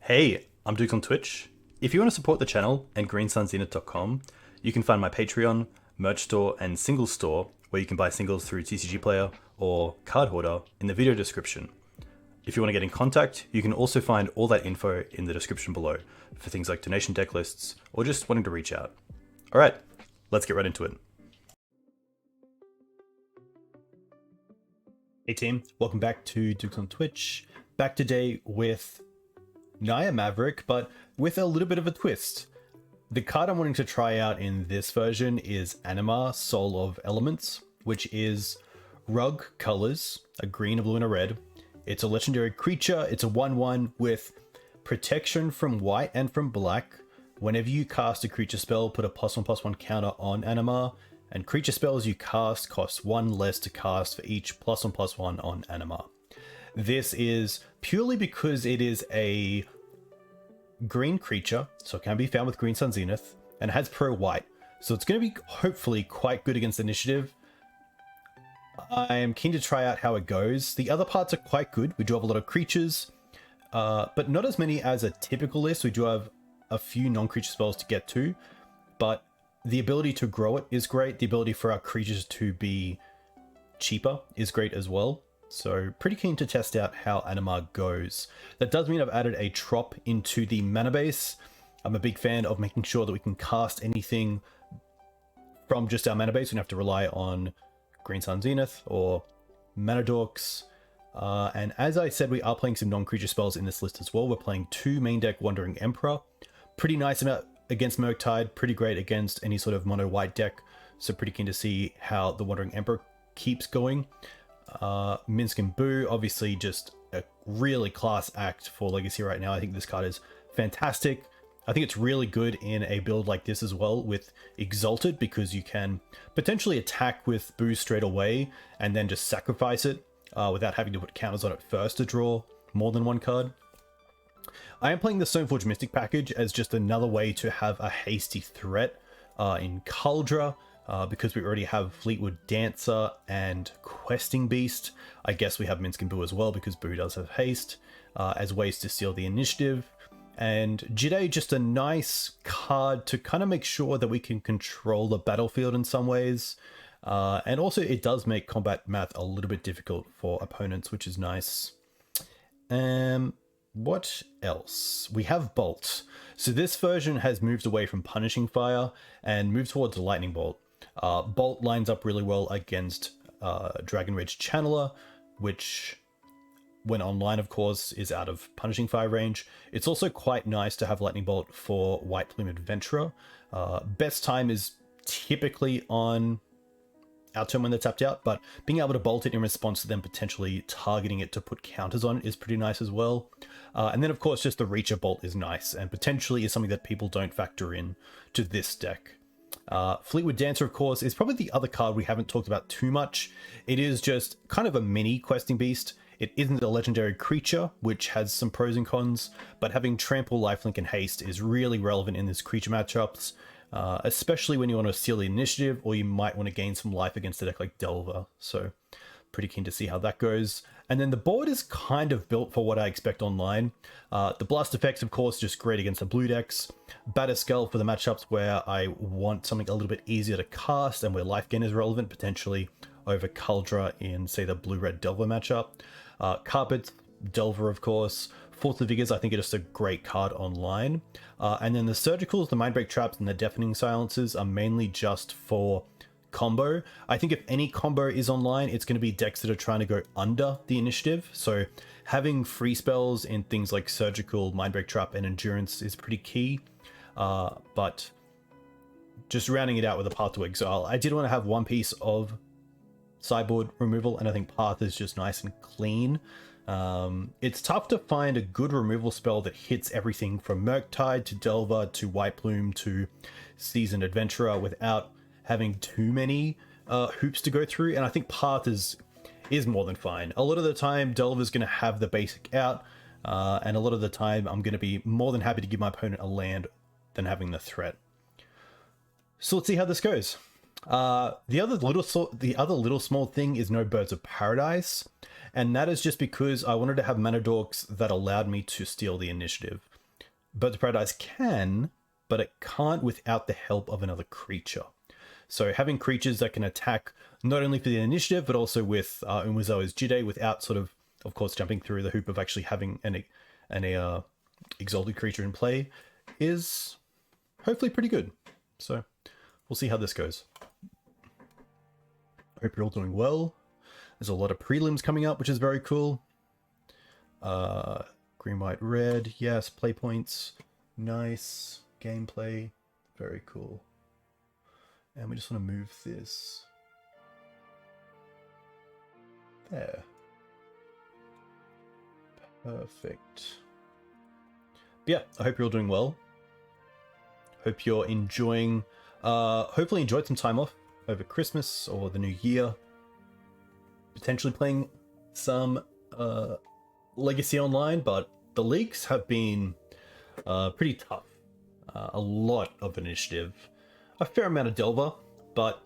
Hey, I'm Duke on Twitch. If you want to support the channel and greensunzenith.com, you can find my Patreon, merch store, and singles store where you can buy singles through TCG Player or Card Hoarder in the video description. If you want to get in contact, you can also find all that info in the description below for things like donation deck lists or just wanting to reach out. Alright, let's get right into it. Hey team, welcome back to Duke on Twitch. Back today with Naya Maverick, but with a little bit of a twist. The card I'm wanting to try out in this version is Anima, Soul of Elements, which is Rug colors, a green, a blue, and a red. It's a legendary creature. It's a 1/1 with protection from white and from black. Whenever you cast a creature spell, put a +1/+1 counter on Anima, and creature spells you cast cost 1 less to cast for each +1/+1 on Anima. This is purely because it is a green creature, so it can be found with Green Sun Zenith, and it has pro white. So it's going to be hopefully quite good against initiative. I am keen to try out how it goes. The other parts are quite good. We do have a lot of creatures, but not as many as a typical list. We do have a few non-creature spells to get to, but the ability to grow it is great. The ability for our creatures to be cheaper is great as well. So pretty keen to test out how Anima goes. That does mean I've added a trop into the mana base. I'm a big fan of making sure that we can cast anything from just our mana base. We don't have to rely on Green Sun Zenith or Mana Dorks. And as I said, we are playing some non-creature spells in this list as well. We're playing 2 main deck Wandering Emperor. Pretty nice against Murktide, pretty great against any sort of mono white deck. So pretty keen to see how the Wandering Emperor keeps going. Minsc and Boo, obviously just a really class act for Legacy right now. I think this card is fantastic. I think it's really good in a build like this as well with Exalted, because you can potentially attack with Boo straight away and then just sacrifice it without having to put counters on it first to draw more than one card. I am playing the Stoneforge Mystic package as just another way to have a hasty threat in Kaldra. Because we already have Fleetwood Dancer and Questing Beast. I guess we have Minsc and Boo as well, because Boo does have haste, as ways to steal the initiative. And Jide, just a nice card to kind of make sure that we can control the battlefield in some ways. And also it does make combat math a little bit difficult for opponents, which is nice. What else? We have Bolt. So this version has moved away from Punishing Fire and moved towards Lightning Bolt. Bolt lines up really well against Dragon Rage Channeler, which, when online, of course, is out of Punishing Fire range. It's also quite nice to have Lightning Bolt for White Plume Adventurer. Best time is typically on our turn when they're tapped out, but being able to bolt it in response to them potentially targeting it to put counters on it is pretty nice as well. And then, of course, just the Reacher Bolt is nice and potentially is something that people don't factor in to this deck. Fleetwood Dancer, of course, is probably the other card we haven't talked about too much. It is just kind of a mini Questing Beast. It isn't a legendary creature, which has some pros and cons, but having Trample, Lifelink, and Haste is really relevant in this creature matchups, especially when you want to steal the initiative, or you might want to gain some life against a deck like Delver. So pretty keen to see how that goes. And then the board is kind of built for what I expect online. The Blast effects, of course, just great against the blue decks. Batterskull for the matchups where I want something a little bit easier to cast and where life gain is relevant, potentially over Kaldra in, say, the blue-red Delver matchup. Carpet, Delver, of course. Force of Vigors, I think, is just a great card online. And then the Surgicals, the Mindbreak Traps, and the Deafening Silences are mainly just for combo. I think if any combo is online, it's going to be decks that are trying to go under the initiative. So having free spells in things like Surgical, Mindbreak Trap, and Endurance is pretty key. But just rounding it out with a Path to Exile, I did want to have one piece of sideboard removal, and I think Path is just nice and clean. It's tough to find a good removal spell that hits everything from Murktide to Delver to White Plume to Seasoned Adventurer without having too many hoops to go through, and I think Path is more than fine. A lot of the time, Delver's going to have the basic out, and a lot of the time, I'm going to be more than happy to give my opponent a land than having the threat. So let's see how this goes. The other little small thing is no Birds of Paradise, and that is just because I wanted to have mana dorks that allowed me to steal the initiative. Birds of Paradise can, but it can't without the help of another creature. So having creatures that can attack not only for the initiative, but also with Umuzawa's Jide without sort of course, jumping through the hoop of actually having an exalted creature in play is hopefully pretty good. So we'll see how this goes. I hope you're all doing well. There's a lot of prelims coming up, which is very cool. Green, white, red. Yes, play points. Nice. Gameplay. Very cool. And we just want to move this there. Perfect. But yeah, I hope you're all doing well. Hope you're enjoying, hopefully enjoyed some time off over Christmas or the new year. Potentially playing some Legacy Online, but the leaks have been pretty tough. A lot of initiative. A fair amount of Delver, but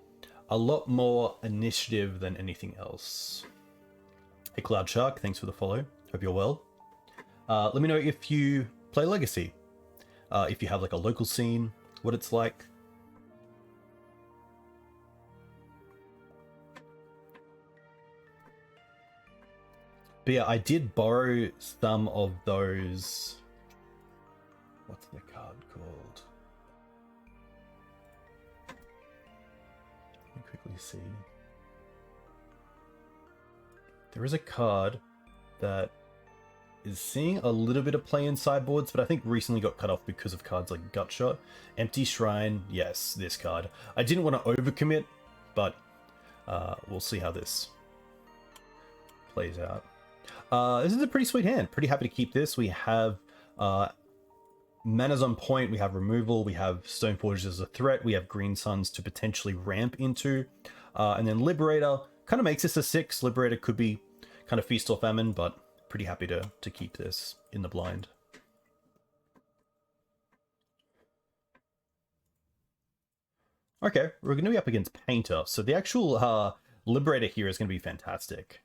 a lot more initiative than anything else. Hey Cloud Shark, thanks for the follow. Hope you're well. Let me know if you play Legacy. If you have like a local scene, what it's like. But yeah, I did borrow some of those. What's the card called? Let me quickly see. There is a card that is seeing a little bit of play in sideboards, but I think recently got cut off because of cards like Gutshot. Empty Shrine, yes, this card. I didn't want to overcommit, but we'll see how this plays out. This is a pretty sweet hand. Pretty happy to keep this. We have mana's on point, we have removal, we have Stoneforge as a threat, we have Green Suns to potentially ramp into, and then Liberator kind of makes this a 6. Liberator could be kind of Feast or Famine, but pretty happy to keep this in the blind. Okay, we're going to be up against Painter, so the actual Liberator here is going to be fantastic.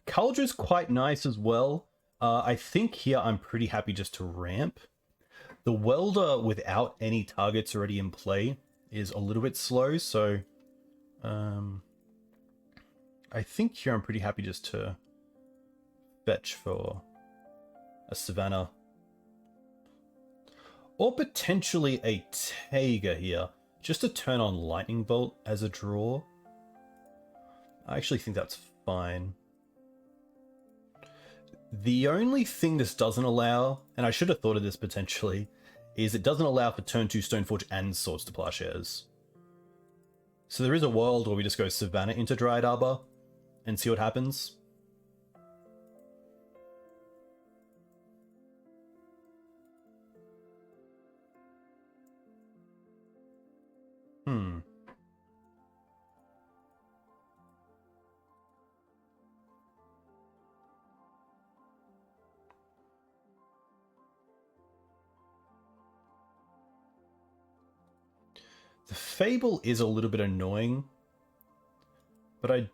Kaldra's quite nice as well. I think here I'm pretty happy just to ramp. The Welder without any targets already in play is a little bit slow, so I think here I'm pretty happy just to fetch for a Savannah. Or potentially a Taiga here, just to turn on Lightning Bolt as a draw. I actually think that's fine. The only thing this doesn't allow, and I should have thought of this potentially, is it doesn't allow for turn 2 Stoneforge and Swords to Plowshares. So there is a world where we just go Savannah into Dryad Arbor and see what happens. The Fable is a little bit annoying, but I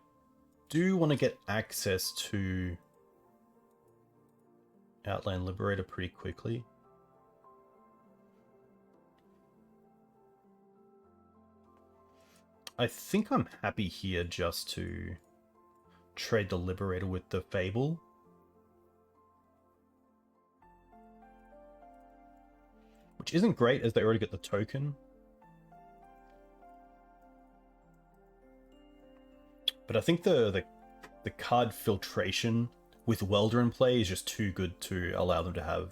do want to get access to Outland Liberator pretty quickly. I think I'm happy here just to trade the Liberator with the Fable. Which isn't great as they already get the token. But I think the card filtration with Welder in play is just too good to allow them to have.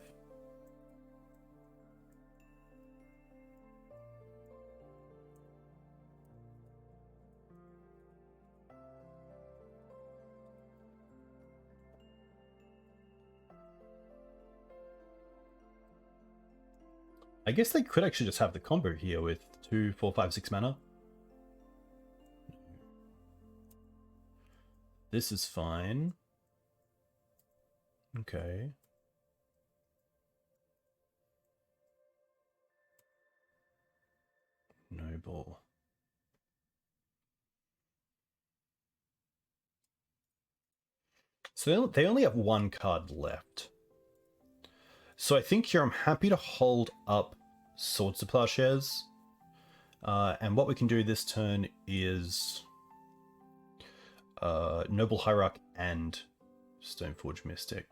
I guess they could actually just have the combo here with 2, 4, 5, 6 mana. This is fine. Okay. Noble. So they only have one card left. So I think here I'm happy to hold up Swords to Plowshares. And what we can do this turn is Noble Hierarch and Stoneforge Mystic.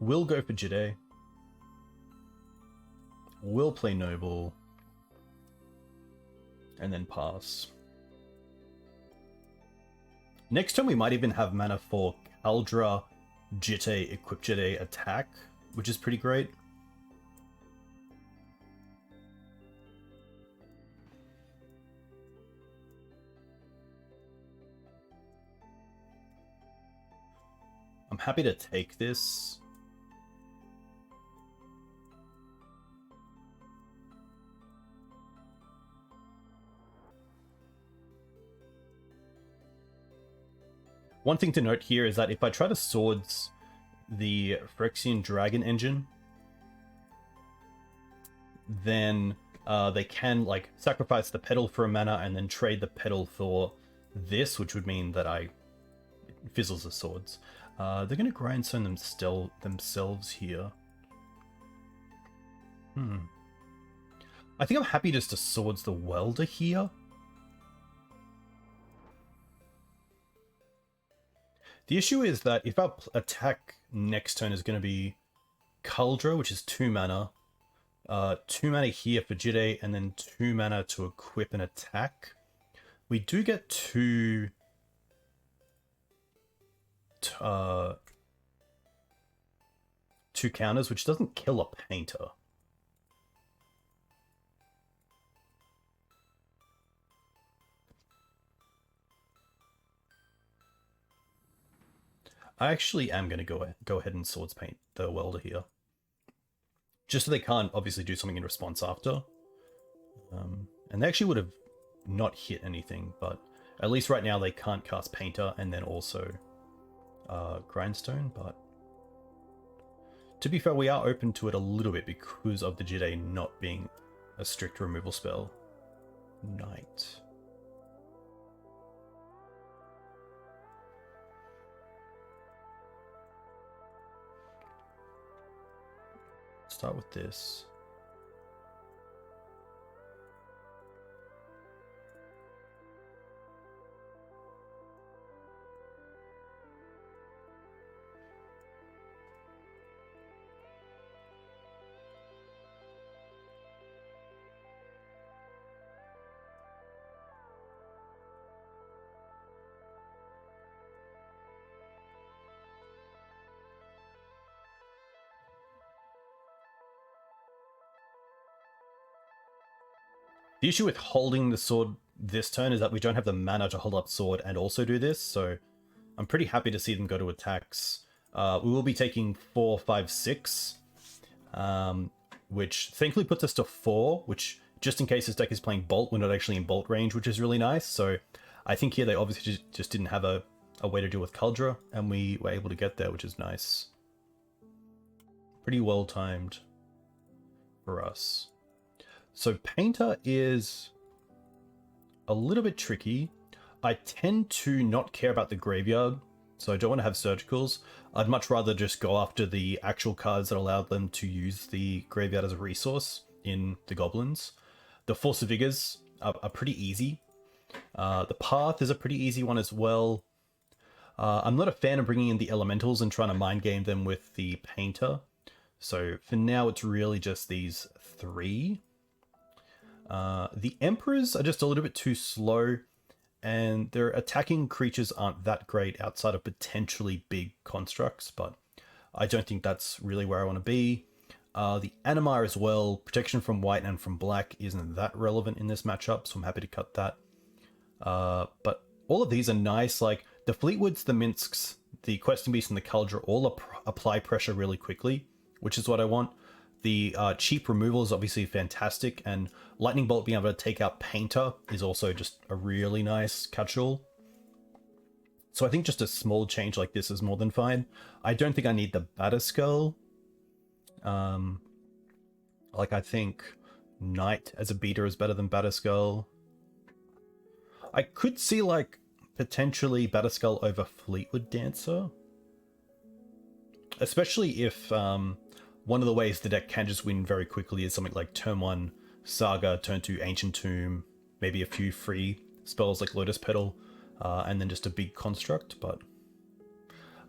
We'll go for Jide. We'll play Noble. And then pass. Next turn we might even have mana for Kaldra, Jite, Equip Jite, attack, which is pretty great. I'm happy to take this. One thing to note here is that if I try to Swords the Phyrexian Dragon engine, then they can like sacrifice the petal for a mana and then trade the petal for this, which would mean that it fizzles the swords. They're going to grindstone themselves here. I think I'm happy just to Swords the Welder here. The issue is that if our attack next turn is going to be Kaldra, which is 2 mana, 2 mana here for Jide, and then 2 mana to equip an attack, we do get two counters, which doesn't kill a Painter. I actually am going to go ahead and Swords Paint the Welder here. Just so they can't obviously do something in response after. And they actually would have not hit anything, but at least right now they can't cast Painter and then also Grindstone. But to be fair, we are open to it a little bit because of the Jide not being a strict removal spell. Knight. Start with this. The issue with holding the sword this turn is that we don't have the mana to hold up sword and also do this, so I'm pretty happy to see them go to attacks. We will be taking 4, 5, 6, which thankfully puts us to 4, which just in case this deck is playing Bolt, we're not actually in Bolt range, which is really nice. So I think here they obviously just didn't have a way to deal with Kaldra, and we were able to get there, which is nice. Pretty well timed for us. So Painter is a little bit tricky. I tend to not care about the graveyard, so I don't want to have Surgicals. I'd much rather just go after the actual cards that allow them to use the graveyard as a resource in the Goblins. The Force of Vigors are pretty easy. The Path is a pretty easy one as well. I'm not a fan of bringing in the Elementals and trying to mind game them with the Painter. So for now, it's really just these 3. The Emperors are just a little bit too slow, and their attacking creatures aren't that great outside of potentially big constructs, but I don't think that's really where I want to be. The Anima as well, protection from white and from black isn't that relevant in this matchup, so I'm happy to cut that. But all of these are nice, like the Fleetwoods, the Minsks, the Questing Beast, and the Kaldra all apply pressure really quickly, which is what I want. The cheap removal is obviously fantastic, and Lightning Bolt being able to take out Painter is also just a really nice catch-all. So I think just a small change like this is more than fine. I don't think I need the Batterskull. Like I think Knight as a beater is better than Batterskull. I could see, like, potentially Batterskull over Fleetwood Dancer. Especially if one of the ways the deck can just win very quickly is something like turn 1 Saga, turn 2 Ancient Tomb, maybe a few free spells like Lotus Petal, and then just a big construct. But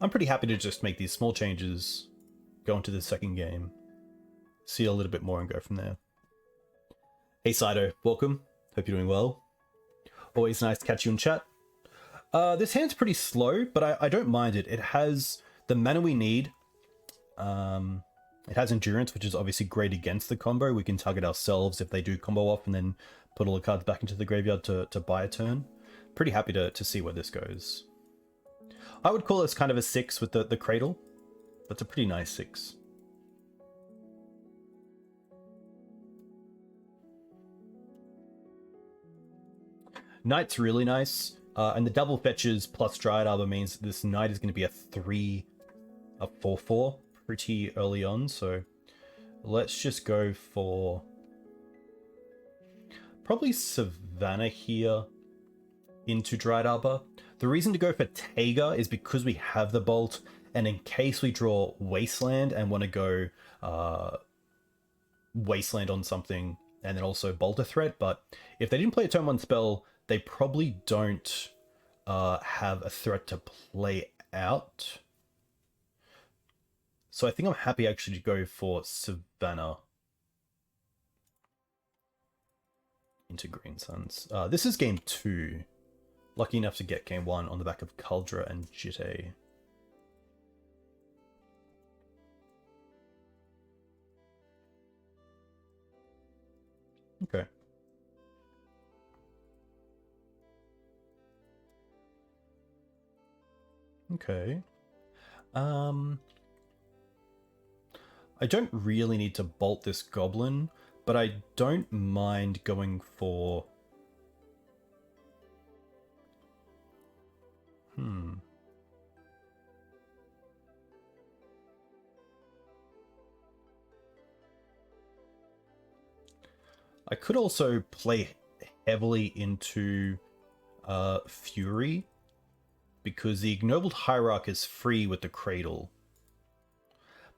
I'm pretty happy to just make these small changes, go into the second game, see a little bit more and go from there. Hey Saito, welcome. Hope you're doing well. Always nice to catch you in chat. This hand's pretty slow, but I don't mind it. It has the mana we need. It has Endurance, which is obviously great against the combo. We can target ourselves if they do combo off and then put all the cards back into the graveyard to buy a turn. Pretty happy to see where this goes. I would call this kind of a 6 with the Cradle. That's a pretty nice 6. Knight's really nice. And the double fetches plus Dryad Arbor means that this Knight is going to be a 4/4 pretty early on. So let's just go for probably Savannah here into Dryad Arbor. The reason to go for Taiga is because we have the Bolt, and in case we draw Wasteland and want to go Wasteland on something and then also Bolt a threat. But if they didn't play a turn 1 spell, they probably don't have a threat to play out. So I think I'm happy actually to go for Savannah into Green Suns. This is game 2. Lucky enough to get game 1 on the back of Kaldra and Jitte. Okay. Okay. I don't really need to bolt this goblin, but I don't mind going for... I could also play heavily into Fury, because the Ignobled Hierarch is free with the Cradle.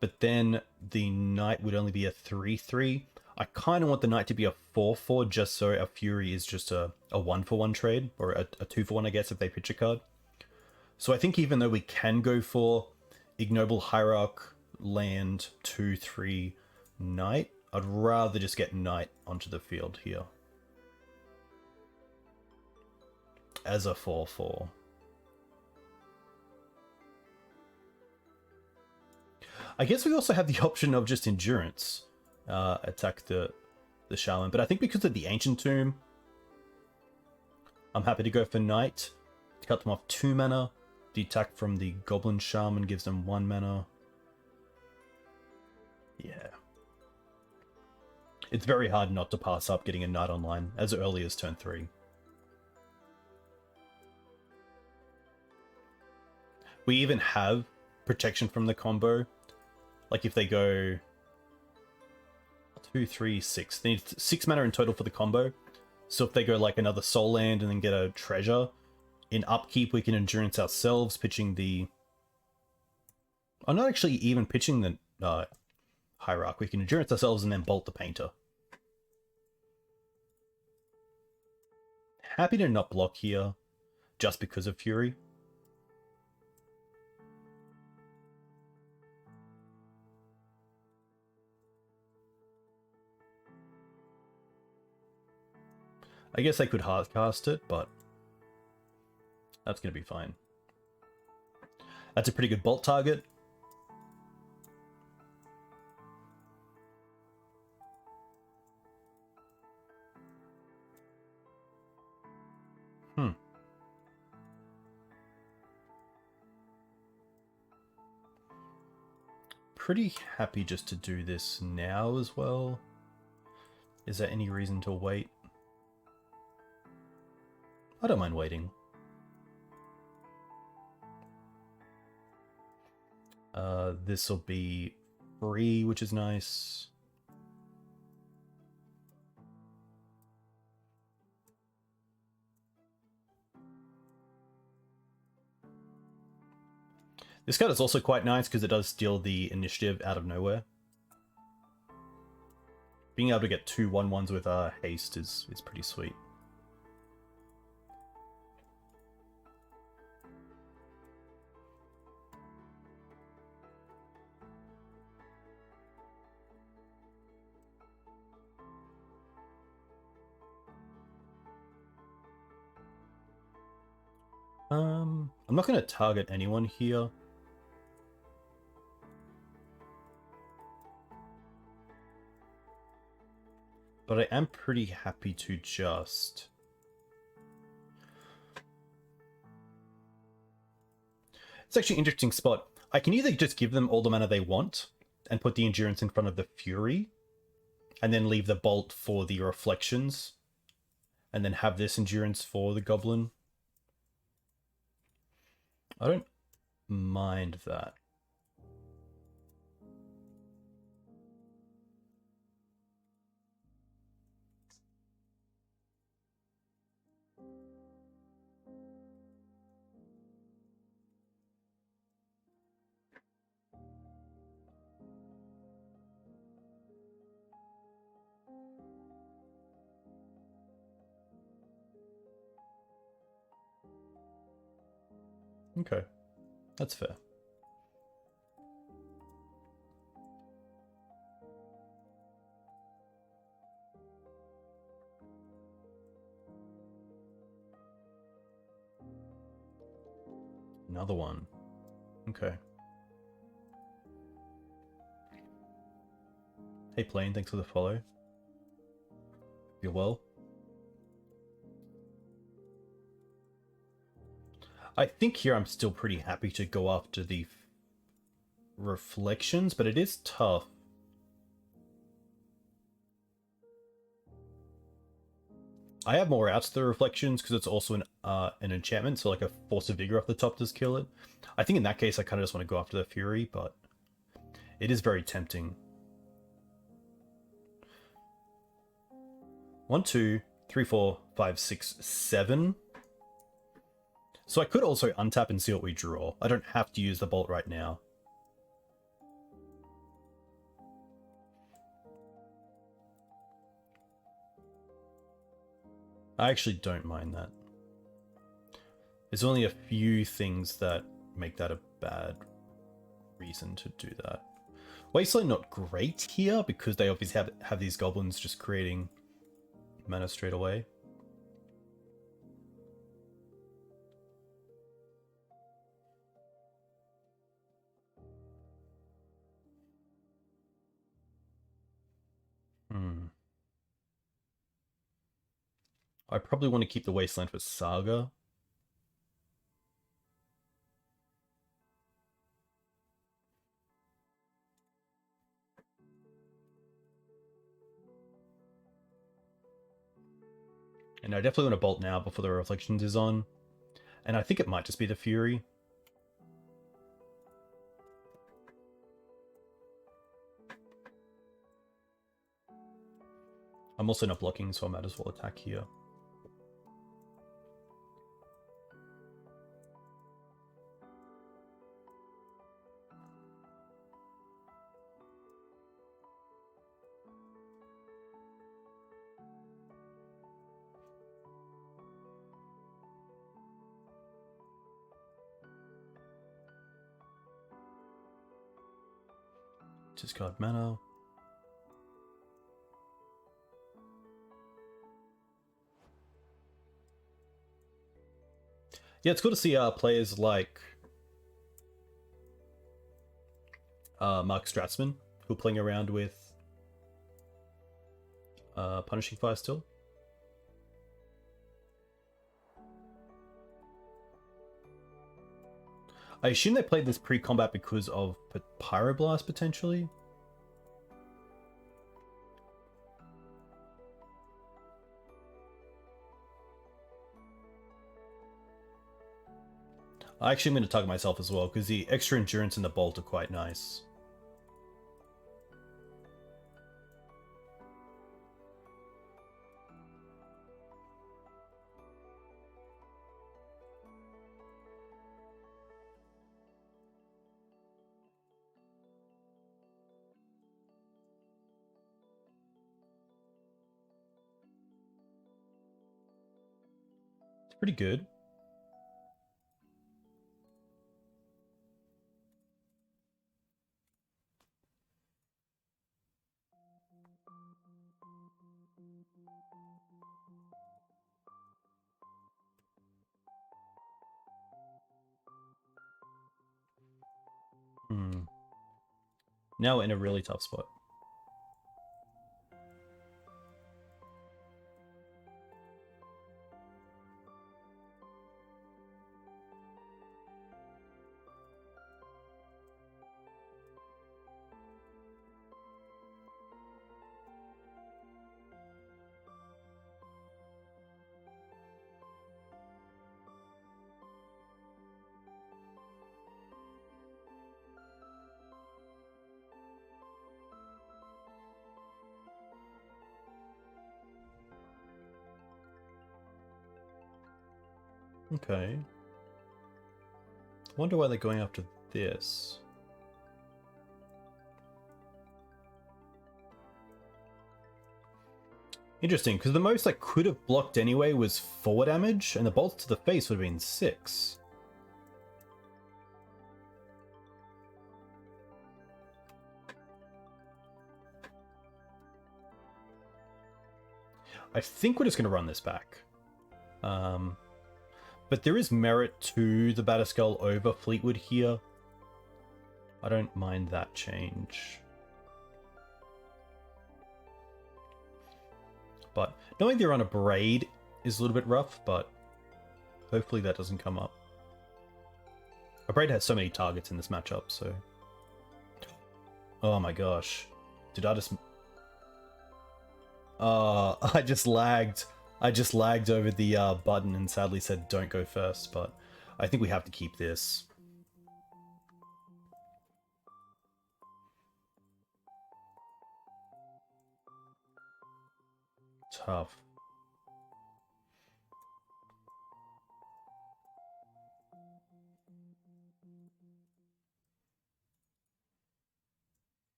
But then the Knight would only be a 3/3. I kind of want the Knight to be a 4/4, just so our Fury is just a 1-for-1 trade, or a 2-for-1, I guess, if they pitch a card. So I think even though we can go for Ignoble Hierarch, land, 2/3, Knight, I'd rather just get Knight onto the field here as a 4/4. I guess we also have the option of just Endurance, attack the Shaman, but I think because of the Ancient Tomb, I'm happy to go for Knight to cut them off 2 mana. The attack from the Goblin Shaman gives them 1 mana. Yeah. It's very hard not to pass up getting a Knight online as early as turn 3. We even have protection from the combo. Like if they go 2, 3, 6, they need 6 mana in total for the combo. So if they go like another Soul Land and then get a treasure, in upkeep we can Endurance ourselves, pitching the... I'm not actually even pitching the Hierarch. We can Endurance ourselves and then Bolt the Painter. Happy to not block here, just because of Fury. I guess I could hardcast it, but that's going to be fine. That's a pretty good bolt target. Pretty happy just to do this now as well. Is there any reason to wait? I don't mind waiting. This will be free, which is nice. This card is also quite nice because it does steal the initiative out of nowhere. Being able to get 2 1/1s with haste is pretty sweet. I'm not going to target anyone here. But I am pretty happy to just... It's actually an interesting spot. I can either just give them all the mana they want and put the Endurance in front of the Fury, and then leave the Bolt for the Reflections, and then have this Endurance for the Goblin. I don't mind that. Okay, that's fair. Another one. Okay. Hey Plane, thanks for the follow. You're well. I think here I'm still pretty happy to go after the Reflections, but it is tough. I have more outs to the Reflections because it's also an enchantment, so like a Force of Vigor off the top does kill it. I think in that case I kind of just want to go after the Fury, but it is very tempting. 1, 2, 3, 4, 5, 6, 7. So I could also untap and see what we draw. I don't have to use the Bolt right now. I actually don't mind that. There's only a few things that make that a bad reason to do that. Wasteland not great here because they obviously have these goblins just creating mana straight away. I probably want to keep the Wasteland for Saga. And I definitely want to Bolt now before the Reflections is on. And I think it might just be the Fury. I'm also not blocking, so I might as well attack here. Discard mana. Yeah, it's cool to see players like Mark Stratzman, who are playing around with Punishing Fire still. I assume they played this pre-combat because of Pyroblast, potentially? I actually am going to target myself as well, because the extra endurance and the bolt are quite nice. Pretty good. Now we're in a really tough spot. Okay. Wonder why they're going after this. Interesting, because the most I could have blocked anyway was 4 damage, and the bolts to the face would have been 6. I think we're just going to run this back. But there is merit to the Batterskull over Fleetwood here. I don't mind that change. But knowing they're on a braid is a little bit rough, but hopefully that doesn't come up. A braid has so many targets in this matchup, so... Oh my gosh. Did I just... I just lagged. I just lagged over the button and sadly said don't go first, but I think we have to keep this. Tough.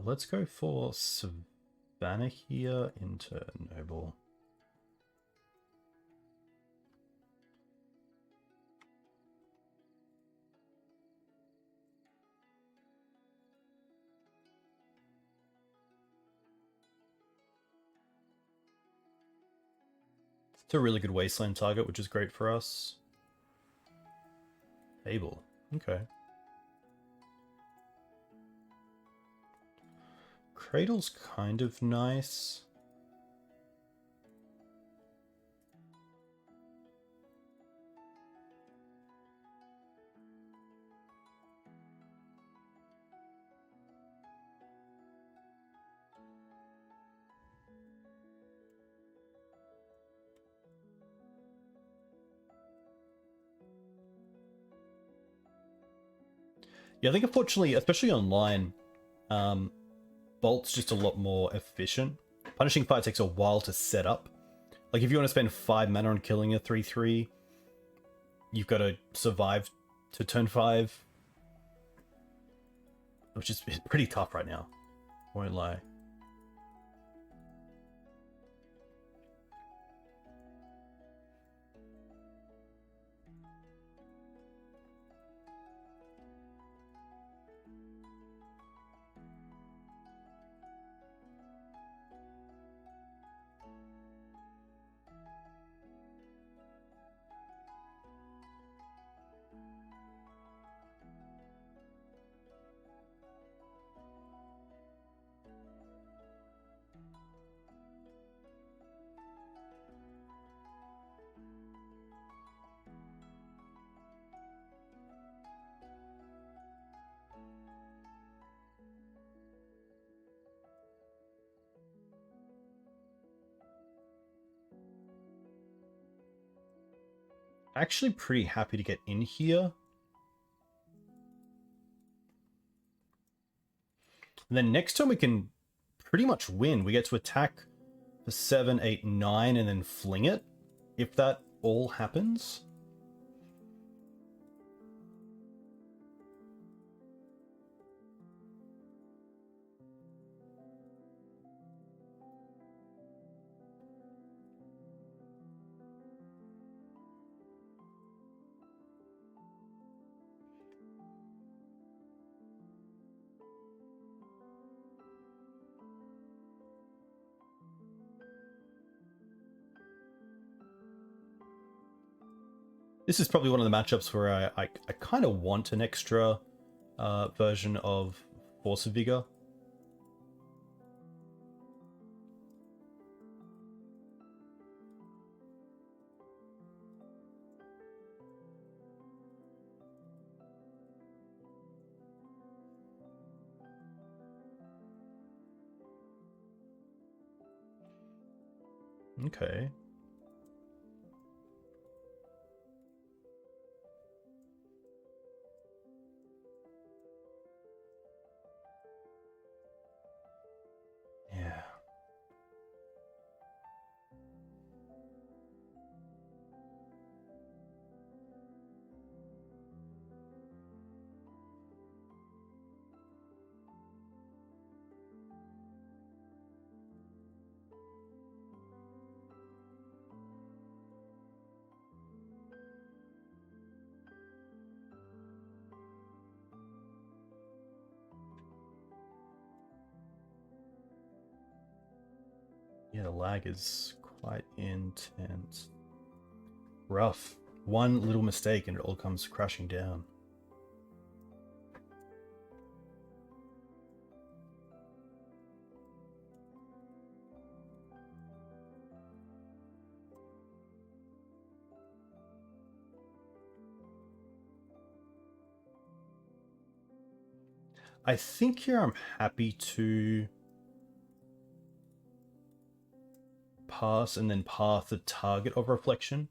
Let's go for Savannah here into Noble. It's a really good wasteland target, which is great for us. Able. Okay. Cradle's kind of nice. Yeah, I think unfortunately, especially online, Bolt's just a lot more efficient. Punishing Fire takes a while to set up. Like, if you want to spend 5 mana on killing a 3/3, you've got to survive to turn 5. Which is pretty tough right now. Won't lie. Actually pretty happy to get in here. And then next turn we can pretty much win. We get to attack for 7, 8, 9 and then fling it, if that all happens. This is probably one of the matchups where I kind of want an extra version of Force of Vigor. Okay. Yeah. Yeah, the lag is quite intense. Rough. One little mistake and it all comes crashing down. I think here I'm happy to pass and then path the target of reflection.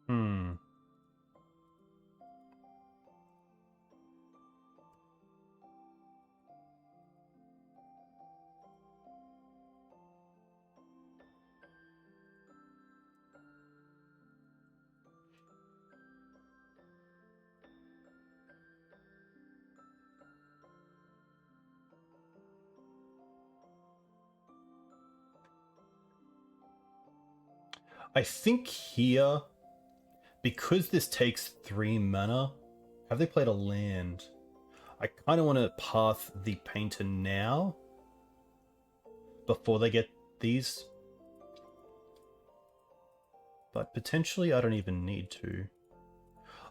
Hmm. I think here, because this takes 3 mana, have they played a land? I kind of want to path the painter now before they get these. But potentially I don't even need to.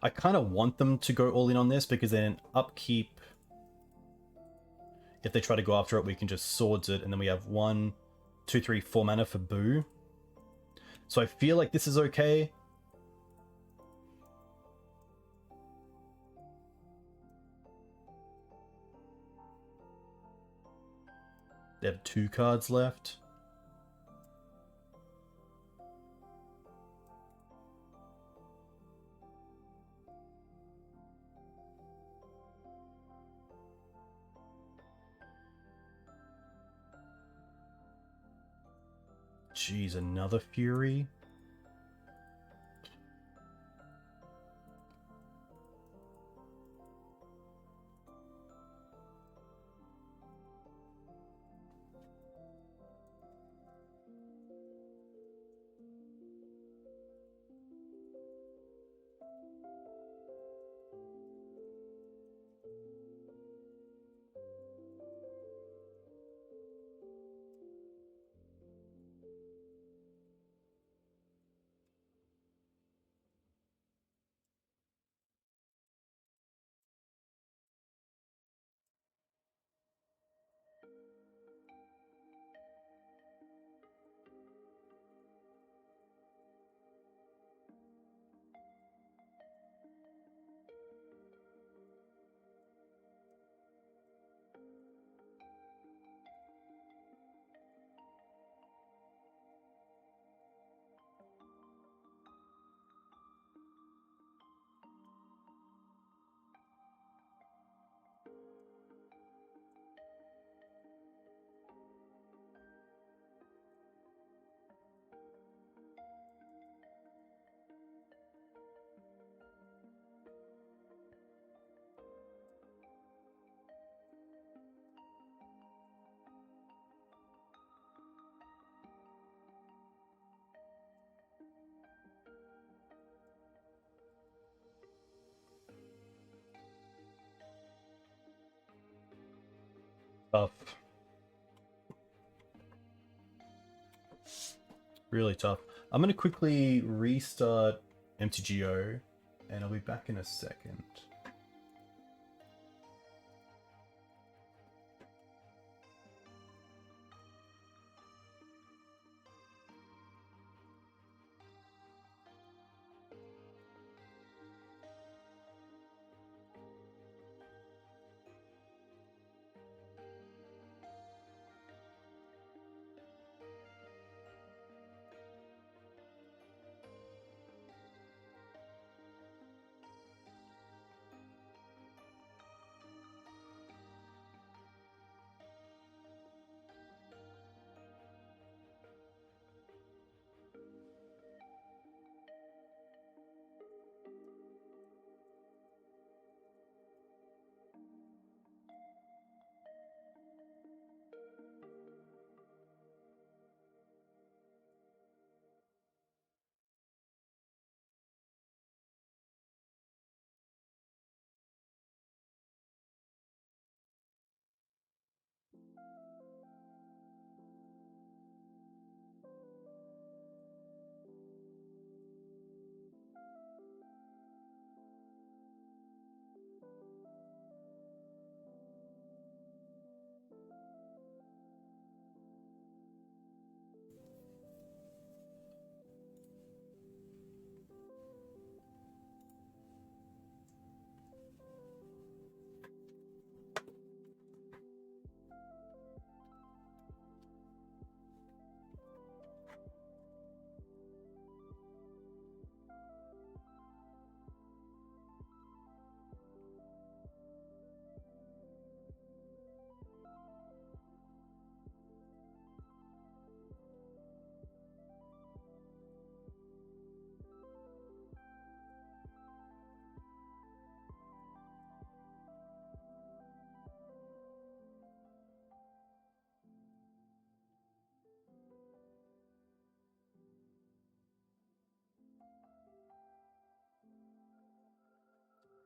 I kind of want them to go all in on this because then upkeep, if they try to go after it, we can just swords it and then we have 1, 2, 3, 4 mana for Boo. So I feel like this is okay. They have 2 cards left. Jeez, another Fury? Tough. Really tough. I'm going to quickly restart MTGO, and I'll be back in a second.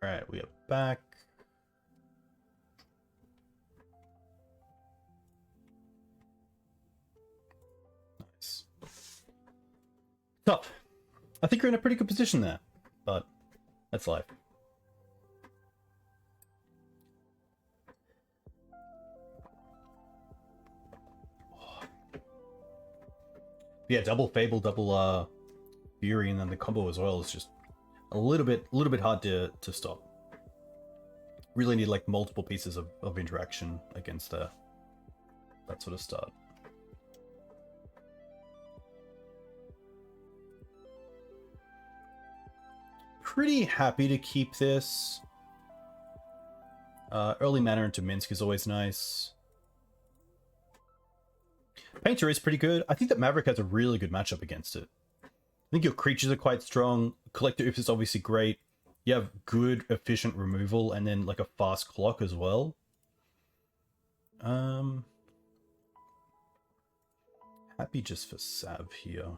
Alright, we are back. Nice. Tough. I think you're in a pretty good position there, but that's life. Yeah, double Fable, double Fury, and then the combo as well is just a little bit hard to stop. Really need like multiple pieces of interaction against that sort of start. Pretty happy to keep this. Early mana into Minsk is always nice. Painter is pretty good. I think that Maverick has a really good matchup against it. I think your creatures are quite strong. Collector Oops is obviously great. You have good, efficient removal, and then like a fast clock as well. Happy just for Sav here.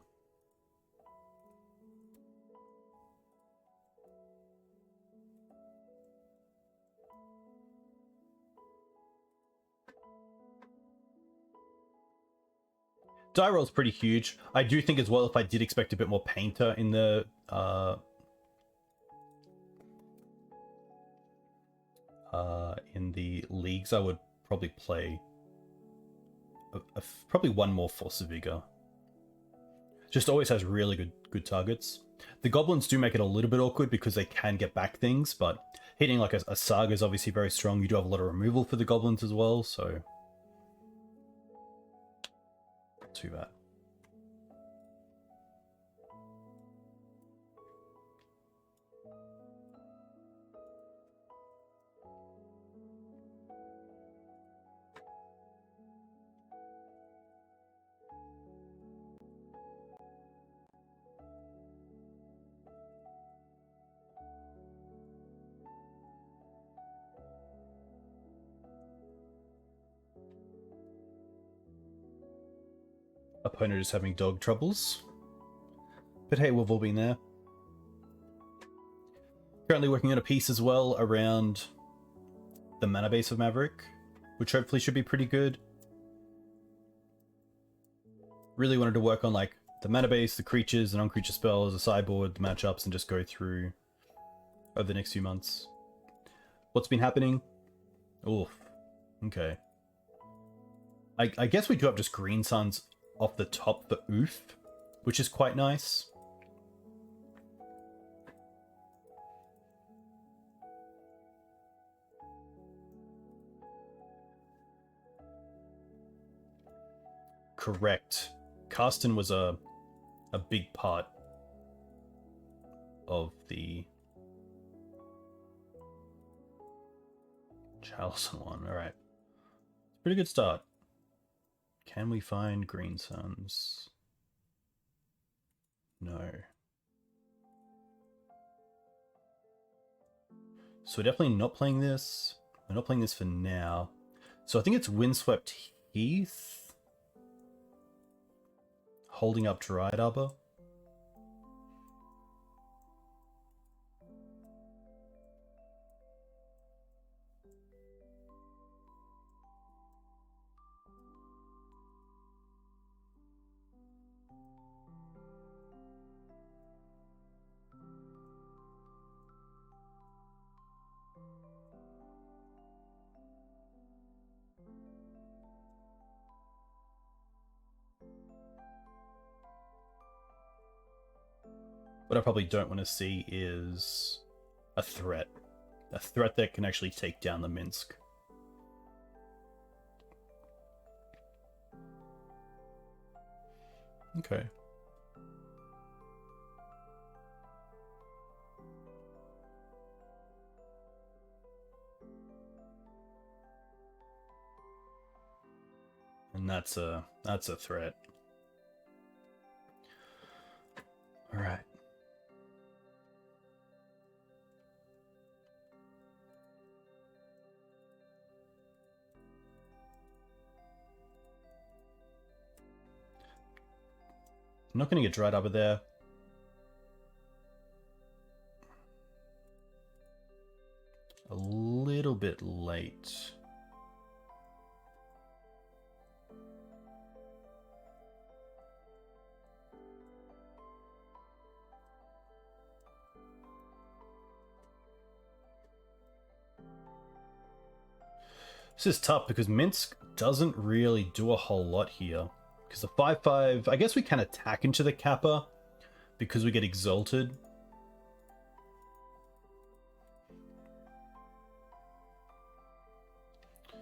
Die roll's pretty huge. I do think as well, if I did expect a bit more Painter in the leagues, I would probably play probably one more Force of Vigor. Just always has really good targets. The goblins do make it a little bit awkward because they can get back things, but hitting like a Saga is obviously very strong. You do have a lot of removal for the goblins as well, so not too bad. Opponent is having dog troubles. But hey, we've all been there. Currently working on a piece as well around the mana base of Maverick, which hopefully should be pretty good. Really wanted to work on like the mana base, the creatures, the non-creature spells, the sideboard, the matchups, and just go through over the next few months. What's been happening? Oof. Okay. I guess we do have just green suns off the top for oof, which is quite nice. Correct. Karsten was a big part of the Charleston one. Alright. Pretty good start. Can we find green suns? No. So we're definitely not playing this. We're not playing this for now. So I think it's Windswept Heath. Holding up Dried Arbor. What I probably don't want to see is a threat. A threat that can actually take down the Minsk. Okay. And that's a threat. All right. I'm not going to get Dried Arbor there. A little bit late. This is tough because Minsk doesn't really do a whole lot here. Because the 5/5, I guess we can attack into the Kappa because we get Exalted.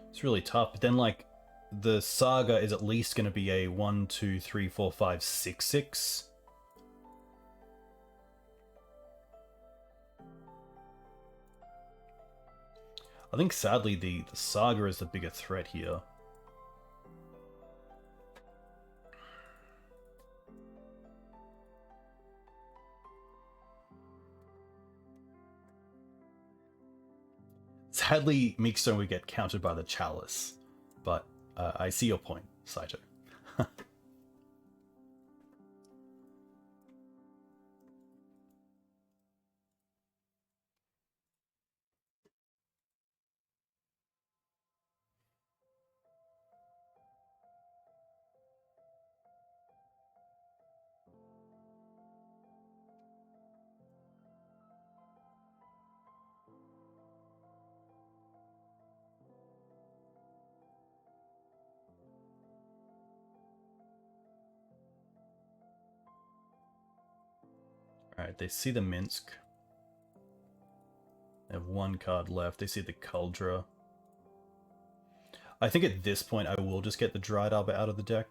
It's really tough, but then like the Saga is at least going to be a 1, 2, 3, 4, 5, 6, 6. I think sadly the Saga is the bigger threat here. Sadly, Meekstone would get countered by the Chalice, but I see your point, Saito. Alright, they see the Minsk. They have one card left. They see the Kuldra. I think at this point I will just get the Dried Arbor out of the deck.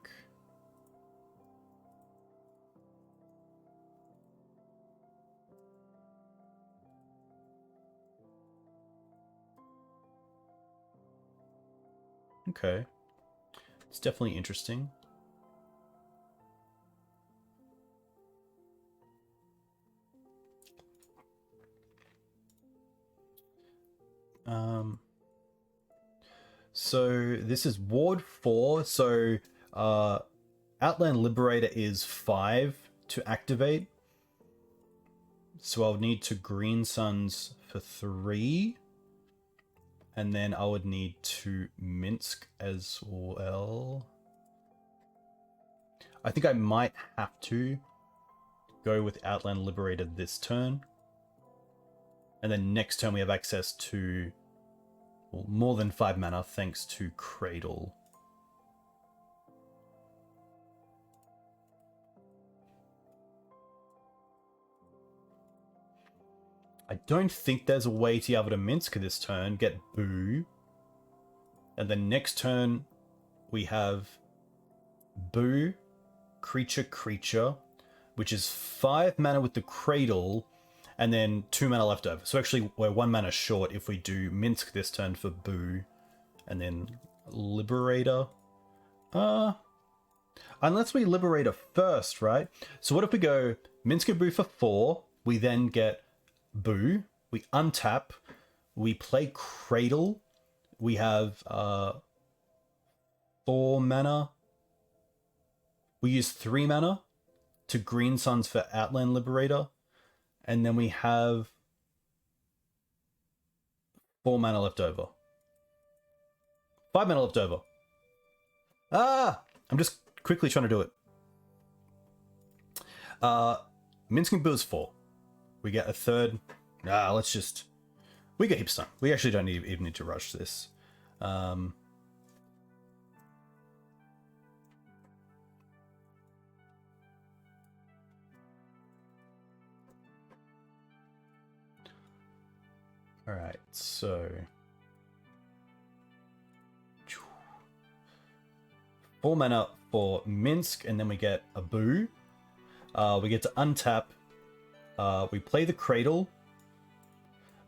Okay. It's definitely interesting. So this is Ward 4, so Outland Liberator is 5 to activate. So I'll need to Green Suns for 3. And then I would need to Minsk as well. I think I might have to go with Outland Liberator this turn. And then next turn we have access to more than 5 mana thanks to Cradle. I don't think there's a way to be able to Minsk this turn, get Boo. And then next turn we have Boo, creature, which is 5 mana with the Cradle, and then 2 mana left over. So actually we're 1 mana short if we do Minsk this turn for Boo, and then Liberator. Unless we Liberator first, right? So what if we go Minsk and Boo for 4, we then get Boo, we untap, we play Cradle, we have 4 mana, we use 3 mana to Green Suns for Outland Liberator, and then we have 4 mana left over. 5 mana left over. I'm just quickly trying to do it. Minsk and Boo is 4. We get a third. Let's just... We get heaps of time. We actually don't even need to rush this. Alright, so... 4 mana for Minsk, and then we get a Boo. We get to untap. We play the Cradle,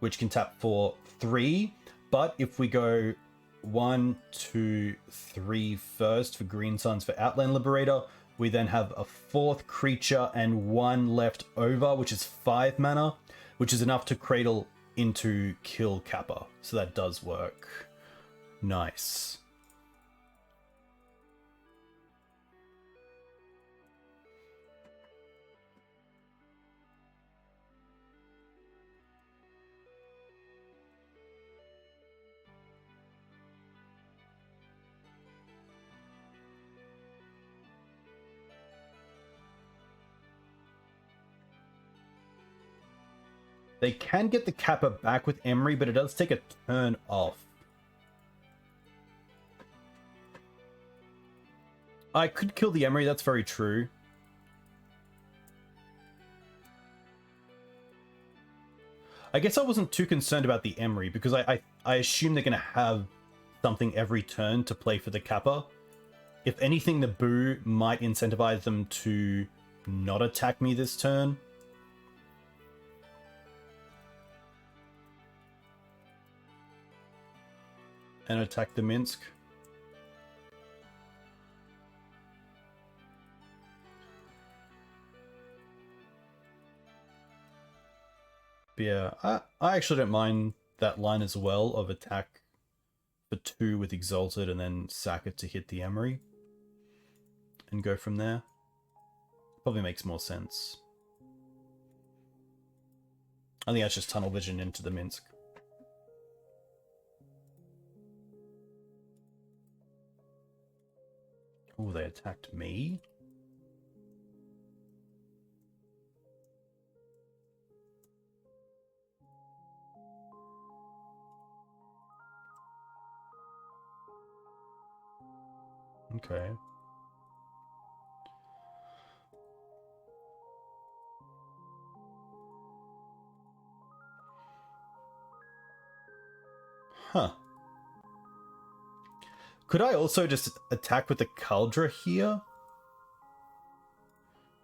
which can tap for 3, but if we go 1, 2, 3 first for Green Suns for Outland Liberator, we then have a 4th creature and 1 left over, which is 5 mana, which is enough to Cradle into kill Kappa. So that does work. Nice. They can get the Kappa back with Emery, but it does take a turn off. I could kill the Emery, that's very true. I guess I wasn't too concerned about the Emery, because I assume they're going to have something every turn to play for the Kappa. If anything, the Boo might incentivize them to not attack me this turn. And attack the Minsk. But yeah, I actually don't mind that line as well of attack for 2 with Exalted and then sack it to hit the Emery. And go from there. Probably makes more sense. I think that's just tunnel vision into the Minsk. Oh, they attacked me? Okay. Huh. Could I also just attack with the Caldra here?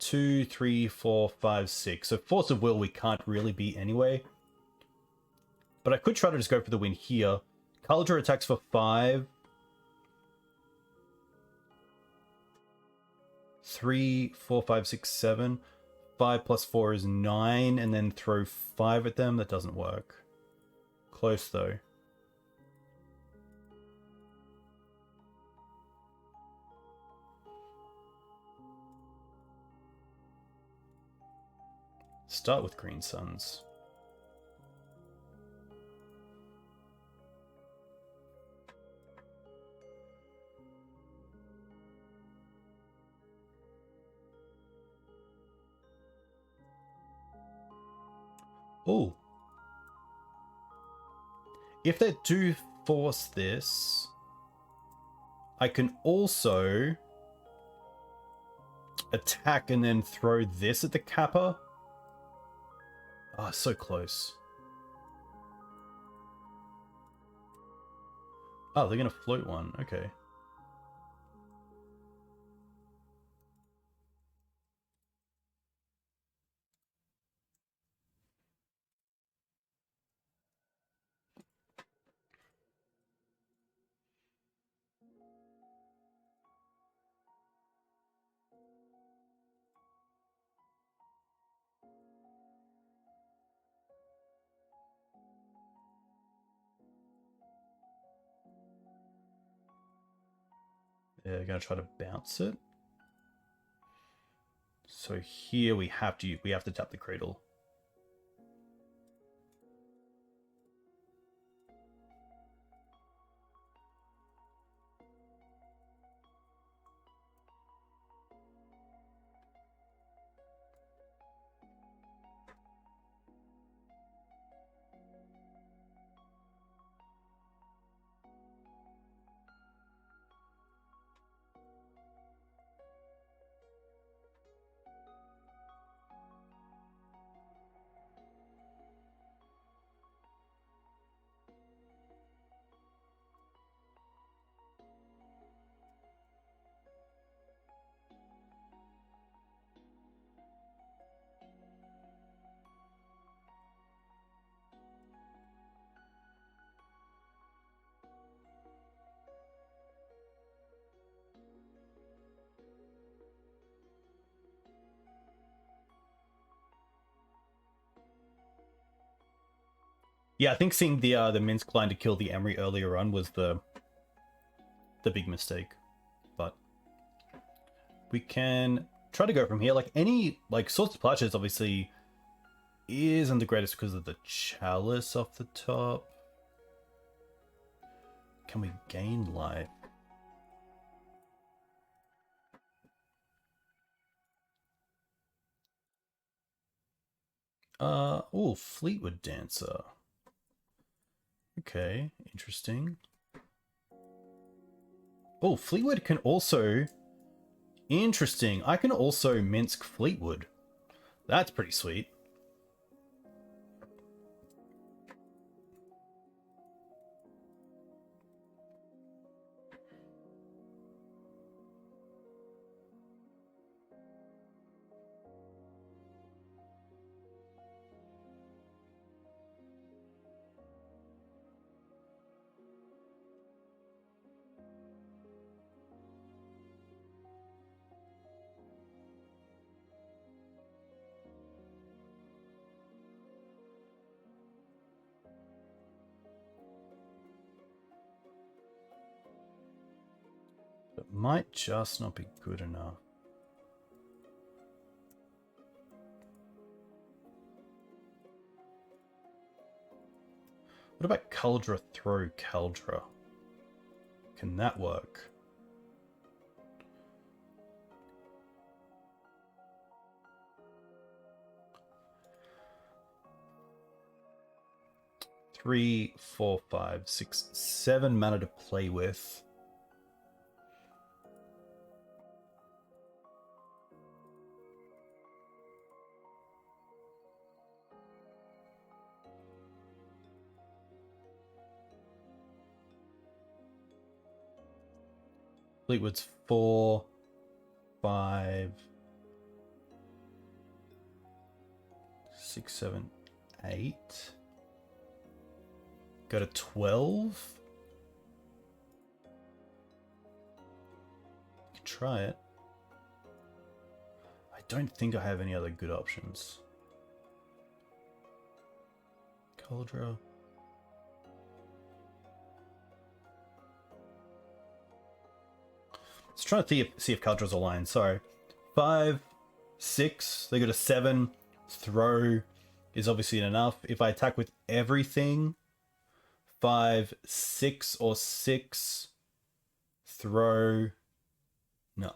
2, 3, 4, 5, 6. So Force of Will we can't really beat anyway. But I could try to just go for the win here. Caldra attacks for 5. 3, 4, 5, 6, 7. 5 plus 4 is 9, and then throw 5 at them. That doesn't work. Close though. Start with Green Suns. Oh. If they do force this, I can also attack and then throw this at the Kappa. Oh, so close. Oh, they're going to float one. Okay. They're going to try to bounce it. So here we have to tap the cradle. Yeah, I think seeing the Minsk line to kill the Emery earlier on was the big mistake. But we can try to go from here. Like any Swords to Plowshares obviously isn't the greatest because of the Chalice off the top. Can we gain life? Oh, Fleetwood Dancer. Okay, interesting. Oh, Fleetwood can also... Interesting. I can also Minsk Fleetwood. That's pretty sweet. It might just not be good enough. What about Caldra throw Caldra? Can that work? Three, 4, 5, 6, 7 mana to play with. Fleetwood's 4, 5, 6, 7, 8. Go to 12. Can try it. I don't think I have any other good options. Cauldron. Let's try to see if Cauldron's aligned. So 5, 6, they go to 7. Throw is obviously enough. If I attack with everything, 5, 6, or 6, throw. No.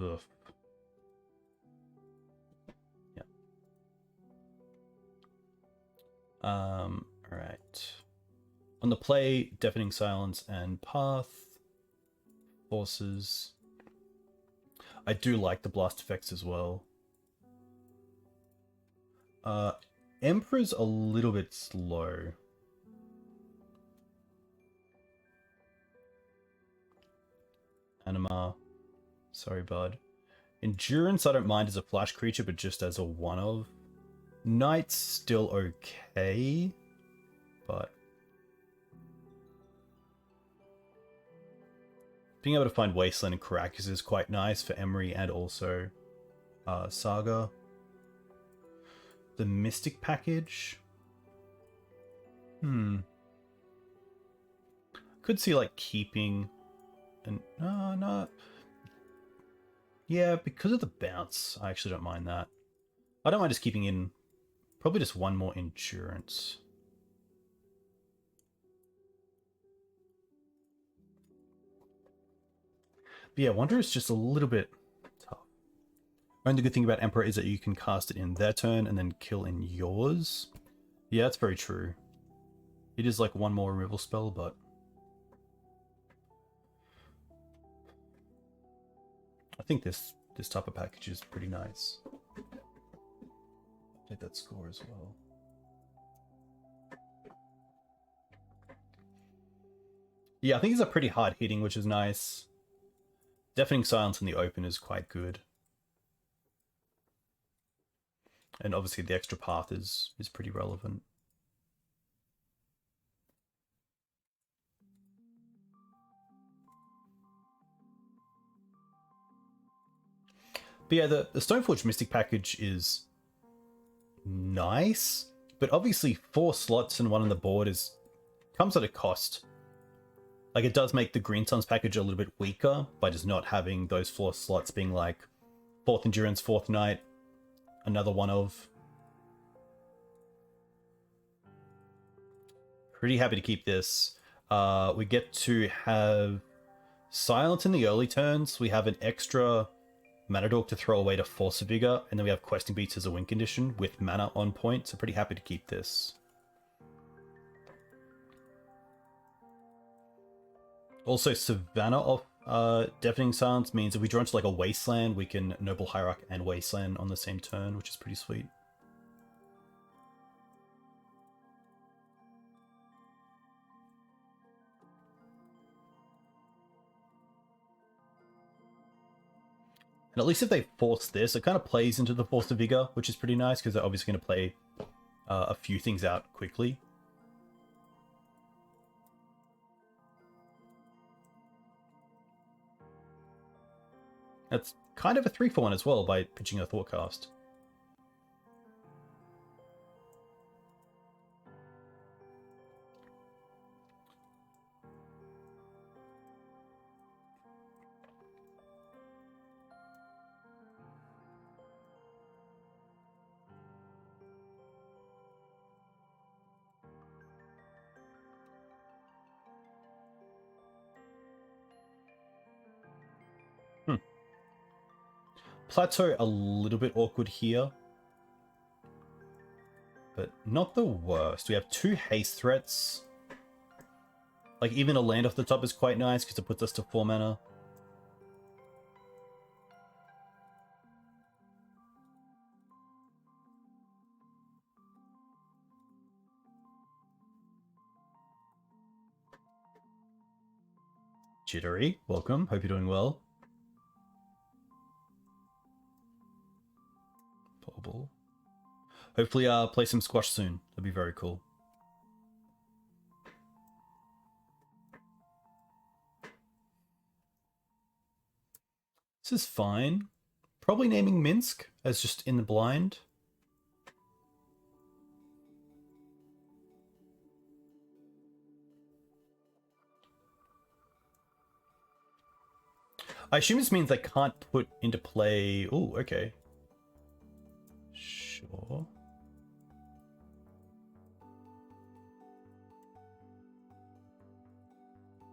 Ugh. Yeah. Alright. On the play, Deafening Silence and Path. Forces. I do like the blast effects as well. Emperor's a little bit slow. Anima. Sorry, bud. Endurance I don't mind as a flash creature, but just as a one-of. Knight's still okay, but being able to find Wasteland and Karakas is quite nice for Emery and also Saga. The Mystic package? Could see like keeping and no. Yeah, because of the bounce, I actually don't mind that. I don't mind just keeping in probably just one more endurance. But yeah, Wonder is just a little bit tough. Only good thing about Emperor is that you can cast it in their turn and then kill in yours. Yeah, that's very true. It is like one more removal spell, but I think this type of package is pretty nice. Take that score as well. Yeah, I think these are pretty hard hitting, which is nice. Deafening Silence in the open is quite good. And obviously the extra path is pretty relevant. But yeah, the Stoneforge Mystic package is nice, but obviously 4 slots and 1 on the board comes at a cost. Like, it does make the Green Suns package a little bit weaker by just not having those 4 slots being like 4th Endurance, 4th Knight, another one of. Pretty happy to keep this. We get to have Silence in the early turns. We have an extra Mana Dork to throw away to Force of Vigor, and then we have Questing Beats as a win condition with mana on point, so pretty happy to keep this. Also, Savannah off Deafening Silence means if we draw into like a Wasteland, we can Noble Hierarch and Wasteland on the same turn, which is pretty sweet. And at least if they force this, it kind of plays into the Force of Vigor, which is pretty nice because they're obviously going to play a few things out quickly. That's kind of a 3-for-1 as well by pitching a Thoughtcast. Plateau a little bit awkward here, but not the worst. We have 2 haste threats. Like, even a land off the top is quite nice because it puts us to 4 mana. Jittery, welcome. Hope you're doing well. Bobble. Hopefully play some squash soon. That'd be very cool. This is fine. Probably naming Minsk as just in the blind. I assume this means they can't put into play... Oh, okay. Sure.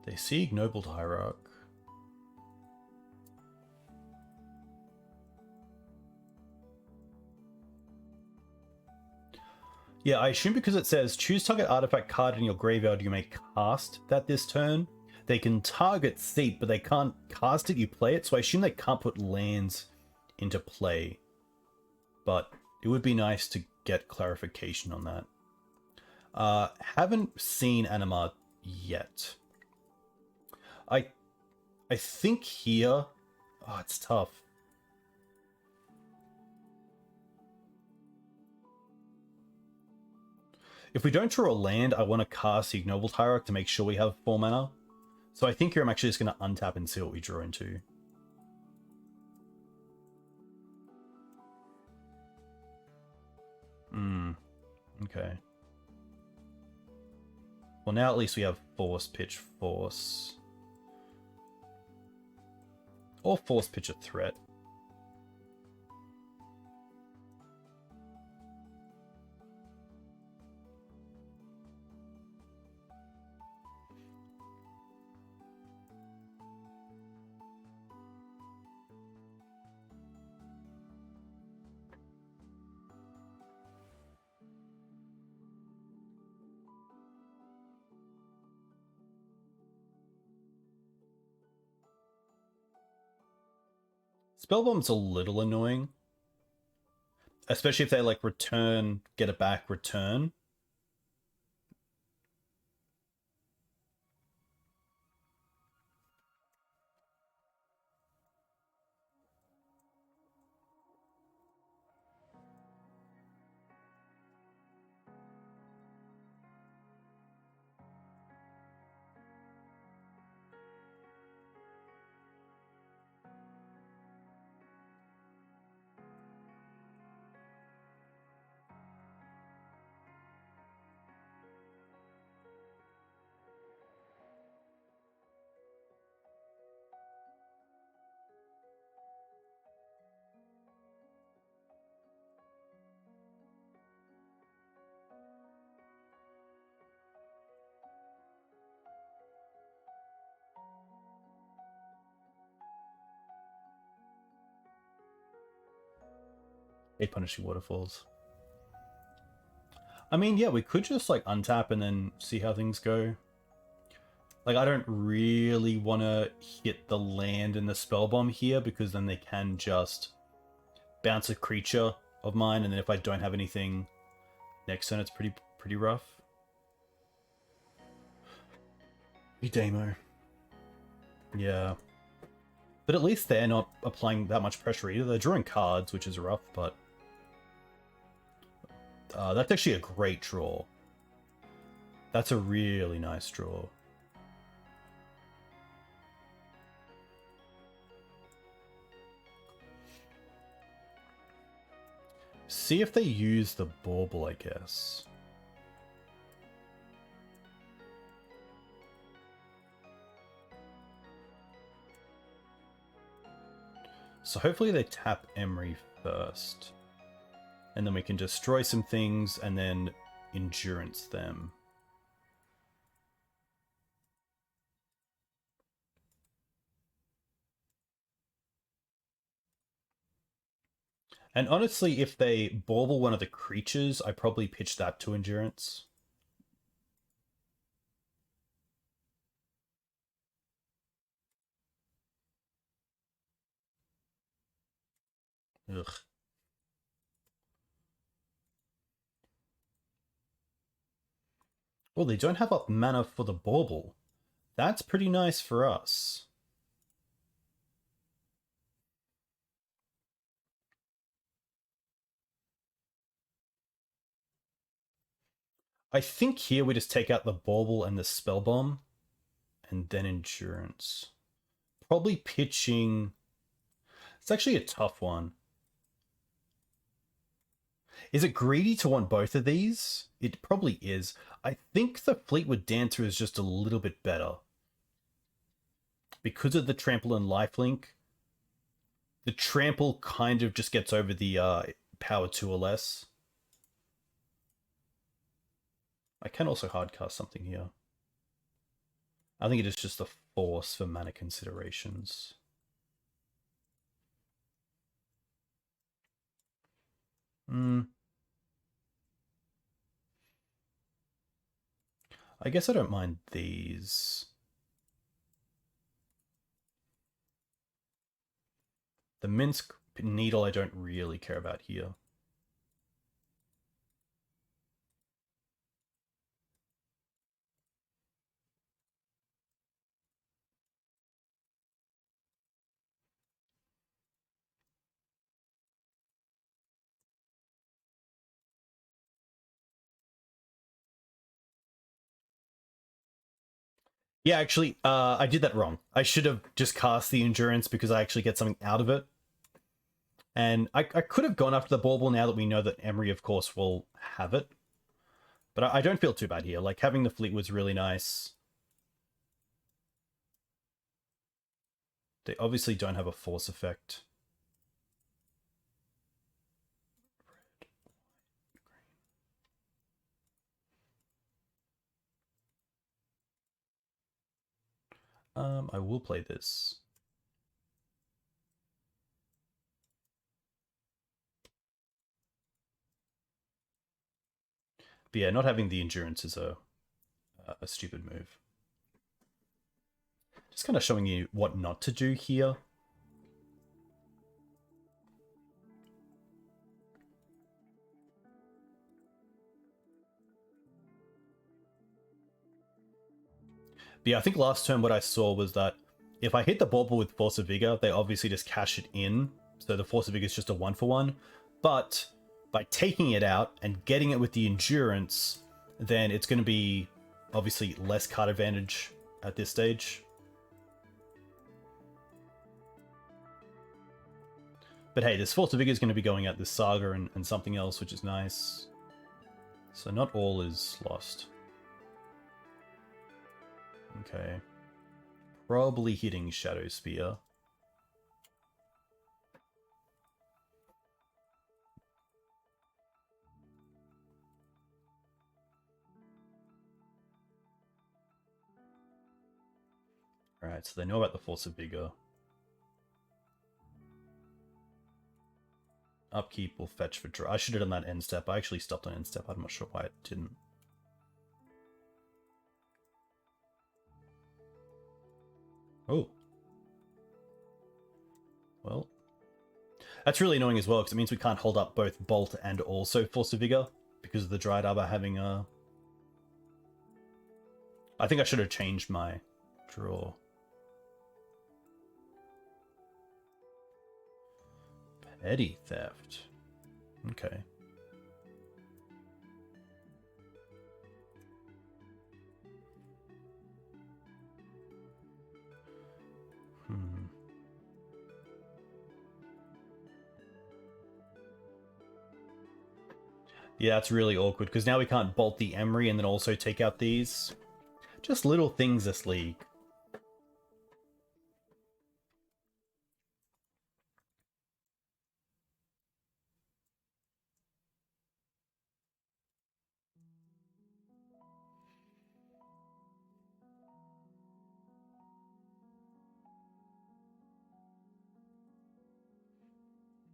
They see Ignobled Hierarch. Yeah, I assume because it says choose target artifact card in your graveyard you may cast that this turn. They can target seat, but they can't cast it, you play it. So I assume they can't put lands into play. But it would be nice to get clarification on that. Haven't seen Anima yet. I think here... Oh, it's tough. If we don't draw a land, I want to cast the Ignoble Hierarch to make sure we have 4 mana. So I think here I'm actually just going to untap and see what we draw into. Okay. Well, now at least we have Force Pitch Force. Or Force Pitch a threat. Spellbomb's a little annoying. Especially if they like return, get it back, return. Punishing Waterfalls. I mean, yeah, we could just like untap and then see how things go. Like, I don't really want to hit the land in the Spellbomb here because then they can just bounce a creature of mine, and then if I don't have anything next turn, it's pretty rough. Demo. Yeah. But at least they're not applying that much pressure either. They're drawing cards, which is rough, but... that's actually a great draw. That's a really nice draw. See if they use the Bauble, I guess. So hopefully they tap Emery first. And then we can destroy some things and then endurance them. And honestly, if they bauble one of the creatures, I probably pitch that to endurance. Ugh. Well, they don't have up mana for the bauble. That's pretty nice for us. I think here we just take out the bauble and the spellbomb, and then endurance. Probably pitching... It's actually a tough one. Is it greedy to want both of these? It probably is. I think the Fleetwood Dancer is just a little bit better. Because of the trample and lifelink, the trample kind of just gets over the power 2 or less. I can also hardcast something here. I think it is just the force for mana considerations. I guess I don't mind these. The Minsk needle I don't really care about here. Yeah, actually, I did that wrong. I should have just cast the Endurance because I actually get something out of it. And I could have gone after the Bauble now that we know that Emery, of course, will have it. But I don't feel too bad here. Like, having the Fleet was really nice. They obviously don't have a Force effect. I will play this. But yeah, not having the Endurance is a stupid move. Just kind of showing you what not to do here. But yeah, I think last turn what I saw was that if I hit the Bauble with Force of Vigor, they obviously just cash it in. So the Force of Vigor is just a 1-for-1. But by taking it out and getting it with the Endurance, then it's going to be obviously less card advantage at this stage. But hey, this Force of Vigor is going to be going at this Saga and something else, which is nice. So not all is lost. Okay. Probably hitting Shadow Spear. Alright, so they know about the Force of Vigor. Upkeep will fetch for draw. I should have done that end step. I actually stopped on end step. I'm not sure why it didn't. Oh. Well. That's really annoying as well, because it means we can't hold up both Bolt and also Force of Vigor, because of the Dryad Arbor having a... I think I should have changed my draw. Petty Theft. Okay. Yeah, that's really awkward, because now we can't bolt the Emery and then also take out these. Just little things this league.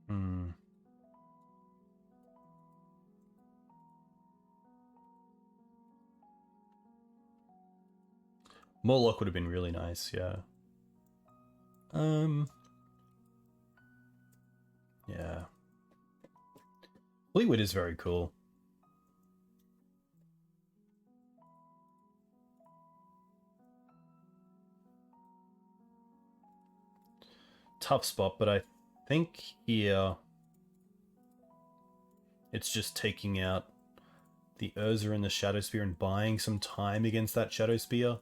Hmm. More luck would have been really nice, yeah. Yeah. Fleetwood is very cool. Tough spot, but I think here it's just taking out the Urza and the Shadow Spear and buying some time against that Shadow Spear.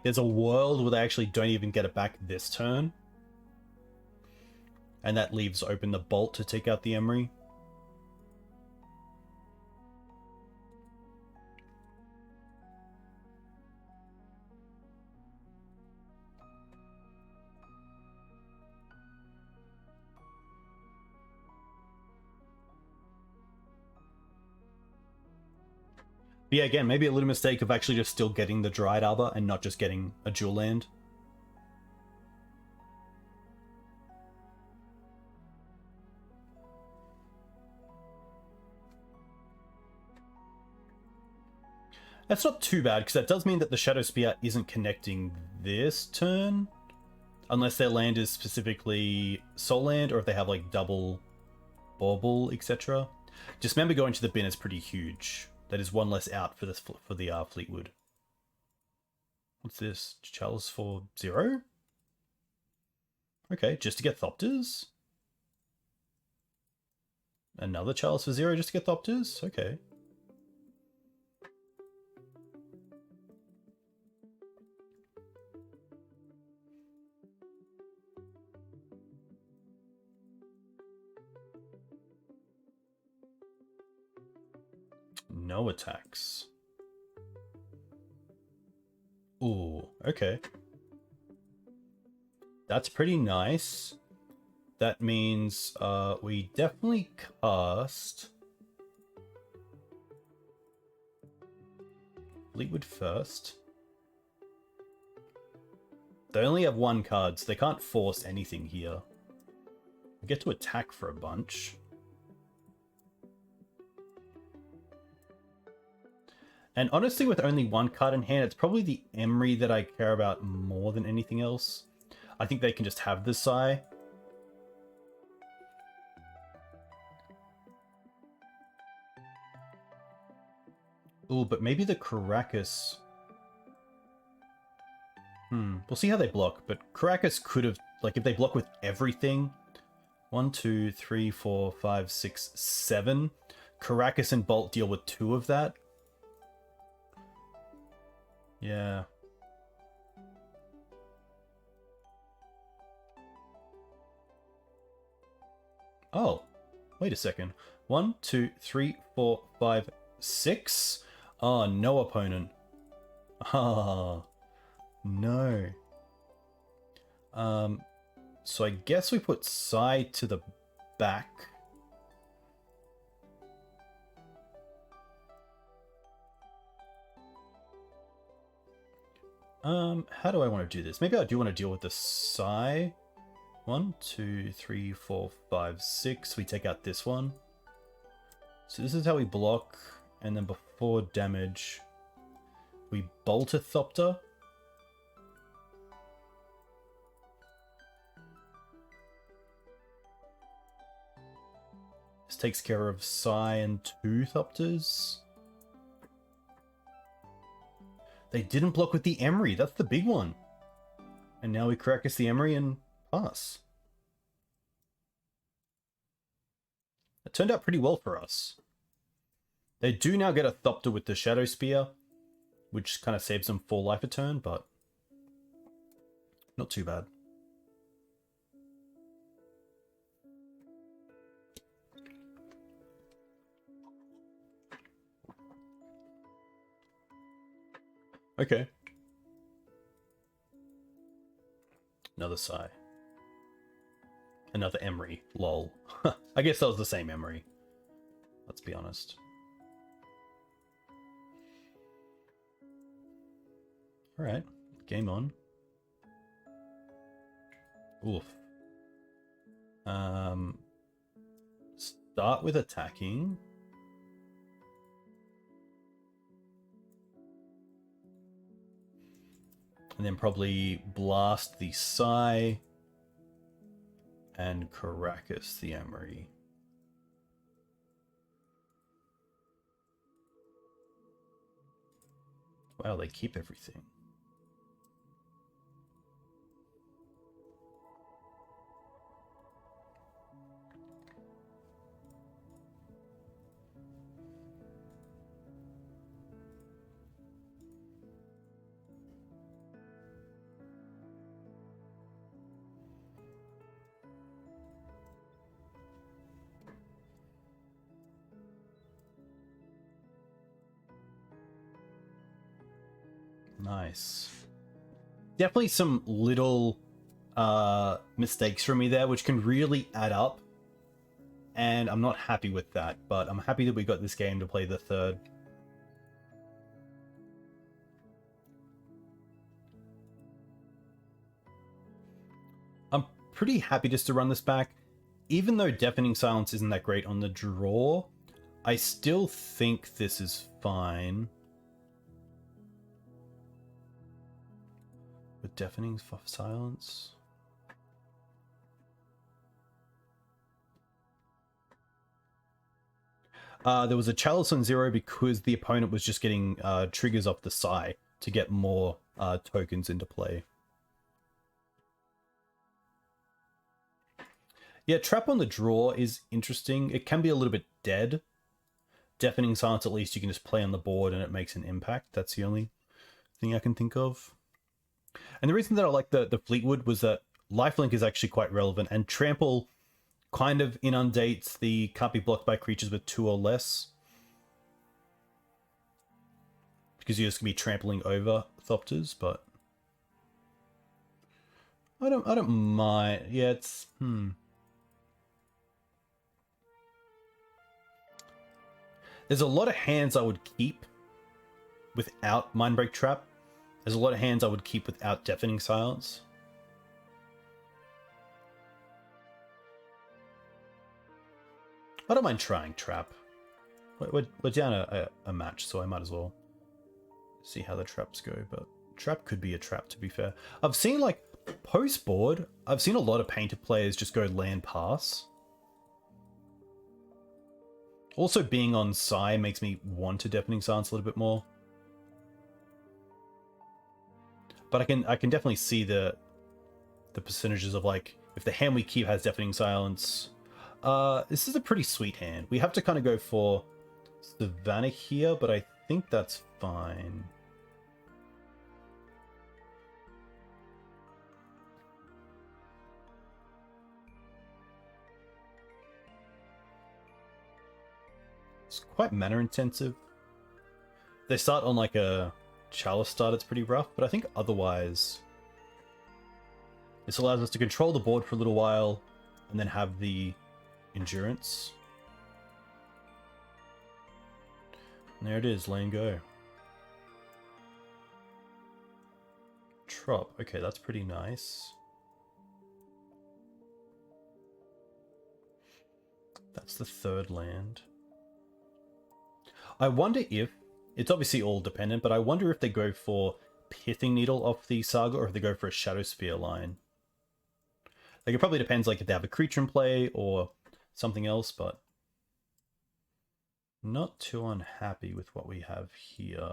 There's a world where they actually don't even get it back this turn. And that leaves open the Bolt to take out the Emery. But yeah, again, maybe a little mistake of actually just still getting the Dryad Arbor and not just getting a dual land. That's not too bad, because that does mean that the Shadow Spear isn't connecting this turn. Unless their land is specifically Soul Land, or if they have like double Bauble, etc. Just remember going to the bin is pretty huge. That is one less out for this for the Fleetwood. What's this? Chalice for 0? Okay, just to get Thopters? Another Chalice for 0 just to get Thopters? Okay. No attacks. Ooh, okay. That's pretty nice. That means we definitely cast Fleetwood first. They only have 1 card, so they can't force anything here. We get to attack for a bunch. And honestly, with only 1 card in hand, it's probably the Emery that I care about more than anything else. I think they can just have the Sai. Ooh, but maybe the Caracas. We'll see how they block, but Caracas could have, like, if they block with everything. 1, 2, 3, 4, 5, 6, 7. Caracas and Bolt deal with 2 of that. Yeah. Oh, wait a second. 1, 2, 3, 4, 5, 6. Oh, no opponent. Ah, no. So I guess we put Sai to the back. How do I want to do this? Maybe I do want to deal with the Sai. 1, 2, 3, 4, 5, 6. We take out this one. So this is how we block, and then before damage, we bolt a Thopter. This takes care of Sai and 2 Thopters. They didn't block with the Emery. That's the big one. And now we Caracas the Emery and pass. It turned out pretty well for us. They do now get a Thopter with the Shadow Spear, which kind of saves them 4 life a turn, but not too bad. Okay. Another Sai. Another Emery. Lol. I guess that was the same Emery. Let's be honest. Alright. Game on. Oof. Start with attacking. And then probably blast the Sai and Caracas the Emery. Wow, they keep everything. Nice. Definitely some little mistakes from me there, which can really add up. And I'm not happy with that, but I'm happy that we got this game to play the 3rd. pretty happy just to run this back. Even though Deafening Silence isn't that great on the draw, I still think this is fine. With Deafening Silence. There was a Chalice on 0 because the opponent was just getting triggers off the side to get more tokens into play. Yeah, Trap on the draw is interesting. It can be a little bit dead. Deafening Silence, at least you can just play on the board and it makes an impact. That's the only thing I can think of. And the reason that I like the Fleetwood was that Lifelink is actually quite relevant, and Trample kind of inundates the can't be blocked by creatures with 2 or less. Because you're just going to be trampling over Thopters, but I don't mind. Yeah, it's There's a lot of hands I would keep without Mindbreak Trap. There's a lot of hands I would keep without Deafening Silence. I don't mind trying Trap. We're down a match, so I might as well see how the traps go. But Trap could be a trap, to be fair. I've seen, like, post-board, I've seen a lot of Painted players just go land pass. Also, being on Psy makes me want to Deafening Silence a little bit more. But I can definitely see the percentages of, like, if the hand we keep has Deafening Silence. This is a pretty sweet hand. We have to kind of go for Savannah here, but I think that's fine. It's quite mana intensive. They start on like a Chalice start, it's pretty rough, but I think otherwise this allows us to control the board for a little while and then have the endurance. And there it is, lane go. Trop, okay, that's pretty nice. That's the third land. I wonder if, it's obviously all dependent, but I wonder if they go for Pithing Needle off the Saga or if they go for a Shadow Sphere line. Like, it probably depends, like, if they have a creature in play or something else, but not too unhappy with what we have here.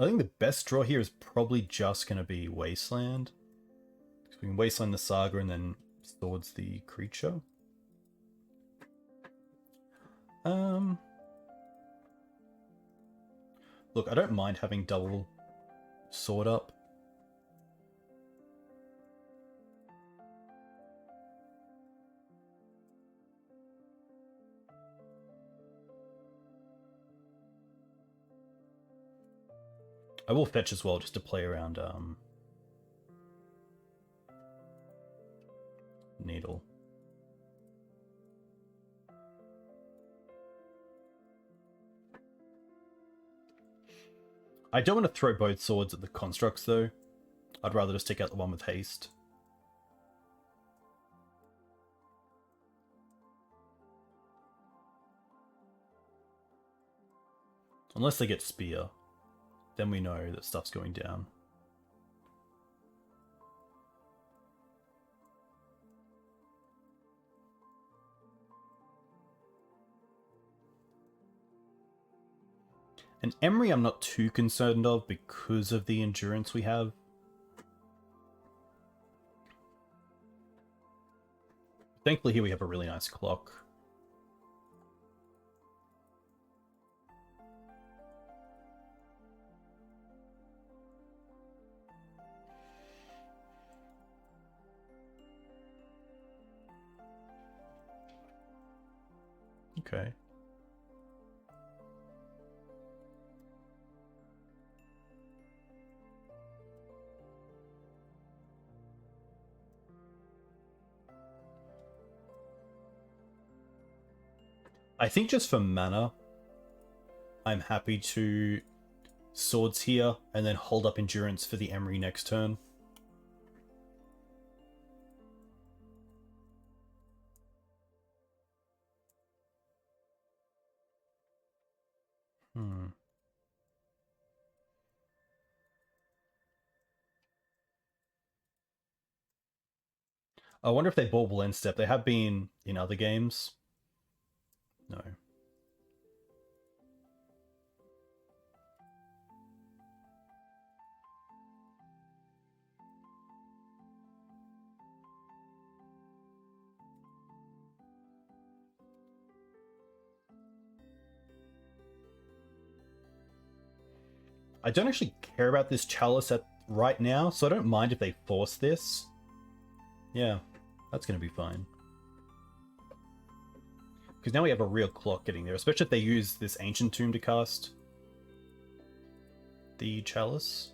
I think the best draw here is probably just going to be Wasteland. So we can Wasteland the Saga and then Swords the creature. Look, I don't mind having double Sword up. I will fetch as well just to play around Needle. I don't want to throw both swords at the constructs though. I'd rather just take out the one with haste. Unless they get spear, then we know that stuff's going down. And Emery I'm not too concerned of because of the endurance we have. Thankfully here we have a really nice clock. Okay. I think just for mana, I'm happy to swords here, and then hold up endurance for the Emery next turn. I wonder if they bauble end step. They have been in other games. No. I don't actually care about this chalice right now, so I don't mind if they force this. Yeah, that's going to be fine. Because now we have a real clock getting there, especially if they use this Ancient Tomb to cast the chalice.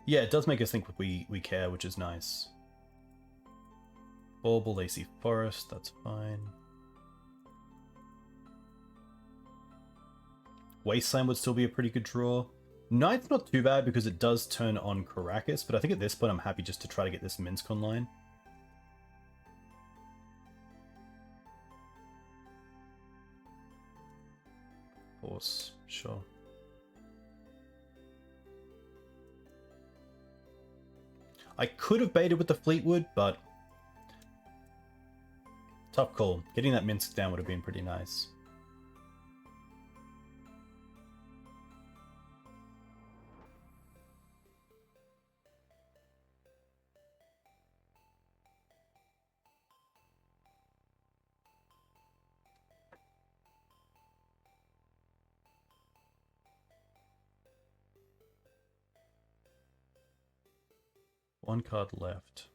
Yeah, it does make us think we care, which is nice. Bauble, they see Forest, that's fine. Wasteland would still be a pretty good draw. Knight's not too bad because it does turn on Caracas, but I think at this point I'm happy just to try to get this Minsk online. Horse, sure. I could have baited with the Fleetwood, but tough call. Getting that Minsk down would have been pretty nice. One card left.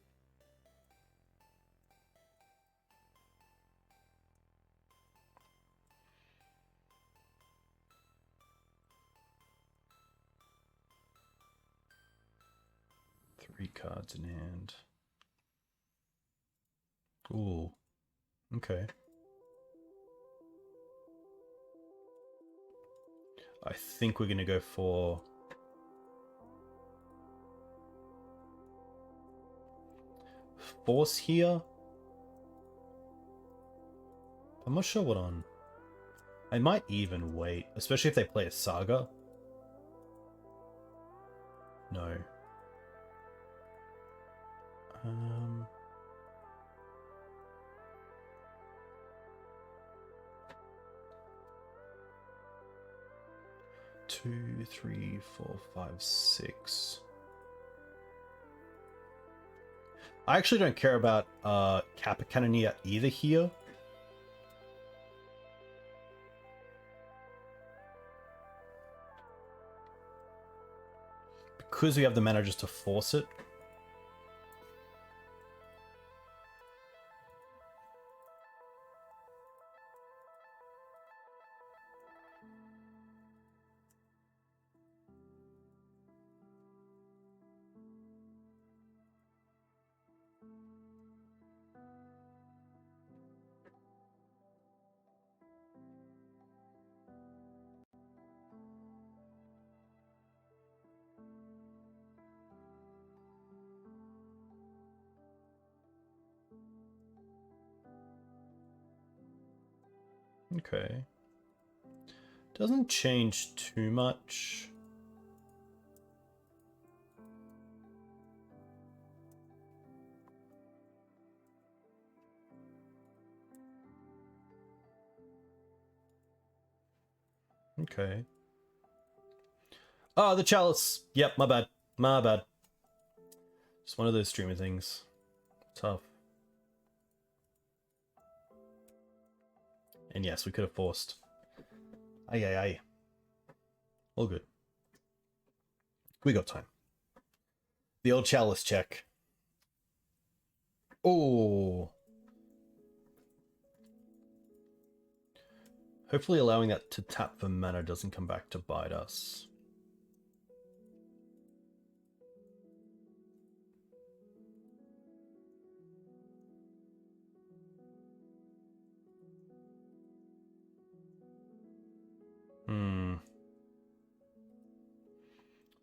Three cards in hand. Ooh. Okay. I think we're going to go for Force here. I'm not sure what on. I might even wait, especially if they play a Saga. No. Two, three, four, five, six. I actually don't care about Kappa Cannoneer either here. Because we have the mana just to force it. Okay. Doesn't change too much. Okay. Oh, the chalice. Yep, my bad. My bad. Just one of those streamer things. Tough. And yes, we could have forced. Aye, aye, aye. All good. We got time. The old chalice check. Oh. Hopefully allowing that to tap for mana doesn't come back to bite us.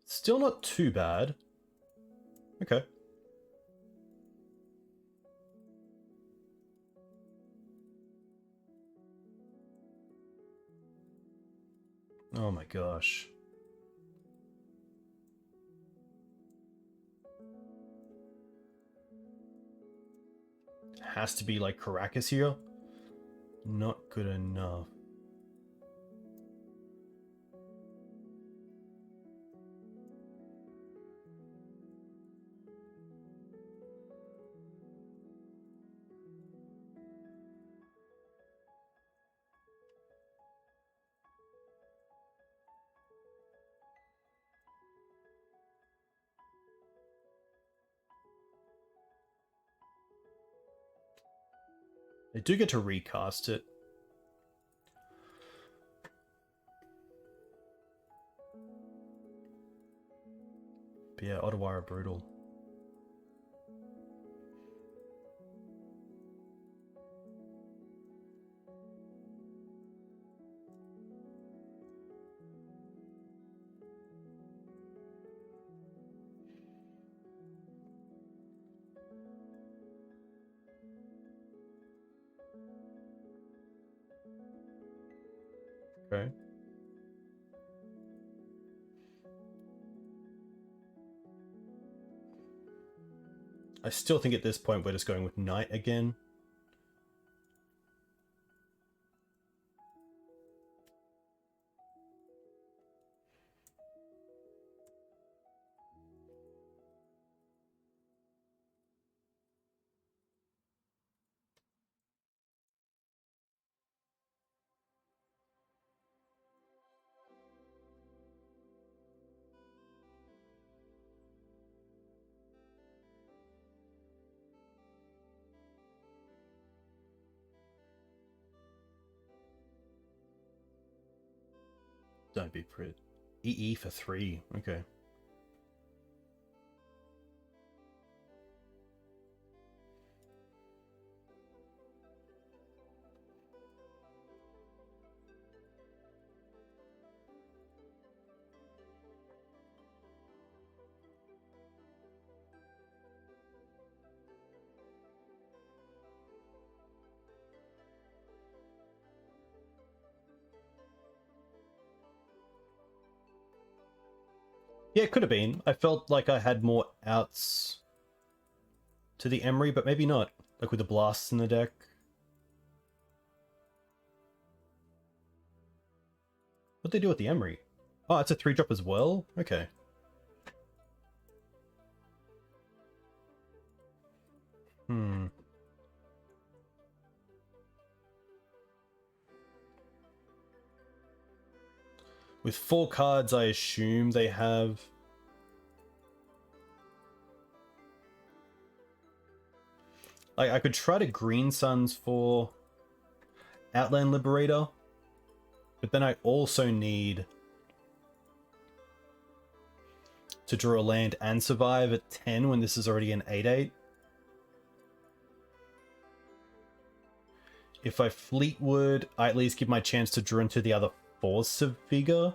Still not too bad. Okay. Oh my gosh. Has to be like Caracas here. Not good enough. They do get to recast it. But yeah, Ottawa are brutal. Okay. I still think at this point we're just going with Knight again. Don't be pretty. EE for 3. Okay. Yeah, it could have been. I felt like I had more outs to the Emery, but maybe not. Like with the blasts in the deck. What'd they do with the Emery? Oh, it's a 3-drop as well? Okay. With 4 cards, I assume they have... Like, I could try to Green Suns for Outland Liberator, but then I also need to draw a land and survive at 10 when this is already an 8/8. If I Fleetwood, I at least give my chance to draw into the other Force of Vigor.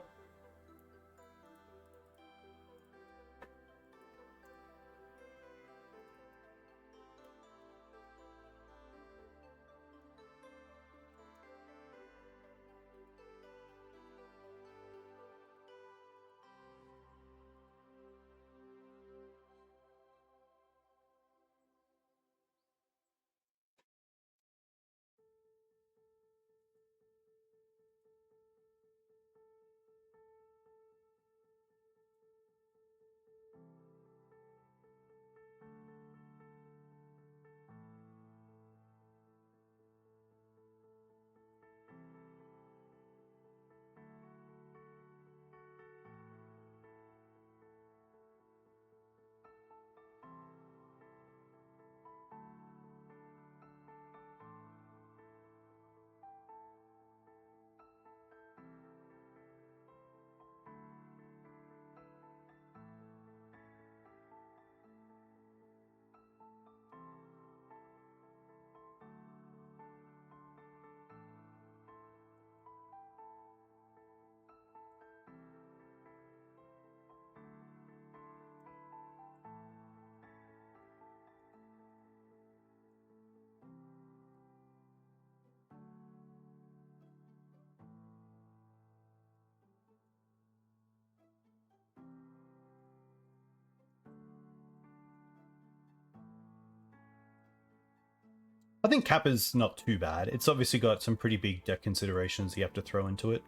I think Kappa's not too bad. It's obviously got some pretty big deck considerations you have to throw into it.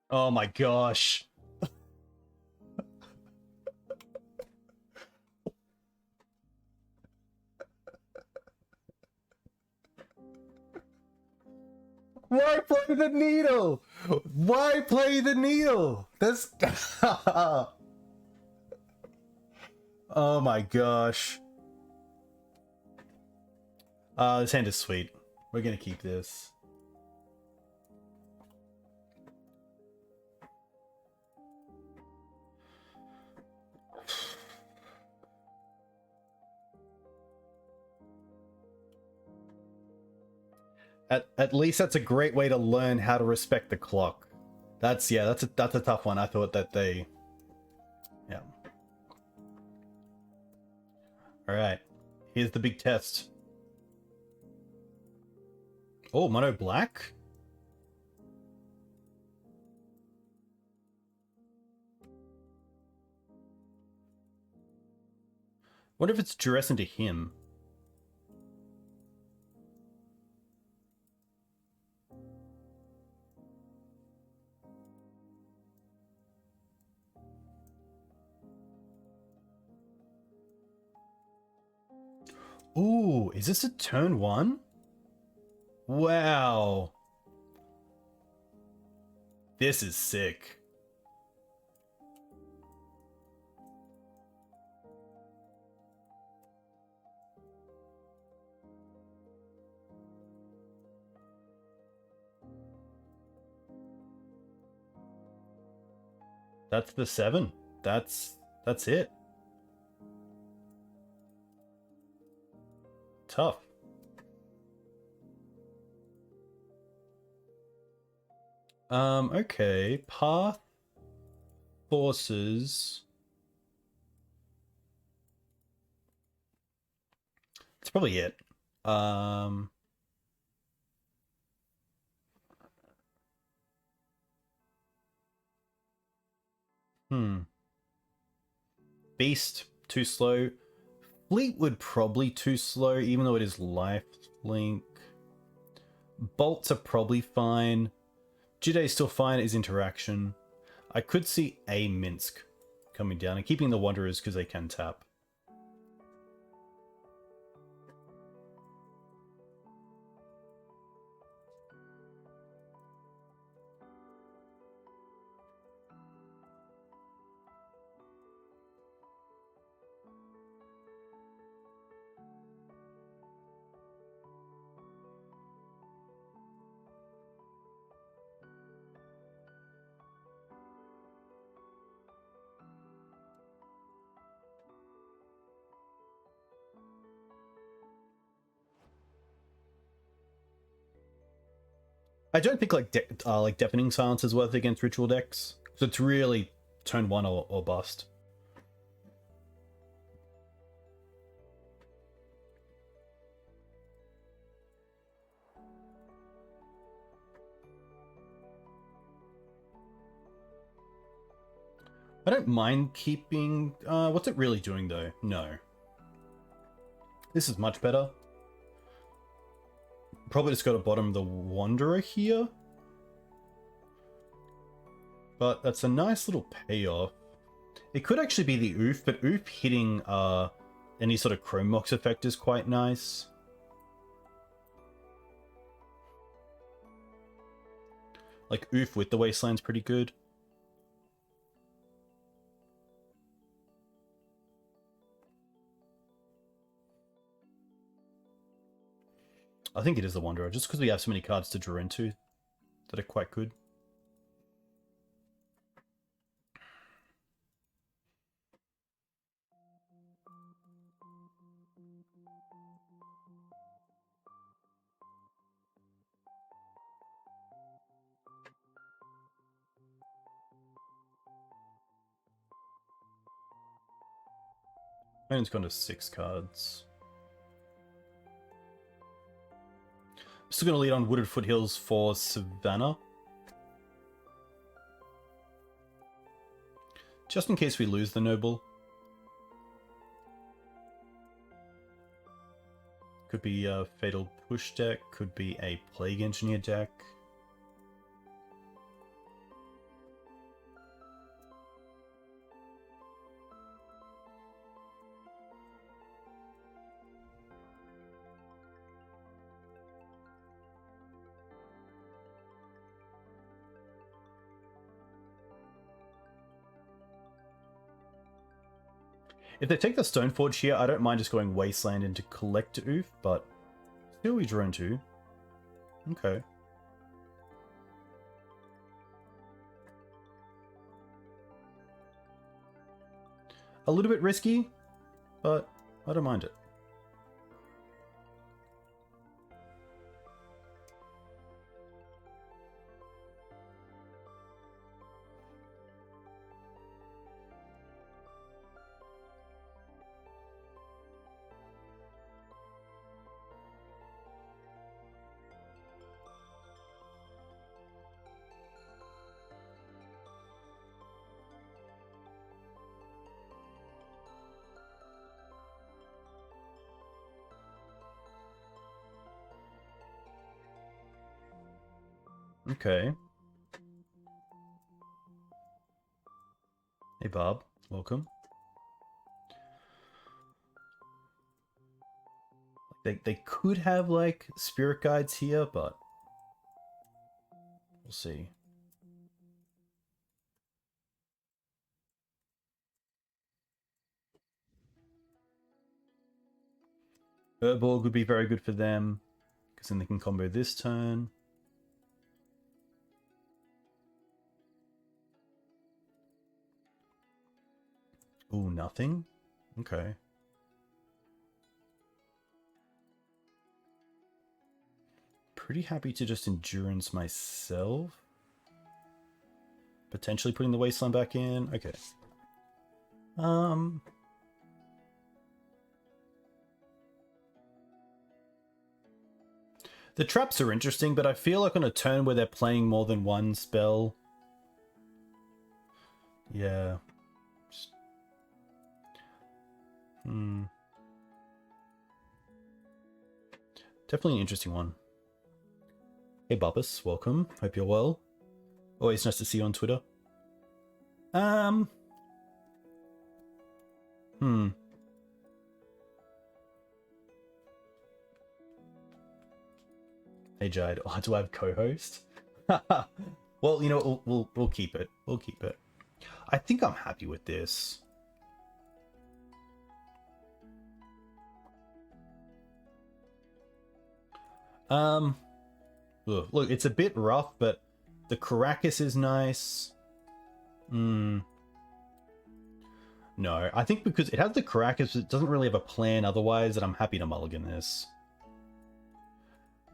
Oh my gosh. Why play the needle? Why play the needle? That's... Oh my gosh. This hand is sweet. We're gonna keep this. At least that's a great way to learn how to respect the clock. That's a tough one. I thought that they... Yeah. Alright. Here's the big test. Oh, mono black? What if it's duress into him? Ooh, is this a turn one? Wow. This is sick. That's the 7. That's it. Tough. Okay. Path forces. That's probably it. Beast, too slow. Fleetwood, probably too slow, even though it is life link. Bolts are probably fine. Jide still fine as interaction. I could see a Minsk coming down and keeping the Wanderers because they can tap. I don't think like Deafening Silence is worth it against ritual decks. So it's really turn one or bust. I don't mind keeping... what's it really doing though? No. This is much better. Probably just got to bottom the Wanderer here. But that's a nice little payoff. It could actually be the Oof, but Oof hitting any sort of Chrome Mox effect is quite nice. Like Oof with the Wasteland's pretty good. I think it is the Wanderer, just because we have so many cards to draw into that are quite good. And it's gone to 6 cards. Still going to lead on Wooded Foothills for Savannah. Just in case we lose the Noble. Could be a Fatal Push deck, could be a Plague Engineer deck. If they take the Stoneforge here, I don't mind just going Wasteland into Collector Oof, but still we draw into. Okay. A little bit risky, but I don't mind it. Okay. Hey Bob, welcome. They could have like spirit guides here, but we'll see. Urborg would be very good for them, because then they can combo this turn. Ooh, nothing? Okay. Pretty happy to just Endurance myself. Potentially putting the Wasteland back in. Okay. The traps are interesting, but I feel like on a turn where they're playing more than one spell. Yeah. Definitely an interesting one. Hey Bubus, welcome. Hope you're well. Always nice to see you on Twitter. Hey Jade, oh, do I have co-host? Well, you know, we'll keep it. We'll keep it. I think I'm happy with this. Look, it's a bit rough, but the Caracas is nice. No, I think because it has the Caracas, it doesn't really have a plan otherwise, that I'm happy to mulligan this.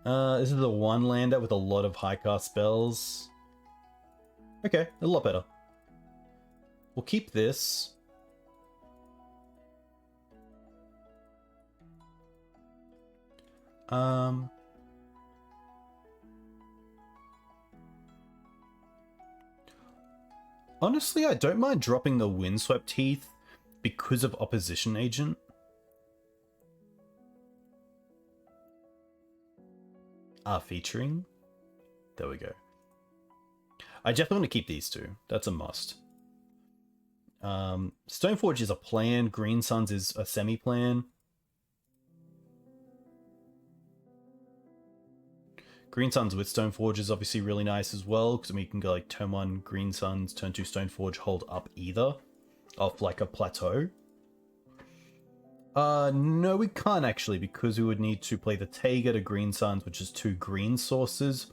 This is the one lander with a lot of high cast spells. Okay, a lot better. We'll keep this. Honestly, I don't mind dropping the Windswept Heath because of Opposition Agent. Featuring. There we go. I definitely want to keep these two. That's a must. Stoneforge is a plan. Green Suns is a semi-plan. Green Suns with Stoneforge is obviously really nice as well, because we can go like turn 1 Green Suns, turn 2 Stoneforge, hold up either off like a plateau. No, we can't actually, because we would need to play the Taiga to Green Suns, which is 2 green sources,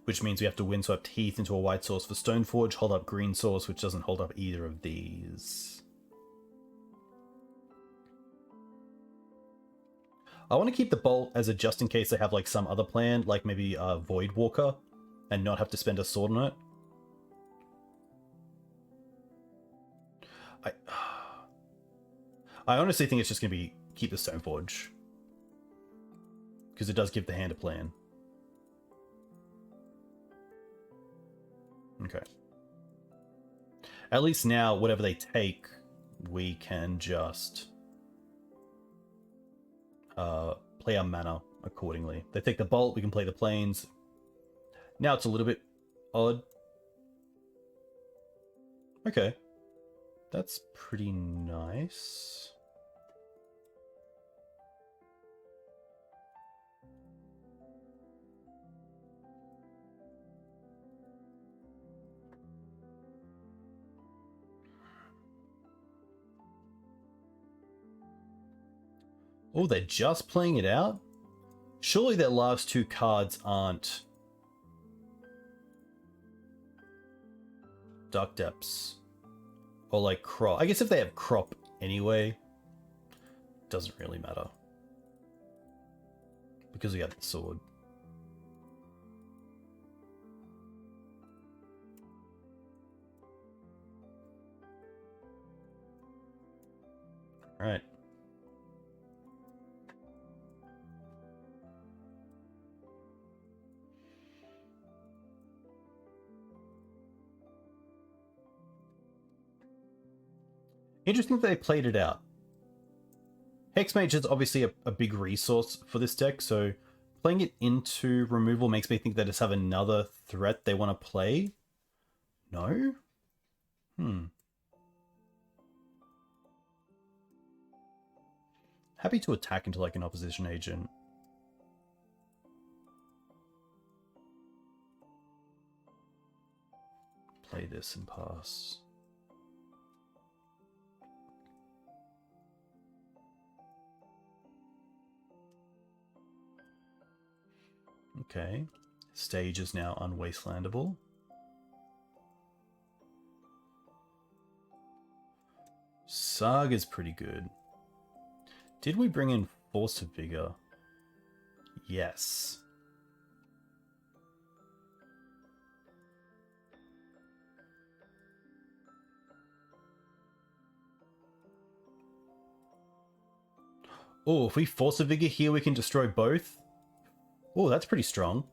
which means we have to Windswept Heath into a white source for Stoneforge, hold up green source, which doesn't hold up either of these. I want to keep the Bolt as a just in case they have like some other plan, like maybe a Voidwalker, and not have to spend a sword on it. I honestly think it's just going to be keep the Stoneforge, because it does give the hand a plan. Okay. At least now, whatever they take, we can just play our mana accordingly. They take the Bolt, we can play the Plains. Now it's a little bit odd. Okay. That's pretty nice. Oh, they're just playing it out? Surely their last 2 cards aren't Dark Depths or like Crop. I guess if they have Crop anyway, doesn't really matter because we have the sword. All right. Interesting that they played it out. Hexmage is obviously a big resource for this deck, so playing it into removal makes me think they just have another threat they want to play. No? Happy to attack into like an opposition agent. Play this and pass. Okay. Stage is now unwastelandable. Saga's pretty good. Did we bring in Force of Vigor? Yes. Oh, if we Force of Vigor here, we can destroy both. Oh, that's pretty strong.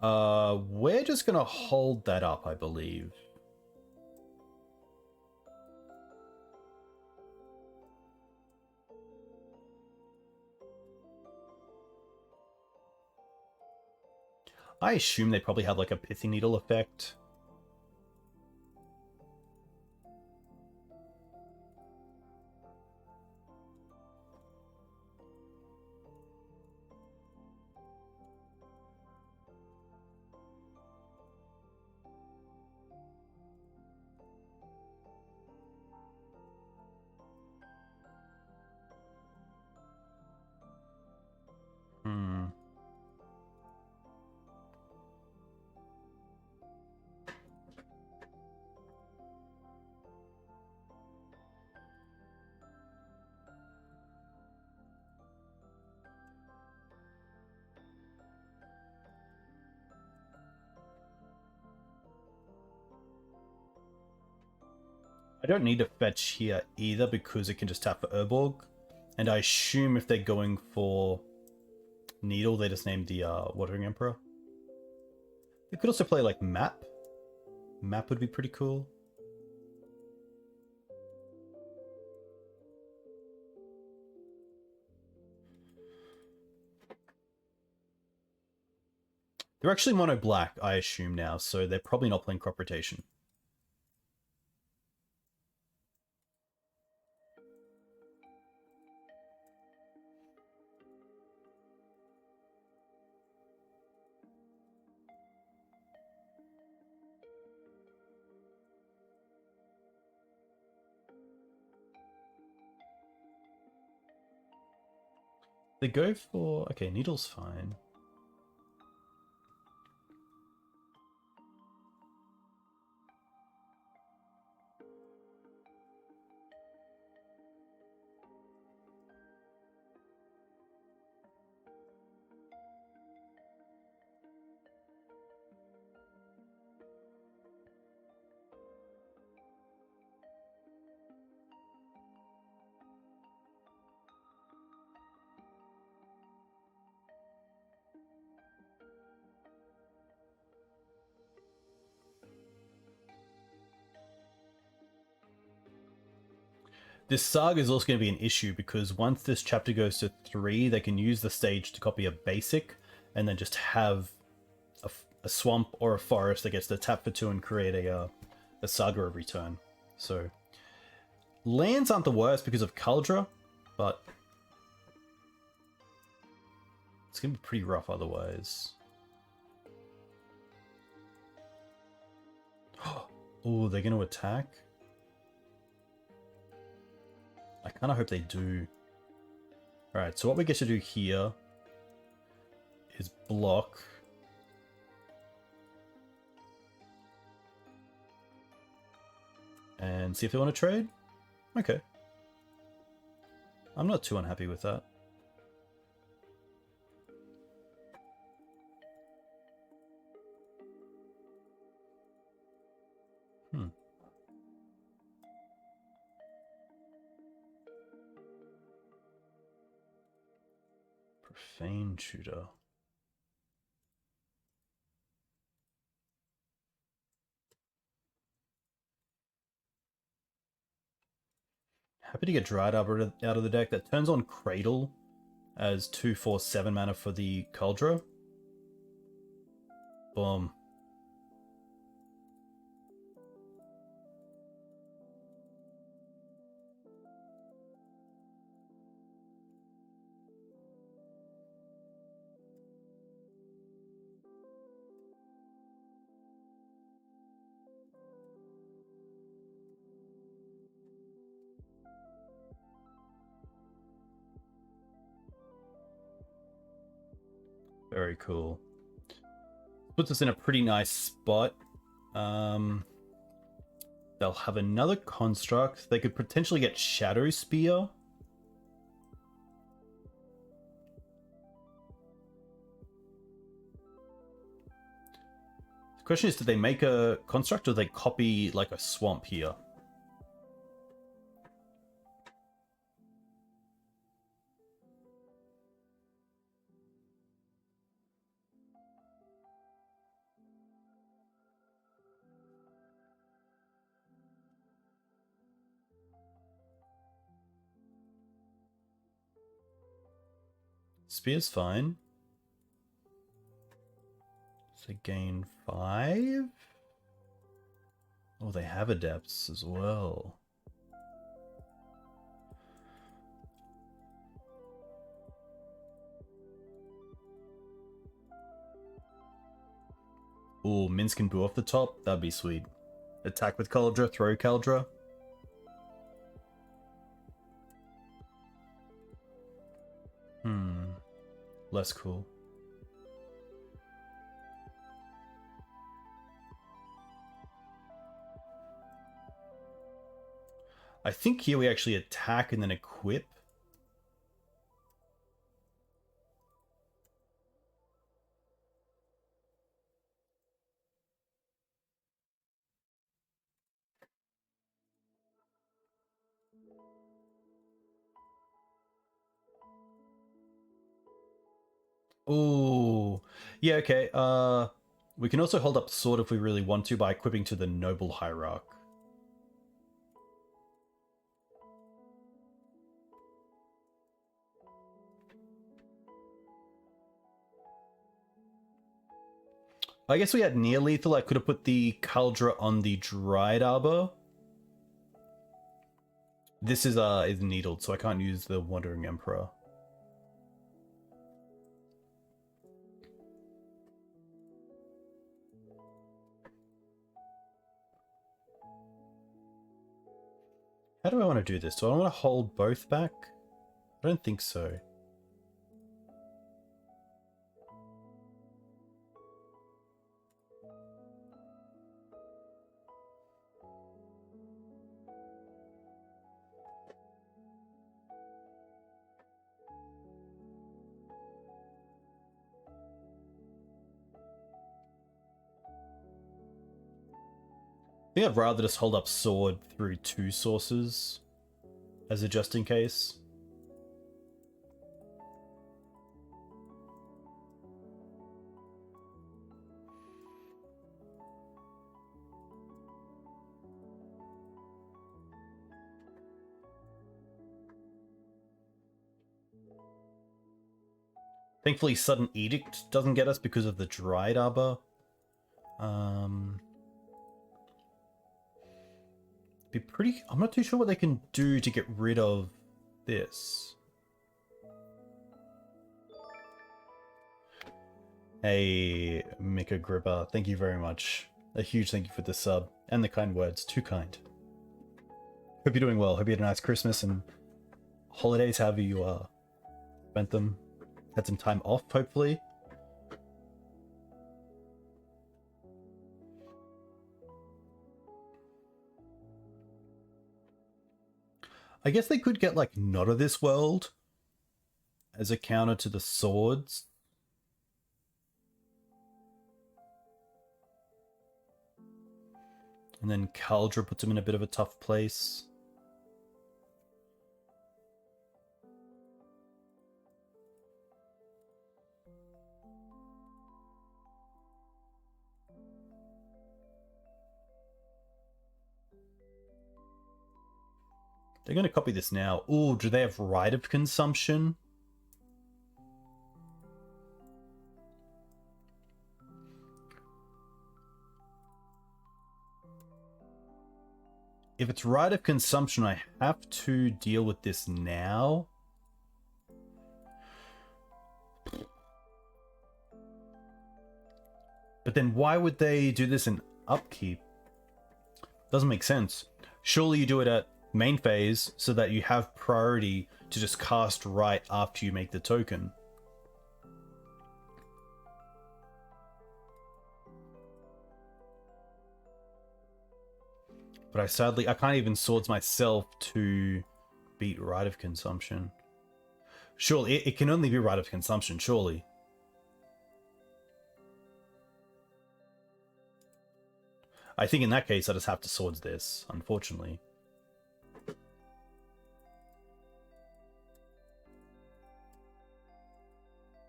We're just gonna hold that up, I believe. I assume they probably have like a Pithing Needle effect. I don't need to fetch here either because it can just tap for Urborg. And I assume if they're going for Needle, they just named the Watering Emperor. They could also play like Map. Map would be pretty cool. They're actually mono black, I assume now, so they're probably not playing Crop Rotation. They go for... Okay, Needle's fine. This saga is also going to be an issue because once this chapter goes to 3, they can use the stage to copy a basic and then just have a swamp or a forest that gets to tap for 2 and create a saga every turn. So lands aren't the worst because of Kaldra, but it's going to be pretty rough otherwise. Oh, they're going to attack? I kind of hope they do. Alright, so what we get to do here is block. And see if they want to trade? Okay. I'm not too unhappy with that. Profane Tutor. Happy to get Dried Arbor out of the deck. That turns on Cradle as 2/4/7 mana for the Kaldra. Boom. Very cool. Puts us in a pretty nice spot. They'll have another construct. They could potentially get Shadow Spear. The question is, do they make a construct or do they copy like a swamp here? Spear's fine. So gain 5? Oh, they have Adepts as well. Ooh, Minsk and Boo off the top? That'd be sweet. Attack with Kaldra, throw Kaldra. Less cool. I think here we actually attack and then equip. Ooh. Yeah, okay. We can also hold up the sword if we really want to by equipping to the Noble Hierarch. I guess we had near lethal. I could have put the Kaldra on the Dried Arbor. This is needled, so I can't use the Wandering Emperor. How do I want to do this? Do I want to hold both back? I don't think so. think I'd rather just hold up sword through 2 sources as a just in case. Thankfully, Sudden Edict doesn't get us because of the Dried Arbor. Be pretty... I'm not too sure what they can do to get rid of this. Hey, Mika Gripper, thank you very much. A huge thank you for the sub and the kind words. Too kind. Hope you're doing well. Hope you had a nice Christmas and holidays, however you spent them. Had some time off, hopefully. I guess they could get, like, Not of This World as a counter to the swords. And then Kaldra puts him in a bit of a tough place. They're going to copy this now. Ooh, do they have Right of Consumption? If it's Right of Consumption, I have to deal with this now. But then why would they do this in Upkeep? Doesn't make sense. Surely you do it at main phase so that you have priority to just cast right after you make the token. But I can't even swords myself to beat Right of Consumption. Surely, it can only be Right of Consumption, surely. I think in that case I just have to swords this, unfortunately.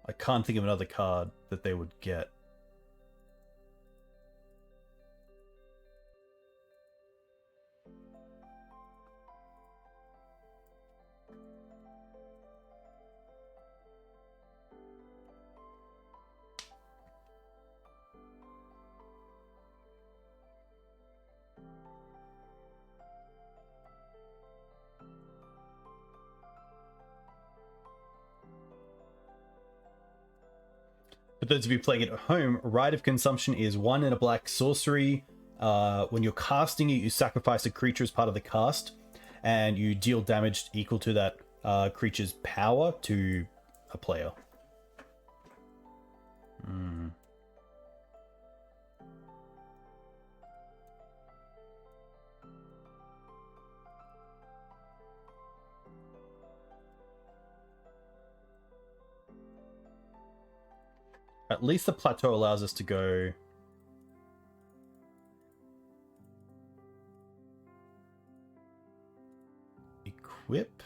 I can't think of another card that they would get. For those of you playing it at home, Right of Consumption is 1 and a black sorcery. When you're casting it, you sacrifice a creature as part of the cast, and you deal damage equal to that creature's power to a player. At least the plateau allows us to go... Equip?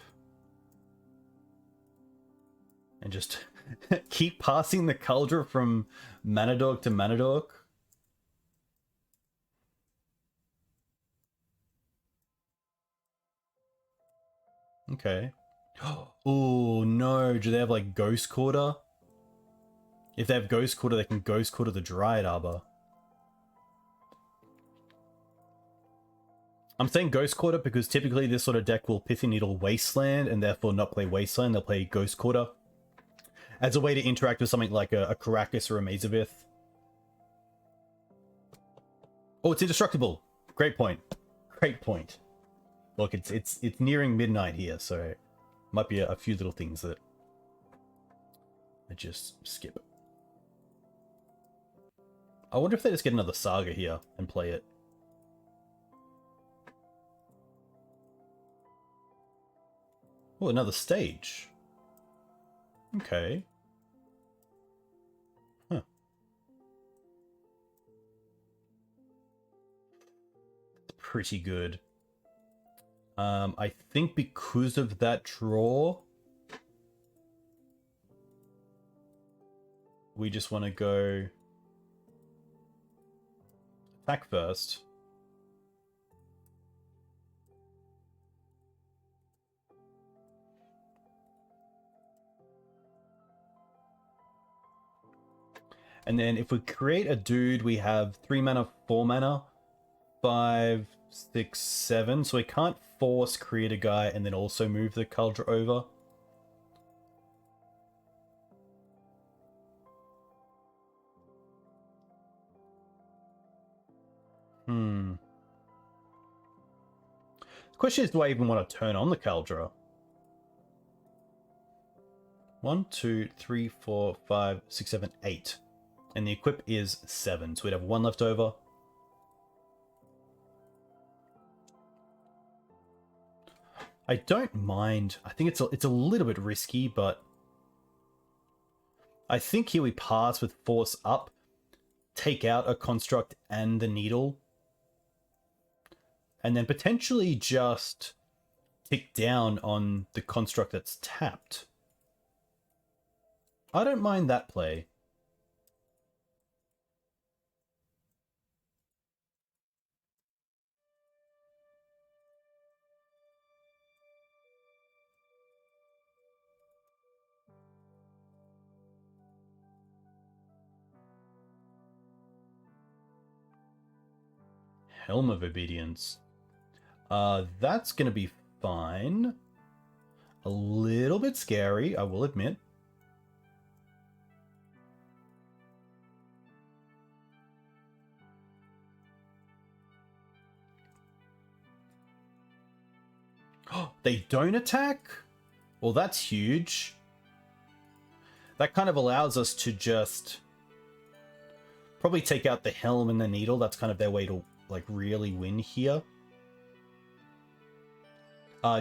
And just keep passing the Cauldron from Manadork to Manadork? Okay. Oh no, do they have like Ghost Quarter? If they have Ghost Quarter, they can Ghost Quarter the Dryad Arbor. I'm saying Ghost Quarter because typically this sort of deck will Pithy Needle Wasteland and therefore not play Wasteland. They'll play Ghost Quarter as a way to interact with something like a Karakas or a Mazavith. Oh, it's indestructible. Great point. Great point. Look, it's nearing midnight here, so might be a few little things that I just skip. I wonder if they just get another Saga here and play it. Oh, another stage. Okay. Huh. pretty good. I think because of that draw, we just want to go attack first. And then if we create a dude, we have 3 mana, 4 mana, 5, 6, 7. So we can't force create a guy and then also move the Cauldron over. The question is, do I even want to turn on the Cauldron? 1, 2, 3, 4, 5, 6, 7, 8. And the equip is 7, so we'd have 1 left over. I don't mind. I think it's a little bit risky, but I think here we pass with Force up, take out a Construct and the Needle, and then potentially just tick down on the Construct that's tapped. I don't mind that play. Helm of Obedience. That's going to be fine. A little bit scary, I will admit. They don't attack? Well, that's huge. That kind of allows us to just probably take out the Helm and the Needle. That's kind of their way to like really win here.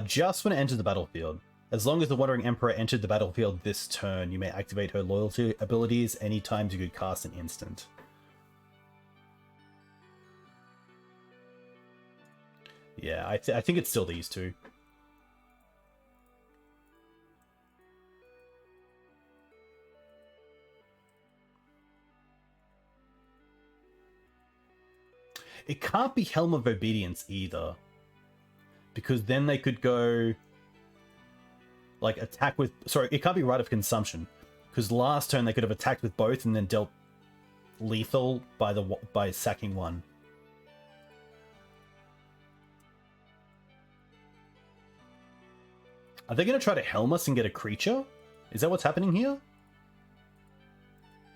Just when it enters the battlefield. As long as the Wandering Emperor entered the battlefield this turn, you may activate her loyalty abilities anytime you could cast an instant. Yeah, I think it's still these two. It can't be Helm of Obedience either. Because then they could go like attack with... Sorry, it can't be Rite of Consumption. Because last turn they could have attacked with both and then dealt lethal by sacking one. Are they going to try to Helm us and get a creature? Is that what's happening here?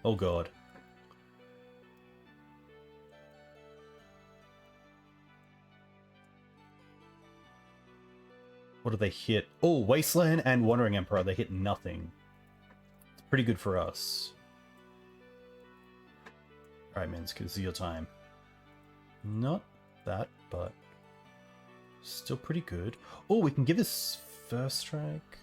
Oh god. What do they hit? Oh, Wasteland and Wandering Emperor. They hit nothing. It's pretty good for us. Alright, Minsk, this is your time. Not that, but still pretty good. Oh, we can give this first strike.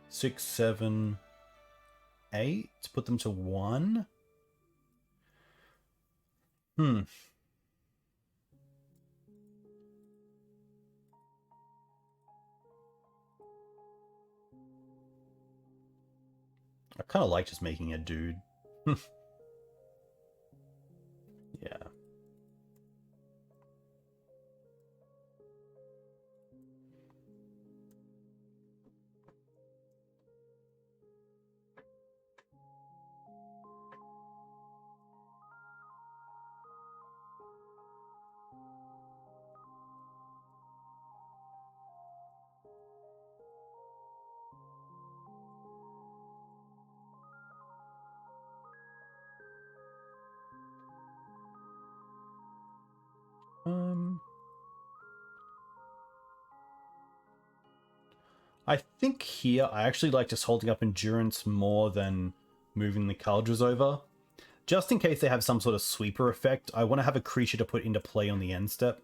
6, 7, 8. Put them to 1. I kind of like just making a dude. Yeah. I think here I actually like just holding up Endurance more than moving the Cauldrons over. Just in case they have some sort of sweeper effect, I want to have a creature to put into play on the end step.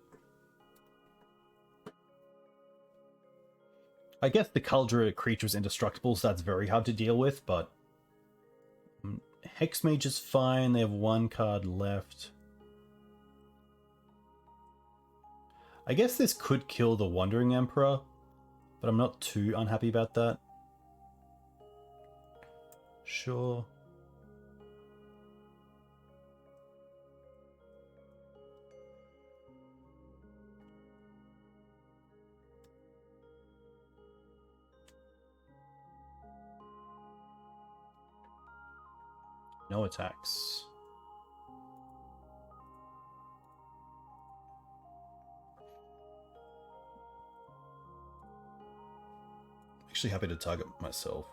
I guess the Cauldron creature is indestructible, so that's very hard to deal with, but Hexmage is fine. They have one card left. I guess this could kill the Wandering Emperor, but I'm not too unhappy about that. Sure. No attacks. Actually happy to target myself.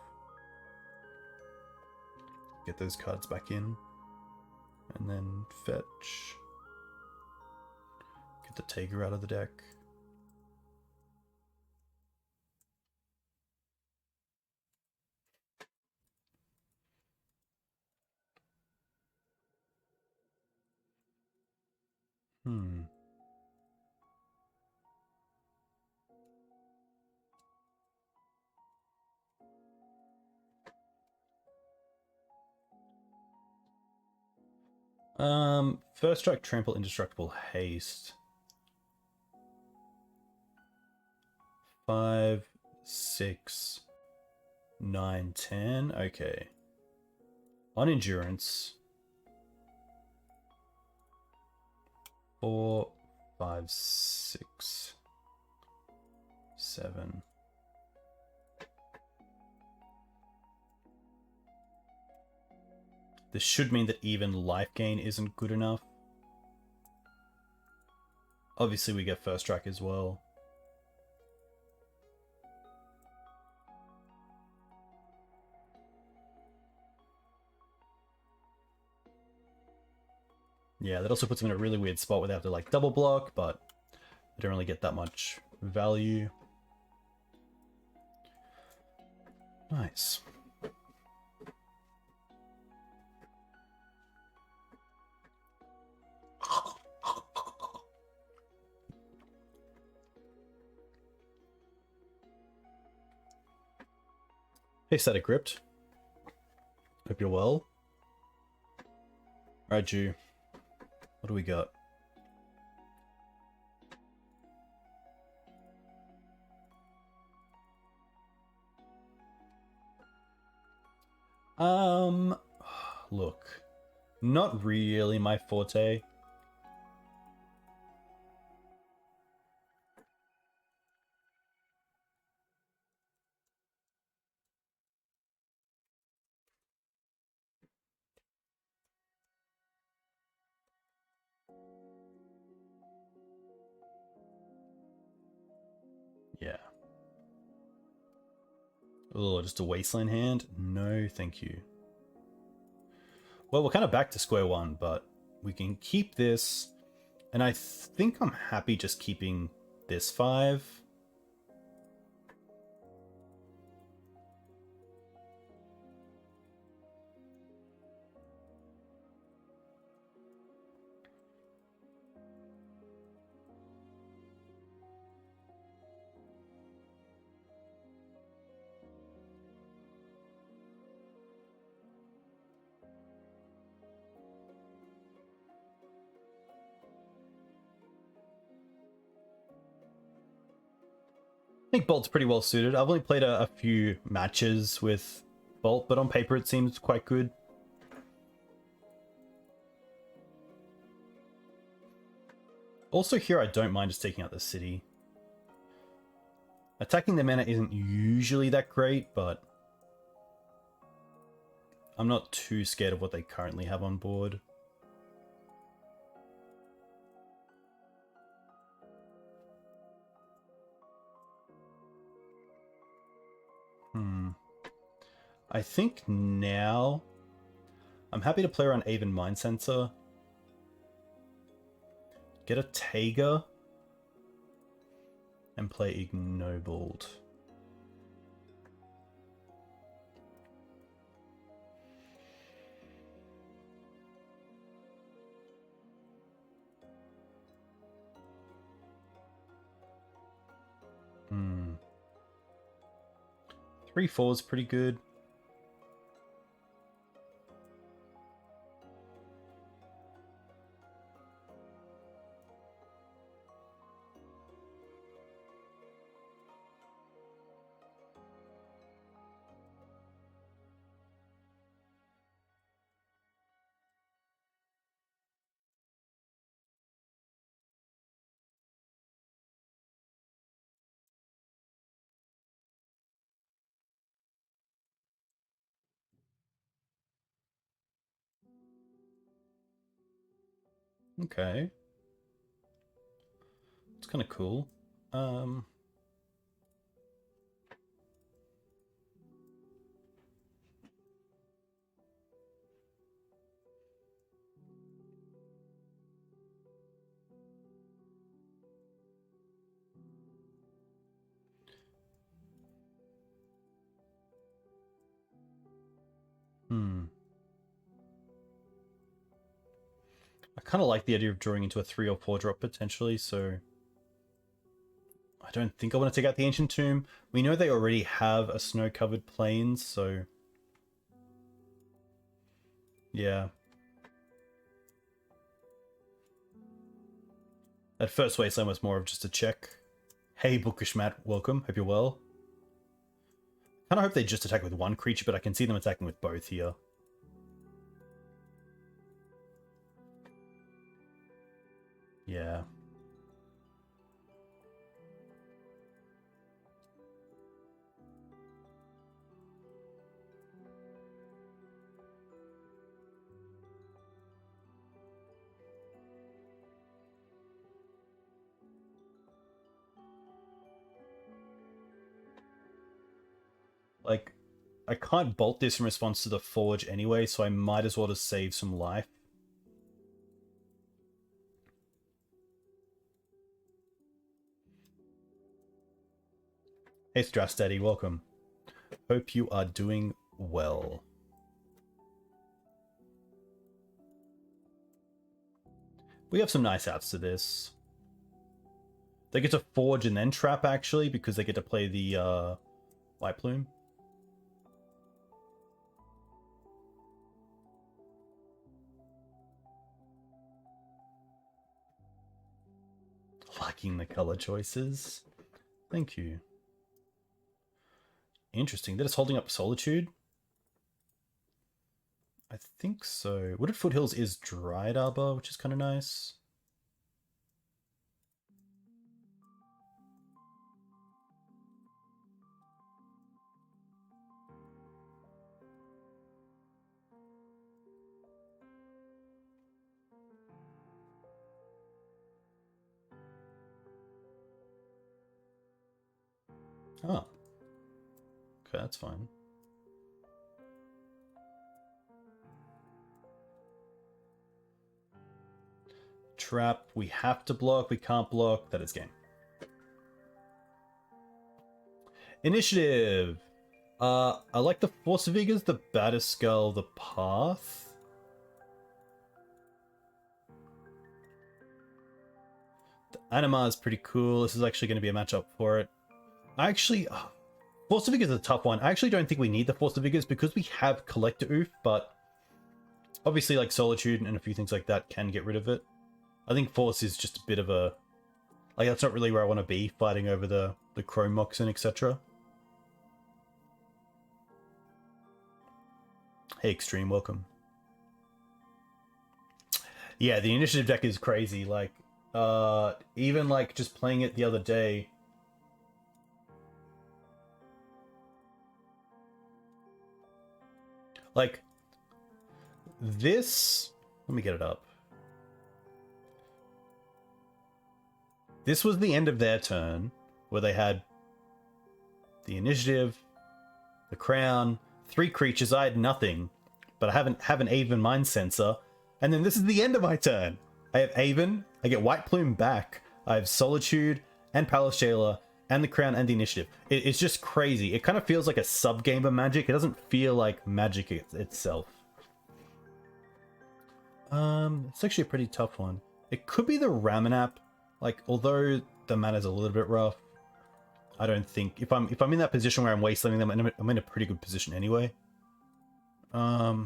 Get those cards back in. And then fetch. Get the Tiger out of the deck. First strike, trample, indestructible, haste. 5, 6, 9, 10. Okay. On endurance. 4, 5, 6, 7. This should mean that even life gain isn't good enough. Obviously we get first strike as well. Yeah, that also puts them in a really weird spot where they have to like double block, but they don't really get that much value. Nice. Hey, Static Crypt. Hope you're well. Alright, Jew. What do we got? Look. Not really my forte. Yeah. Oh, just a wasteland hand? No, thank you. Well, we're kind of back to square one, but we can keep this. And I think I'm happy just keeping this 5. I think Bolt's pretty well suited. I've only played a few matches with Bolt, but on paper it seems quite good. Also here I don't mind just taking out the city. Attacking the mana isn't usually that great, but I'm not too scared of what they currently have on board. I think now I'm happy to play around Aven Mind Sensor. Get a Tiger and play Ignobled. Hmm. 3/4 is pretty good. Okay. It's kind of cool. I kind of like the idea of drawing into a 3 or 4 drop potentially, so I don't think I want to take out the Ancient Tomb. We know they already have a snow-covered plains, so yeah. That first wasteland was more of just a check. Hey, Bookish Matt, welcome. Hope you're well. I kind of hope they just attack with one creature, but I can see them attacking with both here. Yeah. Like, I can't bolt this in response to the Forge anyway, so I might as well just save some life. Hey, Strass Daddy, welcome. Hope you are doing well. We have some nice outs to this. They get to Forge and then Trap, actually, because they get to play the White Plume. Liking the color choices. Thank you. Interesting. That is holding up Solitude. I think so. Wooded Foothills is Dried Arbor, which is kind of nice. Oh. Okay, that's fine. Trap, we have to block, we can't block, that is game. Initiative! I like the Force of Vigors, the Batterskull, the Path. The Anima is pretty cool, this is actually going to be a matchup for it. I actually... Force of Vigors is a tough one. I actually don't think we need the Force of Vigors because we have Collector Oof, but obviously like Solitude and a few things like that can get rid of it. I think Force is just a bit of a... Like, that's not really where I want to be, fighting over the Chrome Moxen, etc. Hey, Extreme, welcome. Yeah, the Initiative deck is crazy. Like, even like just playing it the other day... Like, this... Let me get it up. This was the end of their turn, where they had the Initiative, the Crown, 3 creatures. I had nothing, but I have an Aven Mind Sensor, and then this is the end of my turn. I have Aven, I get White Plume back, I have Solitude, and Palace Jailer, and the Crown, and the Initiative. It's just crazy. It kind of feels like a sub-game of Magic. It doesn't feel like Magic itself. It's actually a pretty tough one. It could be the Ramanap. Like, although the mana's a little bit rough, I don't think if I'm in that position where I'm wastelanding them, I'm in a pretty good position anyway. I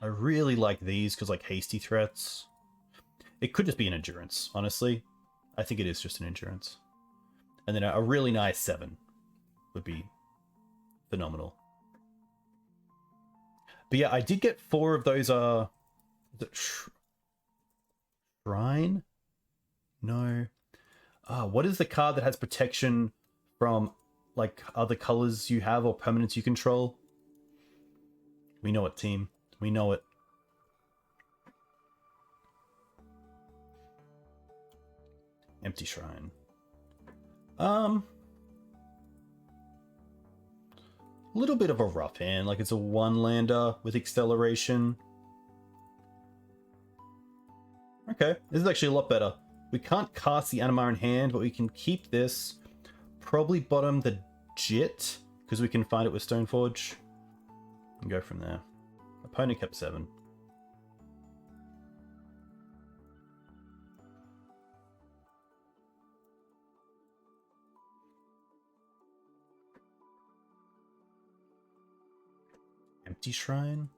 really like these because like hasty threats. It could just be an endurance, honestly. I think it is just an endurance. And then a really nice 7 would be phenomenal. But yeah, I did get 4 of those, Shrine? No. What is the card that has protection from, like, other colors you have or permanents you control? We know it, team. We know it. Empty Shrine. A little bit of a rough hand. Like, it's a one-lander with acceleration. Okay, this is actually a lot better. We can't cast the Anima in hand, but we can keep this. Probably bottom the Jit, because we can find it with Stoneforge. And go from there. Opponent kept 7. Empty Shrine?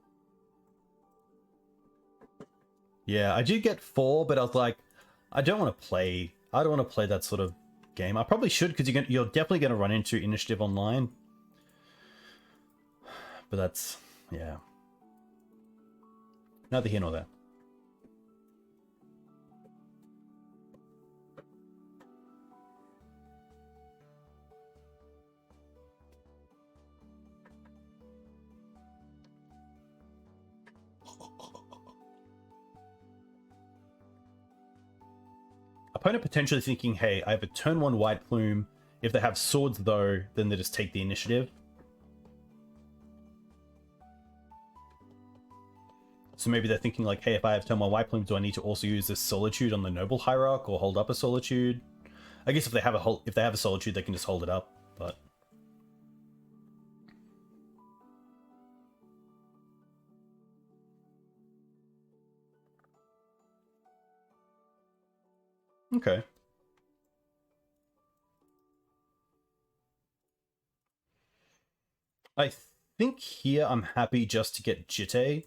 Yeah, I did get 4, but I was like, I don't want to play that sort of game. I probably should, because you're definitely going to run into initiative online. But that's, yeah. Neither here nor there. Opponent potentially thinking, hey, I have a turn 1 White Plume. If they have swords, though, then they just take the initiative. So maybe they're thinking like, hey, if I have turn 1 White Plume, do I need to also use this Solitude on the Noble Hierarch or hold up a Solitude? I guess if they have a Solitude, they can just hold it up, but... Okay. I think here I'm happy just to get Jitte,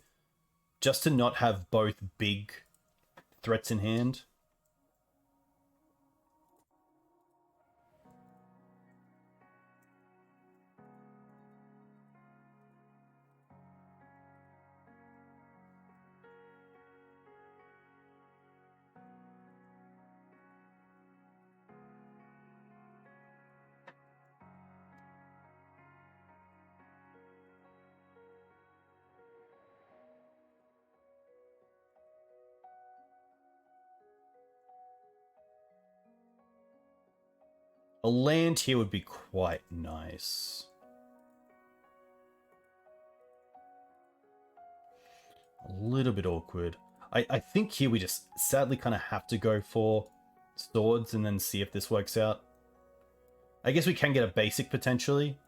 just to not have both big threats in hand. A land here would be quite nice. A little bit awkward. I think here we just sadly kind of have to go for swords and then see if this works out. I guess we can get a basic potentially.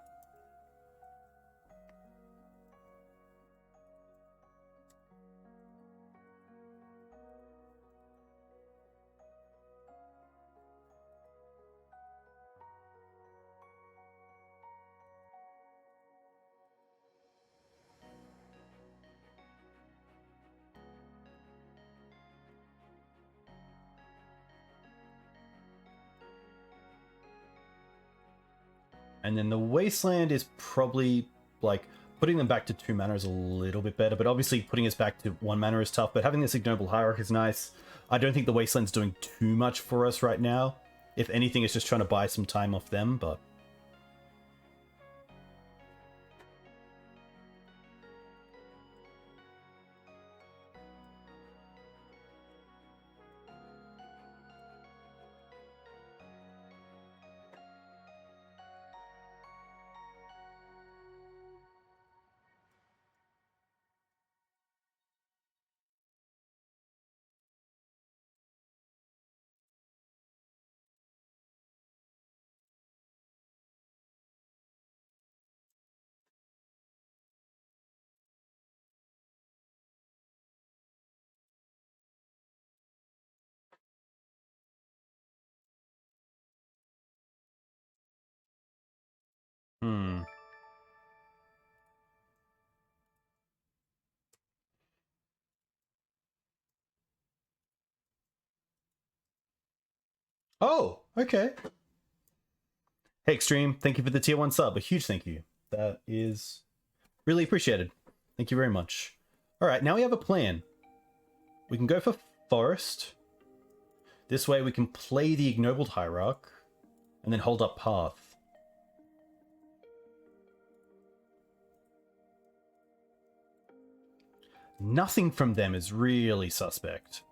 And then the Wasteland is probably, like, putting them back to 2 mana is a little bit better, but obviously putting us back to 1 mana is tough, but having this Ignoble Hierarch is nice. I don't think the Wasteland's doing too much for us right now. If anything, it's just trying to buy some time off them, but... Oh, okay. Hey, Extreme, thank you for the tier 1 sub. A huge thank you. That is really appreciated. Thank you very much. Alright, now we have a plan. We can go for Forest. This way we can play the Ignobled Hierarch and then hold up Path. Nothing from them is really suspect.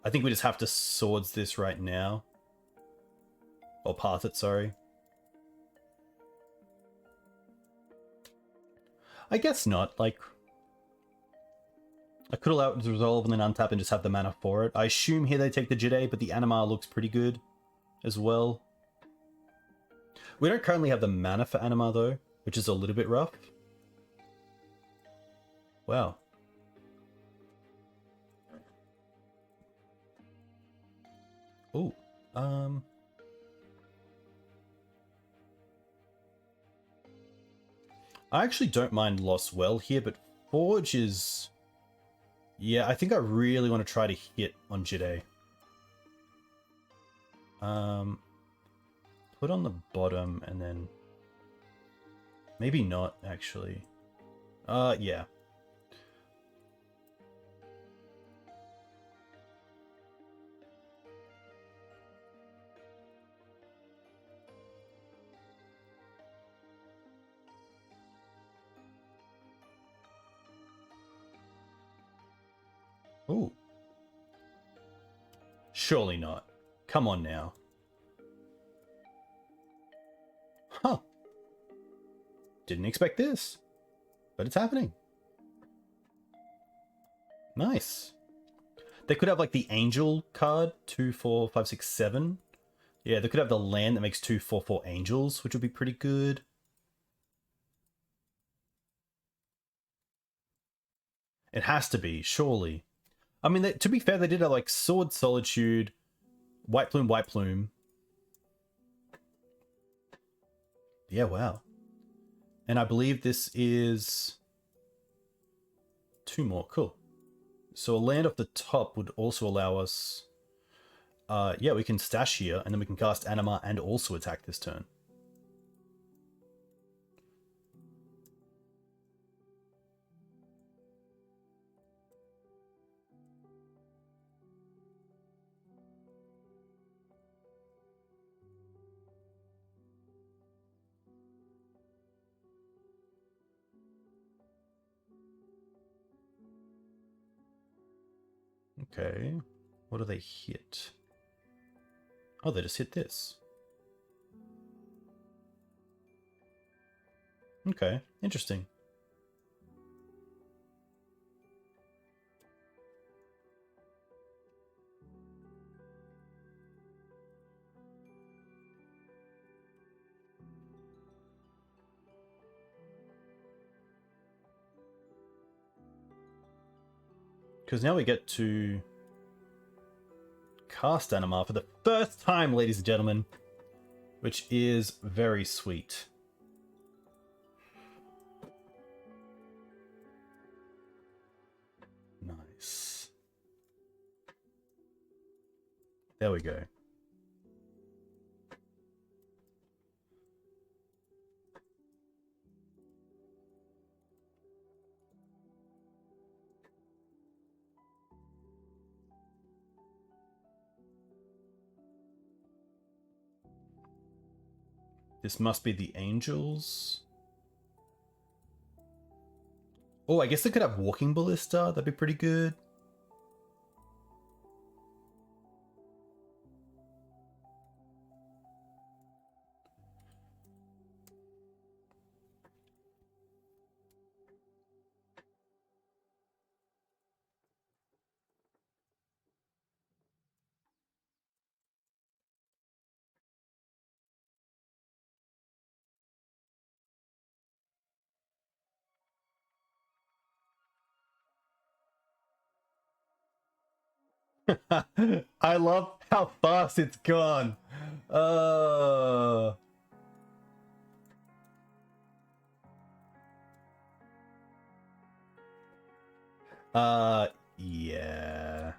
I think we just have to swords this right now. Or path it, sorry. I guess not. Like, I could allow it to resolve and then untap and just have the mana for it. I assume here they take the Jide, but the Anima looks pretty good as well. We don't currently have the mana for Anima though, which is a little bit rough. Wow. Ooh. I actually don't mind Lost Well here, but Forge is... Yeah, I think I really want to try to hit on Jide. Put on the bottom and then... Maybe not, actually. Yeah. Ooh. Surely not. Come on now. Huh. Didn't expect this. But it's happening. Nice. They could have like the Angel card, 2, 4, 5, 6, 7. Yeah, they could have the land that makes 2, 4, 4 Angels, which would be pretty good. It has to be, surely. I mean, to be fair, they did have like Sword Solitude, White Plume, White Plume. Yeah, wow. And I believe this is 2 more. Cool. So a land off the top would also allow us... yeah, we can stash here, and then we can cast Anima and also attack this turn. Okay, what do they hit? Oh, they just hit this. Okay, interesting. Because now we get to cast Anima for the first time, ladies and gentlemen, which is very sweet. Nice. There we go. This must be the Angels. Oh, I guess they could have Walking Ballista. That'd be pretty good. I love how fast it's gone. Yeah.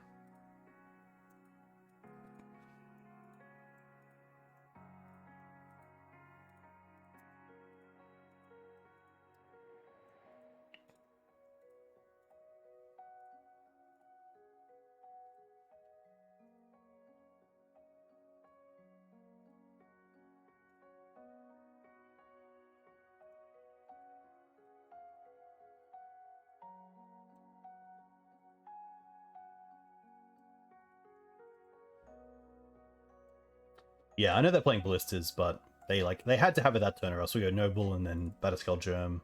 Yeah, I know they're playing Ballistas, but they had to have it that turn, or else we go Noble and then Batterskull Germ.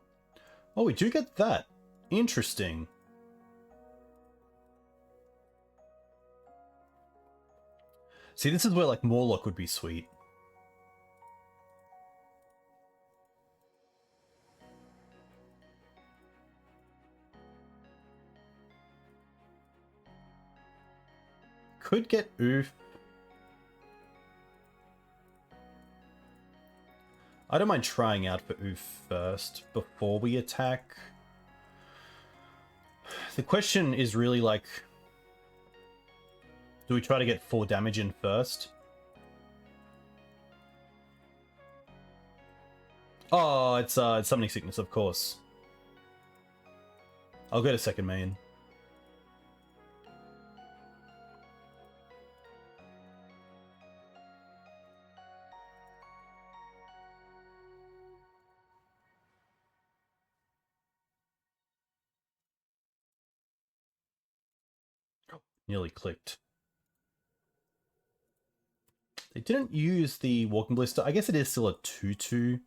Oh, we do get that. Interesting. See, this is where like Morlock would be sweet. Could get Oof. I don't mind trying out for Oof first before we attack. The question is really like, do we try to get 4 damage in first? Oh, it's Summoning Sickness, of course. I'll go to second main. Nearly clicked. They didn't use the Walking Ballista. I guess it is still a 2/2.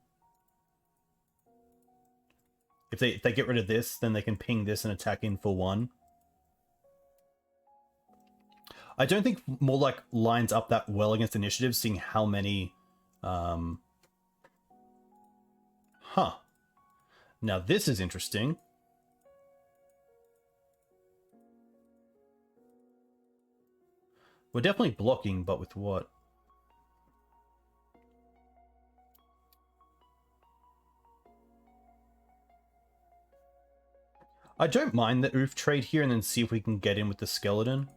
If they get rid of this, then they can ping this and attack in for 1. I don't think Morlock lines up that well against initiative, seeing how many... Huh. Now this is interesting. We're definitely blocking, but with what? I don't mind the Oof trade here and then see if we can get in with the Skeleton.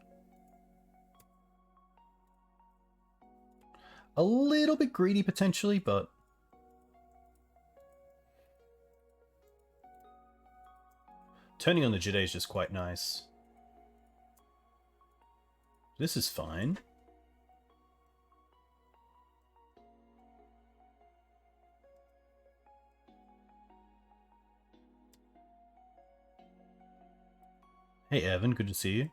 A little bit greedy potentially, but... Turning on the Jade is just quite nice. This is fine. Hey Evan, good to see you.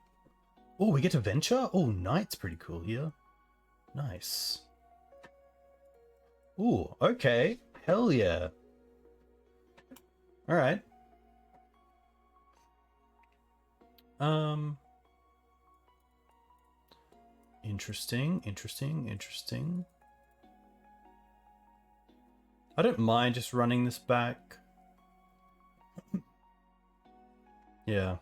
Oh, we get to venture? Oh, Knight's pretty cool here. Nice. Ooh, okay. Hell yeah. Alright. Interesting. I don't mind just running this back. Yeah.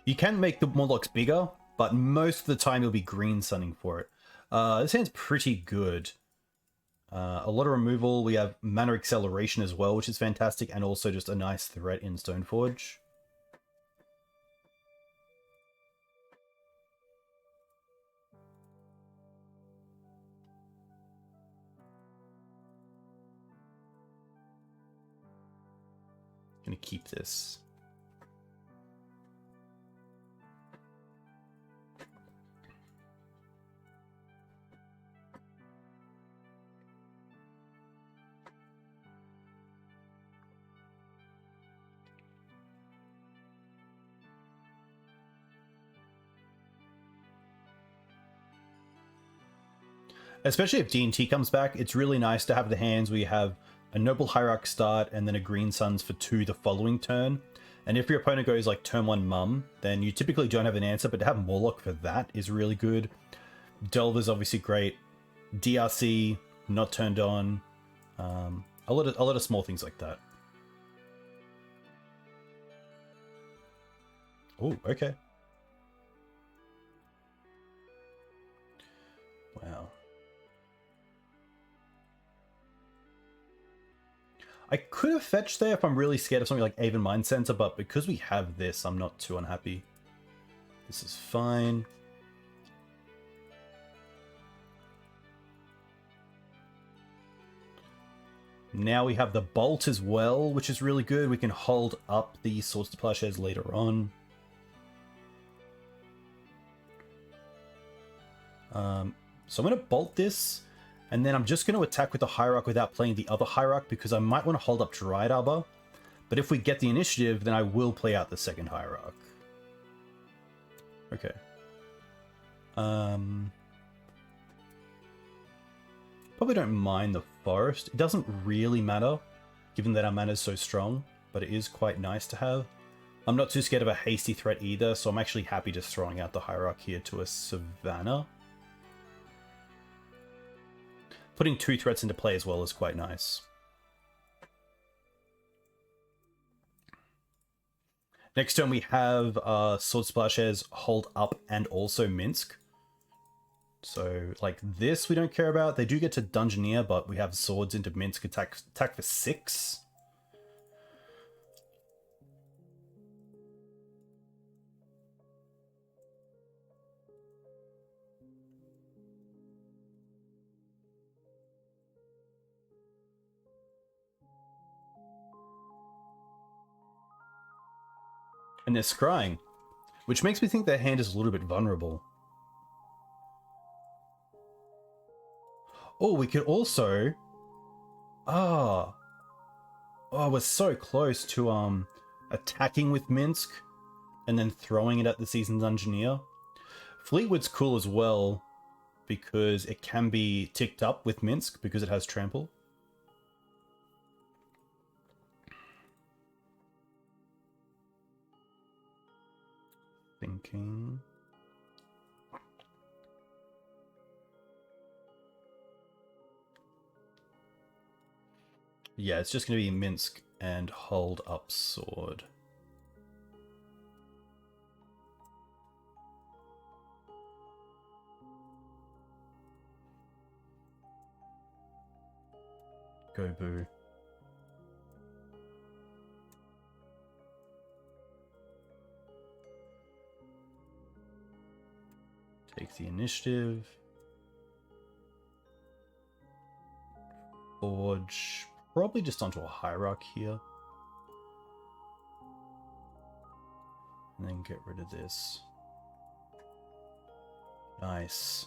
You can make the Morlocks bigger, but most of the time you'll be green sunning for it. This hand's pretty good. A lot of removal. We have mana acceleration as well, which is fantastic, and also just a nice threat in Stoneforge. Gonna keep this. Especially if D&T comes back, it's really nice to have the hands where you have a Noble Hierarch start and then a Green Suns for 2 the following turn. And if your opponent goes like turn 1 Mum, then you typically don't have an answer, but to have Morlock for that is really good. Delver's obviously great. DRC, not turned on. A lot of small things like that. Oh, okay. Wow. I could have fetched there if I'm really scared of something like Aven Mind Sensor, but because we have this, I'm not too unhappy. This is fine. Now we have the Bolt as well, which is really good. We can hold up the Swords to Plowshares later on. So I'm going to Bolt this. And then I'm just going to attack with the Hierarch without playing the other Hierarch because I might want to hold up Dryad Arbor. But if we get the initiative, then I will play out the second Hierarch. Okay. Probably don't mind the forest. It doesn't really matter, given that our mana is so strong, but it is quite nice to have. I'm not too scared of a hasty threat either, so I'm actually happy just throwing out the Hierarchy here to a Savannah. Putting 2 threats into play as well is quite nice. Next turn we have Sword Splashers, Hold Up, and also Minsk. So, like this we don't care about. They do get to Dungeoneer, but we have Swords into Minsk, attack for 6. And they're scrying, which makes me think their hand is a little bit vulnerable. Oh, we could also... Oh, we're so close to attacking with Minsk and then throwing it at the Seasoned Engineer. Fleetwood's cool as well because it can be ticked up with Minsk because it has Trample. Thinking... Yeah, it's just going to be Minsk and Hold Up Sword. Go Boo. Take the initiative. Forge. Probably just onto a Hierarch here. And then get rid of this. Nice.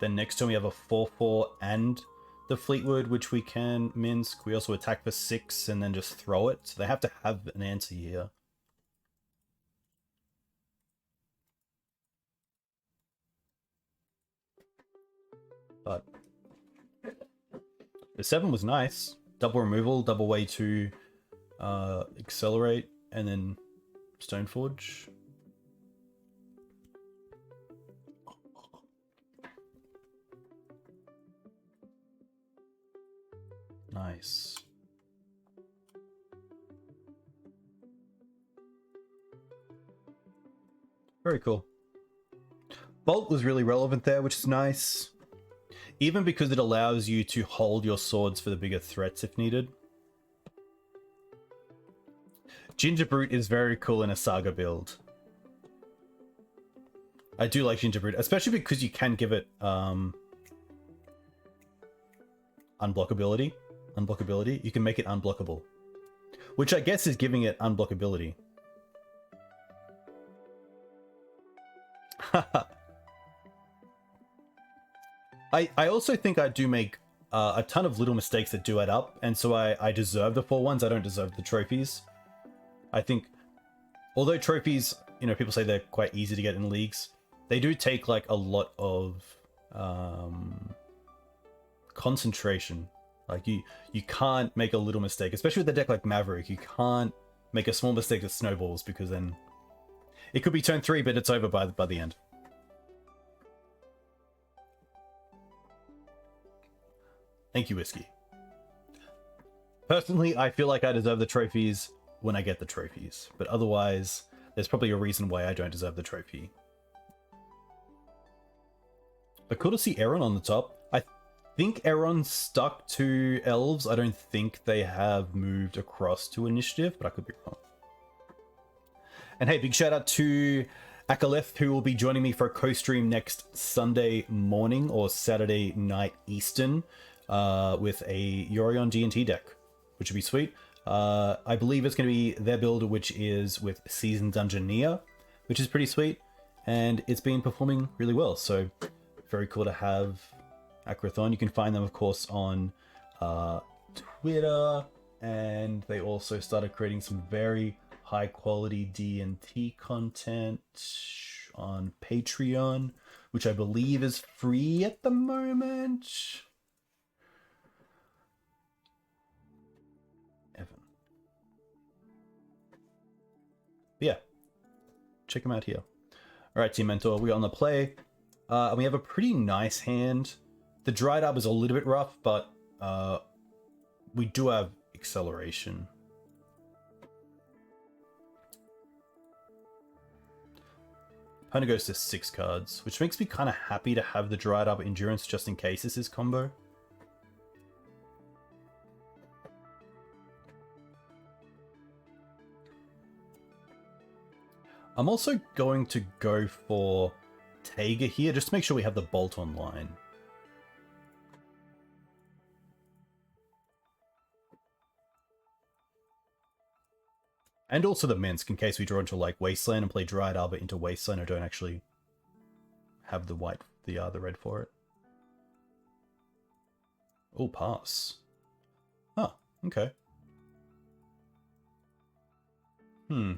Then next turn we have a 4/4 and the Fleetwood, which we can Minsk. We also attack for 6 and then just throw it. So they have to have an answer here. But the 7 was nice. Double removal, double way to accelerate, and then Stoneforge. Nice. Very cool. Bolt was really relevant there, which is nice. Even because it allows you to hold your swords for the bigger threats if needed. Gingerbrute is very cool in a Saga build. I do like Gingerbrute, especially because you can give it unblockability. You can make it unblockable. Which I guess is giving it unblockability. I also think I do make a ton of little mistakes that do add up, and so I deserve the 4-1s. I don't deserve the trophies. I think, although trophies, you know, people say they're quite easy to get in leagues, they do take like a lot of concentration. Like you can't make a little mistake, especially with a deck like Maverick. You can't make a small mistake that snowballs, because then it could be turn 3, but it's over by the end. Thank you, Whiskey. Personally, I feel like I deserve the trophies when I get the trophies, but otherwise, there's probably a reason why I don't deserve the trophy. But cool to see Aaron on the top. I think Aaron's stuck to elves. I don't think they have moved across to initiative, but I could be wrong. And hey, big shout out to Akaleth, who will be joining me for a co-stream next Sunday morning or Saturday night Eastern with a Yorion D&T deck, which would be sweet. I believe it's going to be their build, which is with Seasoned Dungeoneer, which is pretty sweet, and it's been performing really well, so very cool to have Akrathon. You can find them, of course, on Twitter And they also started creating some very high quality D&T content on Patreon, which I believe is free at the moment. Evan. But yeah, check them out here. All right, Team Mentor, we on the play. And we have a pretty nice hand. The dried up is a little bit rough, but we do have acceleration. Opponent goes to 6 cards, which makes me kind of happy to have the dried up endurance just in case this is combo. I'm also going to go for Teeg here, just to make sure we have the bolt online. And also the Minsk, in case we draw into like Wasteland and play Dryad Arbor into Wasteland, I don't actually have the white, the red for it. Oh, pass. Oh, okay. Hmm.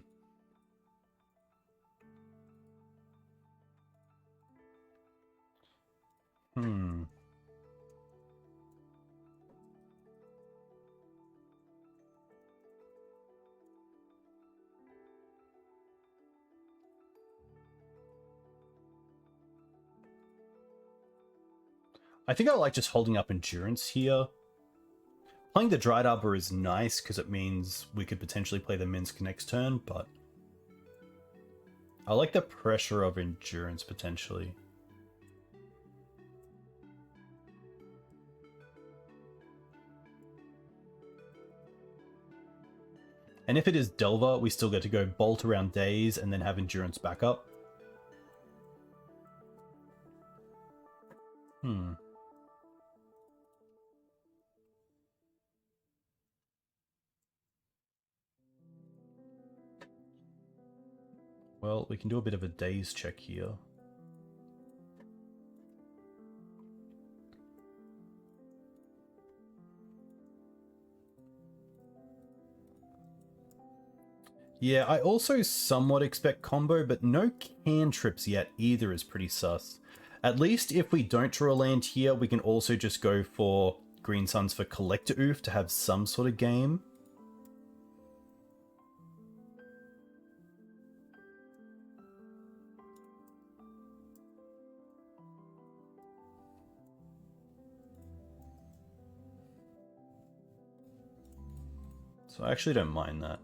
I think I like just holding up endurance here. Playing the Dried Arbor is nice because it means we could potentially play the Minsk next turn, but I like the pressure of endurance potentially. And if it is Delver, we still get to go Bolt around Daze and then have endurance back up. Well, we can do a bit of a Daze check here. Yeah, I also somewhat expect combo, but no cantrips yet either is pretty sus. At least if we don't draw a land here, we can also just go for Green Suns for Collector Oof to have some sort of game. So I actually don't mind that.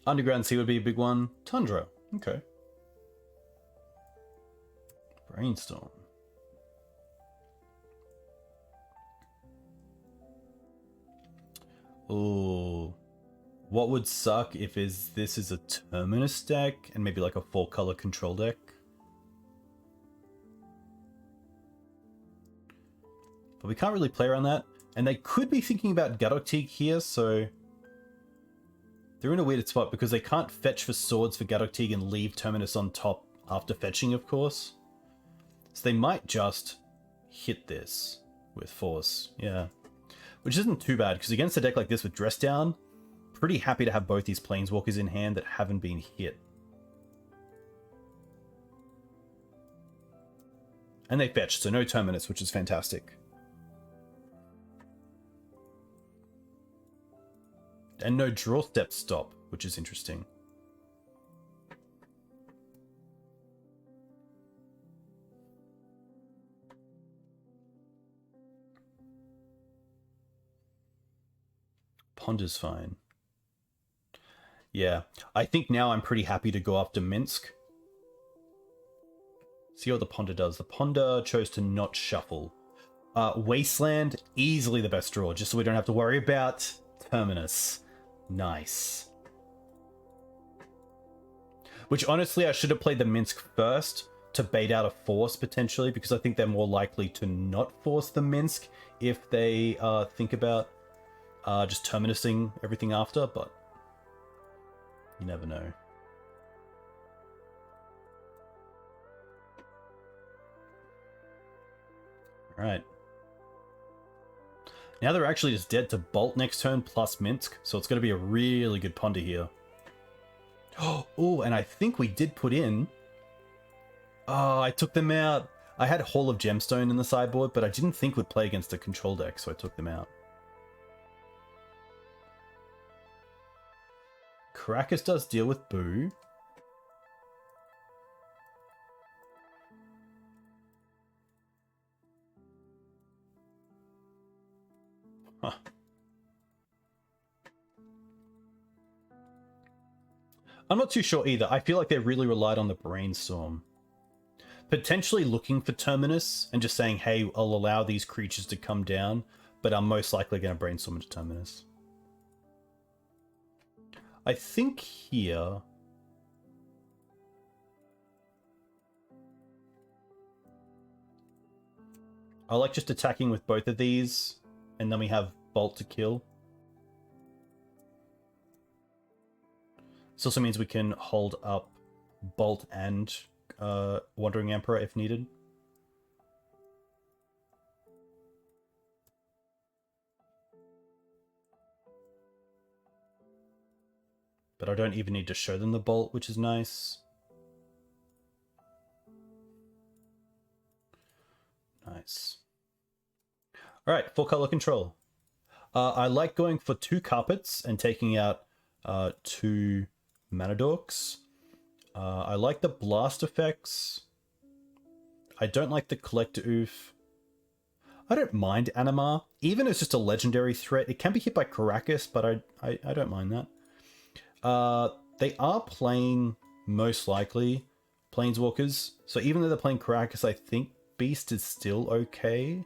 Underground Sea would be a big one. Tundra. Okay. Brainstorm. Oh, what would suck if this is a Terminus deck and maybe like a 4-color control deck? But we can't really play around that. And they could be thinking about Gaddock Teeg here, so they're in a weird spot because they can't fetch for swords for Gaddock Teeg and leave Terminus on top after fetching, of course. So they might just hit this with force, yeah. Which isn't too bad, because against a deck like this with Dress Down, pretty happy to have both these Planeswalkers in hand that haven't been hit. And they fetched, so no Terminus, which is fantastic. And no draw step stop, which is interesting. Ponder's fine. Yeah, I think now I'm pretty happy to go after Minsk. See what the Ponder does. The Ponder chose to not shuffle. Wasteland, easily the best draw, just so we don't have to worry about Terminus. Nice. Which honestly, I should have played the Minsk first to bait out a force potentially, because I think they're more likely to not force the Minsk if they think about just terminusing everything after, but you never know. Alright. Now they're actually just dead to Bolt next turn plus Minsk, so it's going to be a really good ponder here. Oh, and I think we did put in... Oh, I took them out. I had Hall of Gemstone in the sideboard, but I didn't think would play against a control deck, so I took them out. Caracas does deal with Boo. Huh. I'm not too sure either. I feel like they really relied on the Brainstorm. Potentially looking for Terminus and just saying, hey, I'll allow these creatures to come down, but I'm most likely going to Brainstorm into Terminus. I think here... I like just attacking with both of these, and then we have Bolt to kill. This also means we can hold up Bolt and Wandering Emperor if needed. But I don't even need to show them the Bolt, which is nice. Nice. Alright, 4-color control. I like going for 2 carpets and taking out 2 mana dorks. I like the blast effects. I don't like the collector oof. I don't mind Anima. Even as just a legendary threat, it can be hit by Caracas, but I don't mind that. They are playing, most likely, Planeswalkers. So even though they're playing Caracas, I think Beast is still okay.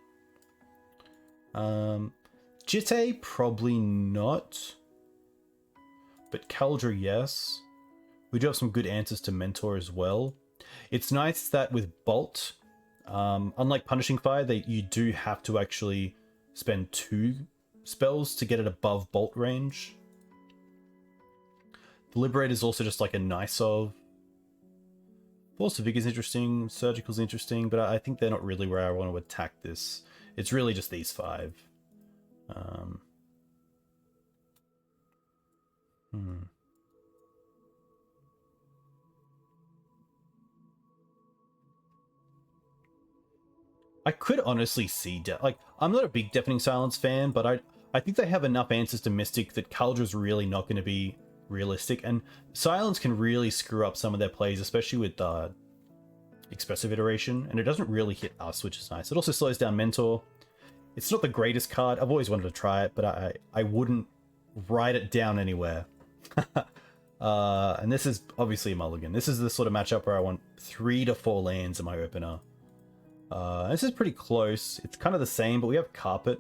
Jitte, probably not. But Kaldra, yes. We do have some good answers to Mentor as well. It's nice that with Bolt, unlike Punishing Fire, you do have to actually spend 2 spells to get it above Bolt range. The Liberator is also just like a nice of. Force of Vigor is interesting, Surgical is interesting, but I think they're not really where I want to attack this. It's really just these 5. I could honestly see... like, I'm not a big Deafening Silence fan, but I think they have enough answers to Mystic that Kaldra's really not going to be realistic, and Silence can really screw up some of their plays, especially with Expressive Iteration, and it doesn't really hit us, which is nice. It also slows down Mentor. It's not the greatest card. I've always wanted to try it, but I wouldn't write it down anywhere. And this is obviously a mulligan. This is the sort of matchup where I want 3 to 4 lands in my opener. This is pretty close. It's kind of the same, but we have Carpet.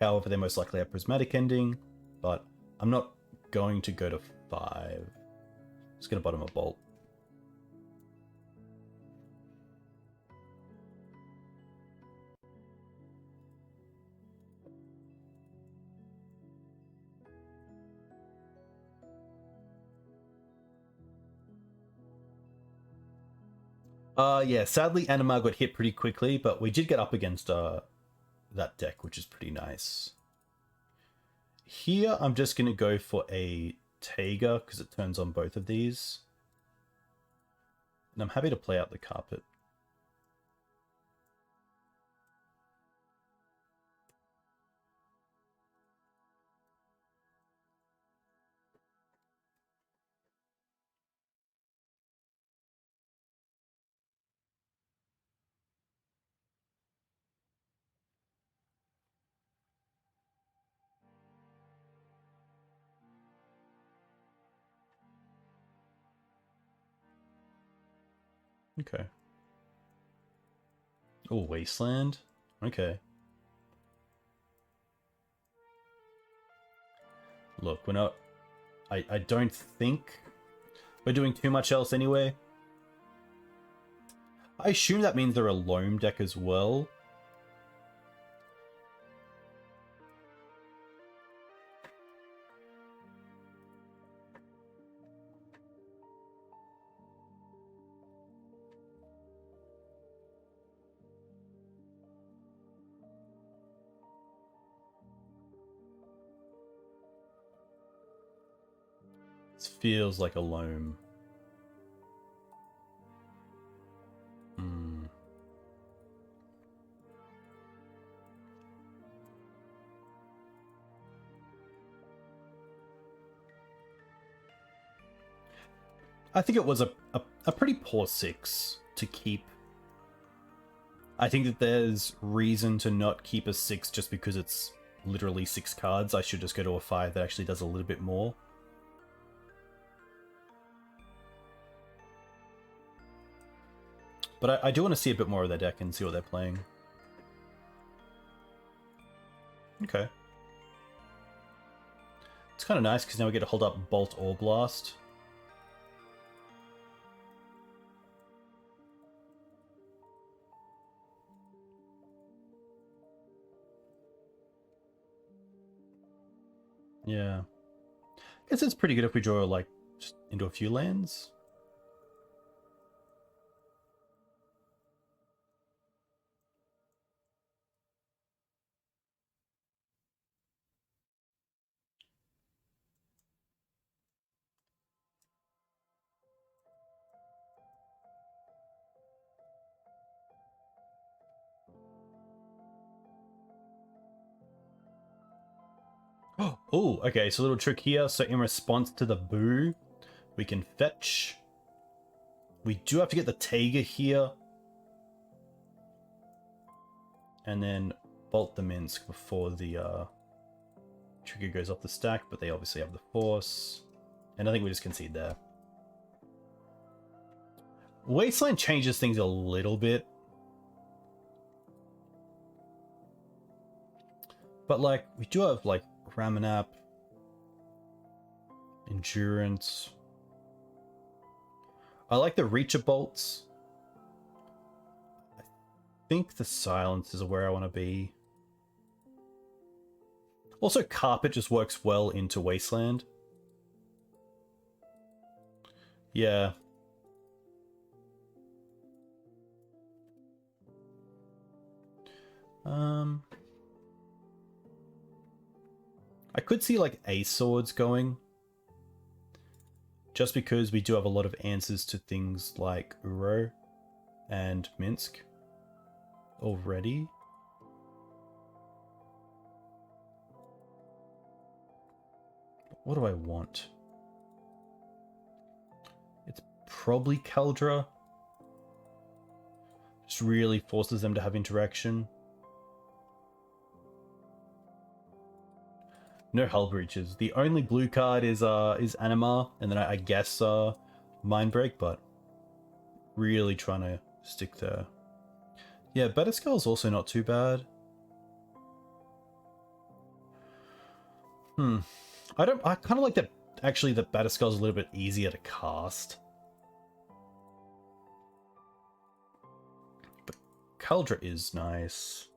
However, they most likely have Prismatic Ending, but I'm not going to go to 5. Just going to bottom a Bolt. Yeah, sadly Anima got hit pretty quickly, but we did get up against that deck, which is pretty nice. Here, I'm just going to go for a Taiga, because it turns on both of these. And I'm happy to play out the Carpet. Okay. Oh, Wasteland? Okay. Look, we're not... I don't think we're doing too much else anyway. I assume that means they're a loam deck as well. This feels like a loam. I think it was a pretty poor 6 to keep. I think that there's reason to not keep a 6 just because it's literally 6 cards. I should just go to a 5 that actually does a little bit more. But I do want to see a bit more of their deck and see what they're playing. Okay. It's kind of nice because now we get to hold up Bolt or Blast. Yeah. I guess it's pretty good if we draw, like, just into a few lands. Oh, okay, so a little trick here. So in response to the boo, we can fetch. We do have to get the Taiga here. And then bolt the Minsk before the trigger goes off the stack, but they obviously have the force. And I think we just concede there. Wasteland changes things a little bit. But, like, we do have, like, Ramanap, Endurance. I like the Reacher bolts. I think the Silences are where I want to be. Also, Carpet just works well into Wasteland. Yeah. I could see, like, Ace Swords going. Just because we do have a lot of answers to things like Uro and Minsk already. What do I want? It's probably Kaldra. Just really forces them to have interaction. No Hull Breaches. The only blue card is Anima, and then I guess Mindbreak, but really trying to stick there. Yeah, Batterskull's also not too bad. I kind of like that, actually, that Batterskull's a little bit easier to cast. But Kaldra is nice.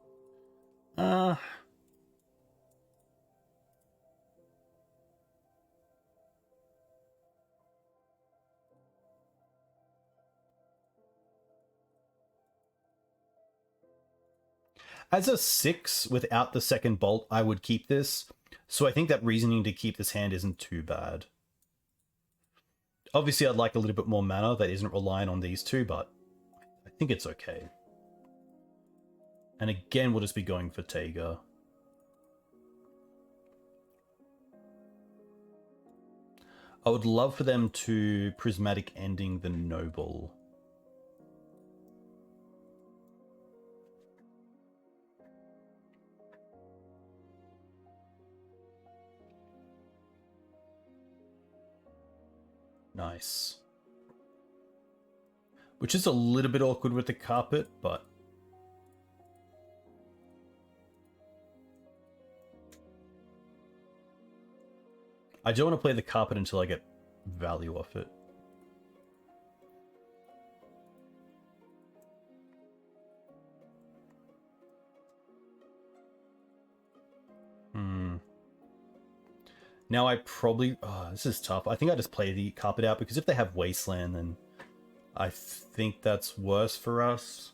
As a 6 without the second bolt, I would keep this. So I think that reasoning to keep this hand isn't too bad. Obviously, I'd like a little bit more mana that isn't relying on these two, but I think it's okay. And again, we'll just be going for Taiga. I would love for them to Prismatic Ending the Noble. Nice. Which is a little bit awkward with the carpet, but... I don't want to play the carpet until I get value off it. Now I probably... Oh, this is tough. I think I just play the Carpet out, because if they have Wasteland, then I think that's worse for us.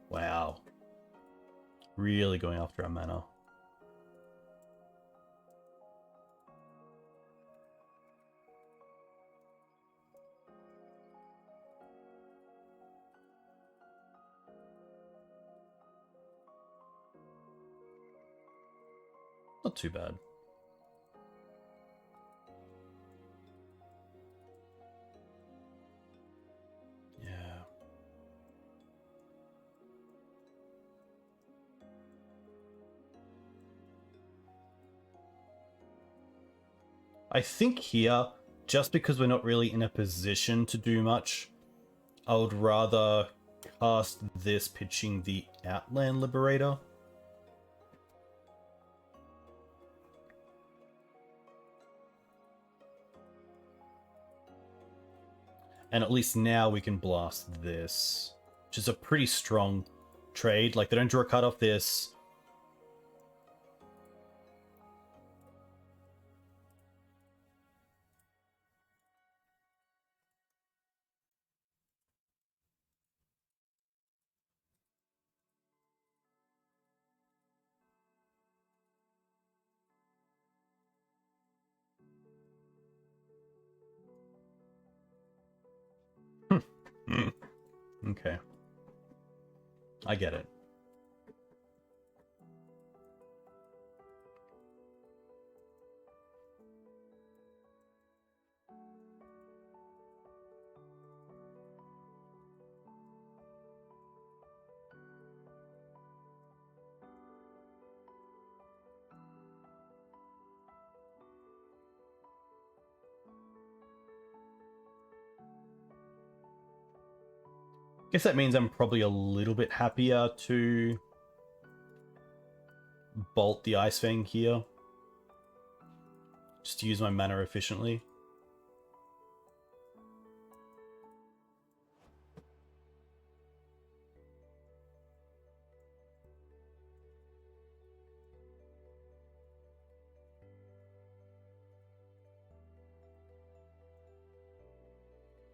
Wow. Really going after our mana. Not too bad. Yeah. I think here, just because we're not really in a position to do much, I would rather cast this pitching the Outland Liberator. And at least now we can blast this, which is a pretty strong trade. Like, they don't draw a card off this. Okay. I get it. Guess that means I'm probably a little bit happier to bolt the Ice Fang here. Just to use my mana efficiently.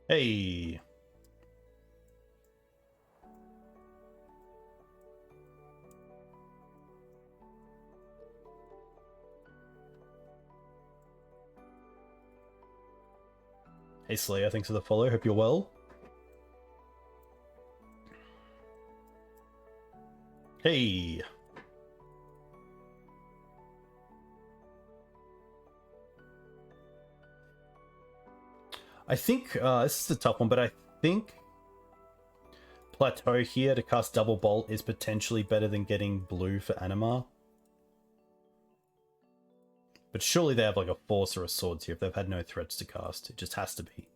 Hey! Hey Slayer, thanks for the follow. Hope you're well. Hey! I think, this is a tough one, but I think Plateau here to cast Double Bolt is potentially better than getting blue for Anima. But surely they have like a Force or a Swords here if they've had no threats to cast. It just has to be.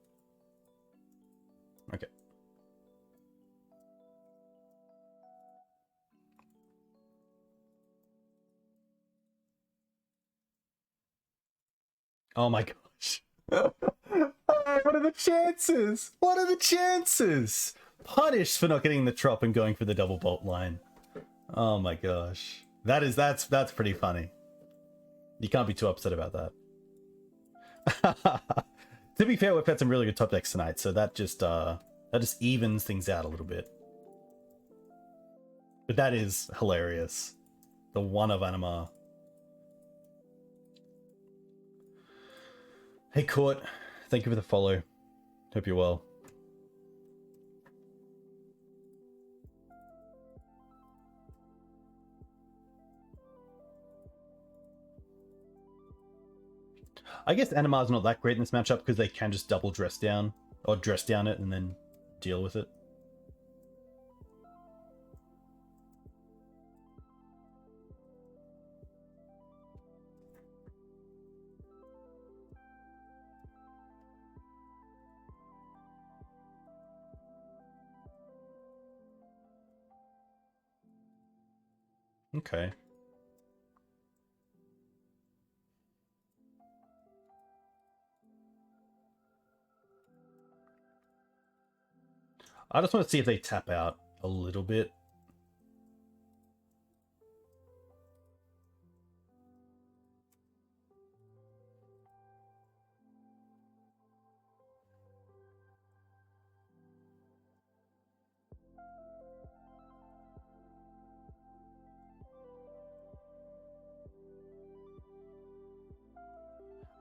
Okay. Oh my gosh. What are the chances? What are the chances? Punished for not getting the Trop and going for the Double Bolt line. Oh my gosh. That's pretty funny. You can't be too upset about that. To be fair, we've had some really good top decks tonight, so that just evens things out a little bit. But that is hilarious. The one of Anima. Hey Court, thank you for the follow. Hope you're well. I guess Animar's not that great in this matchup because they can just double dress down, or dress down it and then deal with it. Okay. I just want to see if they tap out a little bit.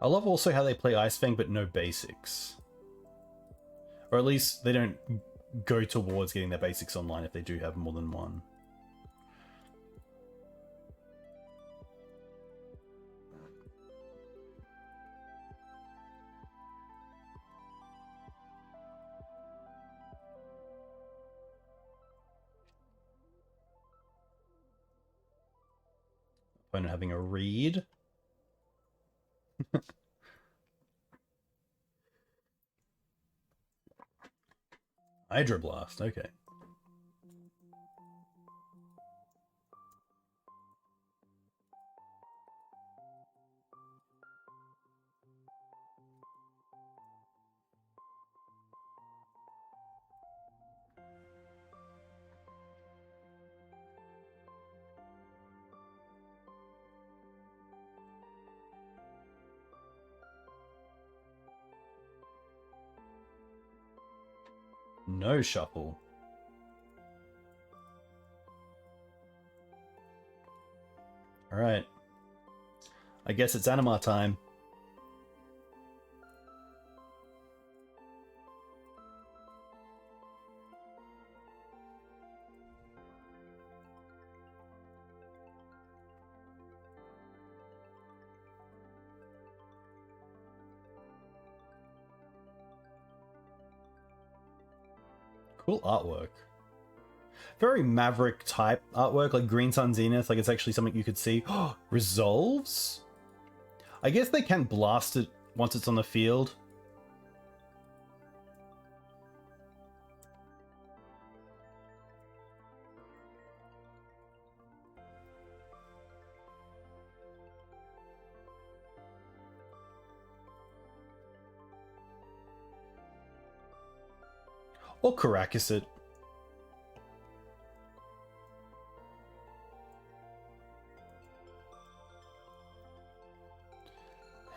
I love also how they play Ice Fang but no basics. Or at least they don't go towards getting their basics online if they do have more than one. Opponent having a read. Hydroblast, okay. No shuffle. Alright. I guess it's Anima time. Cool artwork. Very Maverick type artwork, like Green Sun Zenith, like it's actually something you could see. Resolves? I guess they can blast it once it's on the field. Or Caracas it.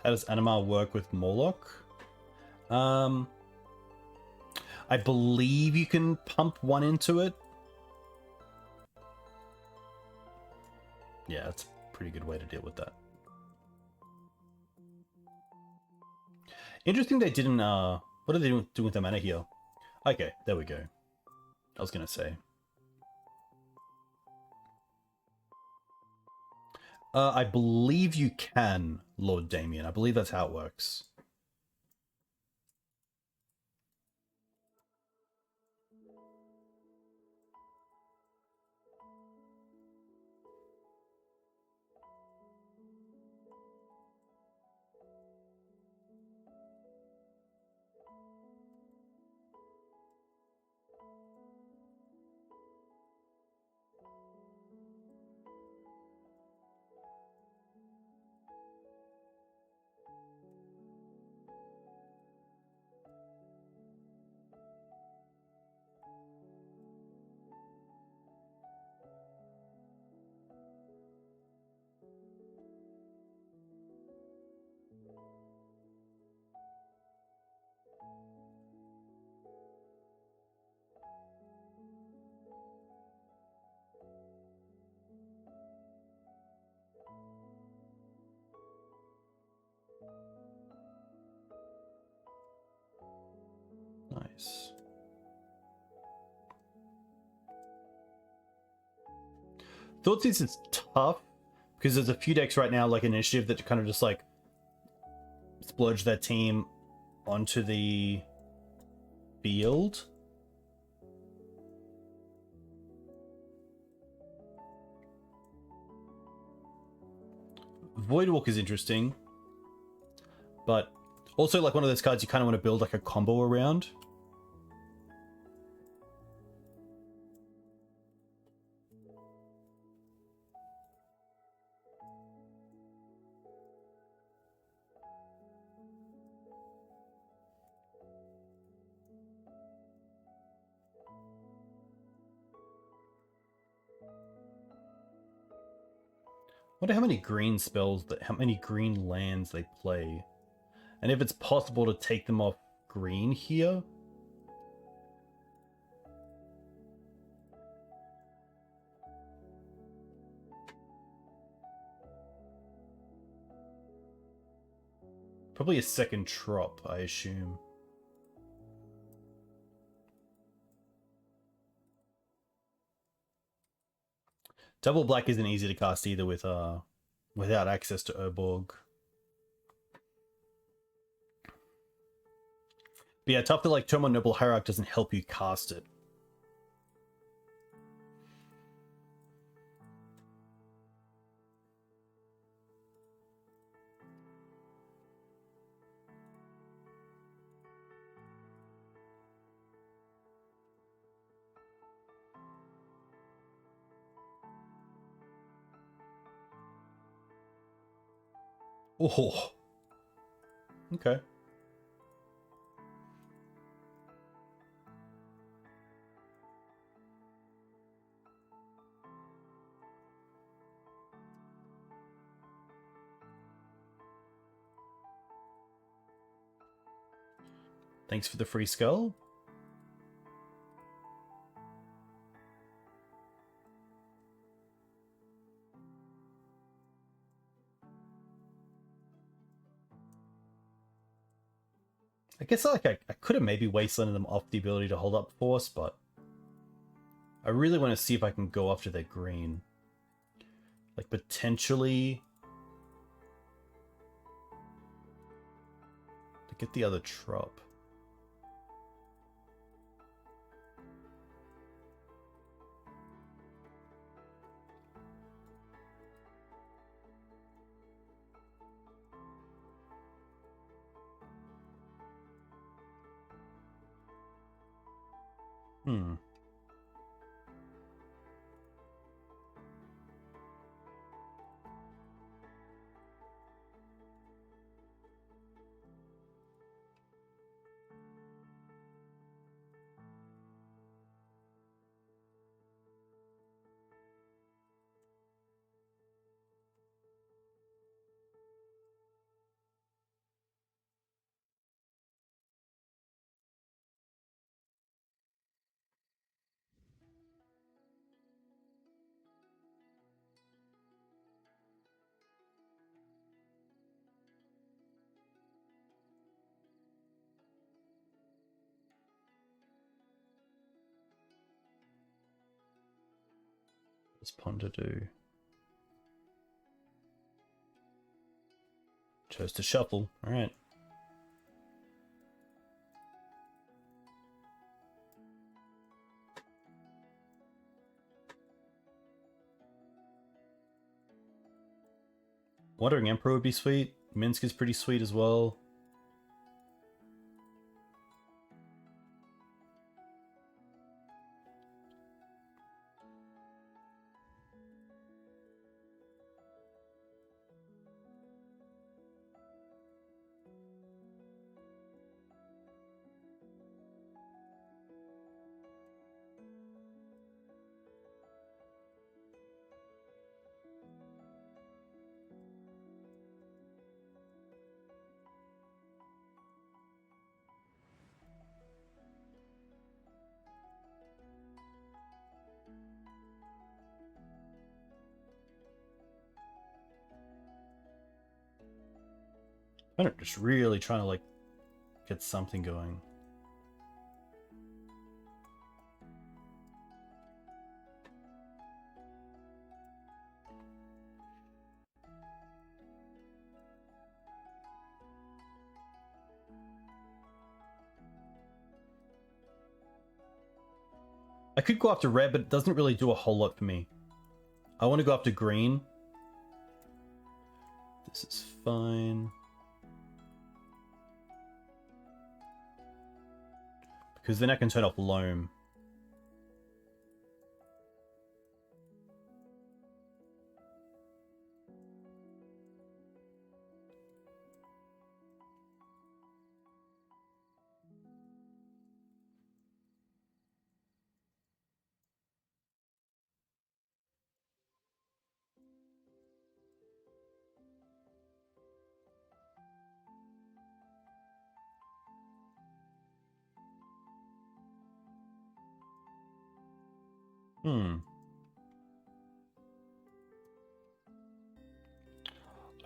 How does Anima work with Morlock? I believe you can pump one into it. Yeah, that's a pretty good way to deal with that. Interesting they didn't, what are they doing with the mana here? Okay, there we go. I was gonna say. I believe you can, Lord Damien. I believe that's how it works. Nice. Thought this is tough because there's a few decks right now, like Initiative, that kind of just like splurge their team onto the field. Voidwalk is interesting, but also like one of those cards you kind of want to build like a combo around. Wonder how many green spells how many green lands they play, and if it's possible to take them off green here. Probably a second trop, I assume. Double black isn't easy to cast either with without access to Urborg. But yeah, tough that like Tome on Noble Hierarch doesn't help you cast it. Oh, okay. Thanks for the free skull. I guess like I could have maybe wastelanded them off the ability to hold up force, but I really want to see if I can go after their green. Like potentially to get the other trop. Hmm. What's Ponder do? Chose to shuffle. All right. Wandering Emperor would be sweet. Minsk is pretty sweet as well. I'm just really trying to like get something going. I could go after red, but it doesn't really do a whole lot for me. I want to go after green. This is fine. Because then I can turn off Loam.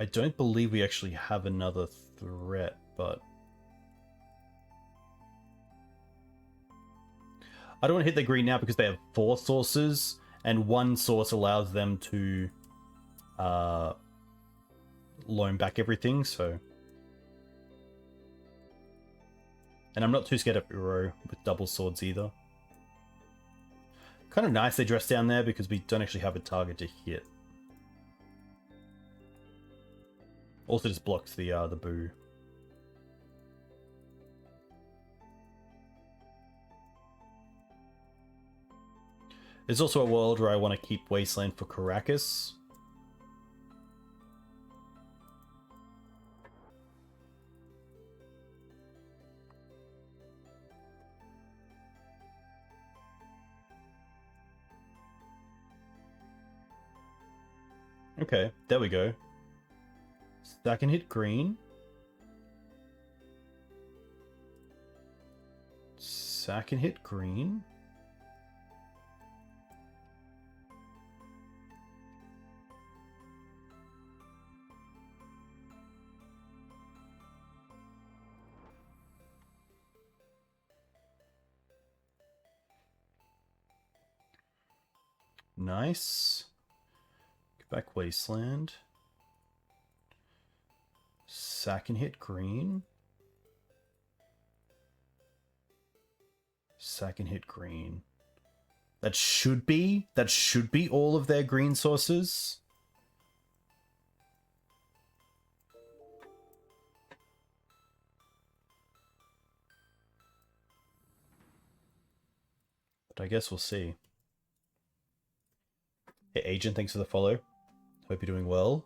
I don't believe we actually have another threat, but... I don't want to hit the green now because they have 4 sources, and 1 source allows them to loan back everything, so... And I'm not too scared of Uro with double swords either. Kind of nice they dress down there because we don't actually have a target to hit. Also just blocks the boo. There's also a world where I want to keep Wasteland for Caracas. Okay, there we go. That can hit green. That can hit green. Nice. Get back Wasteland. Sack and hit green. Sack and hit green. That should be all of their green sources. But I guess we'll see. Hey, Agent, thanks for the follow. Hope you're doing well.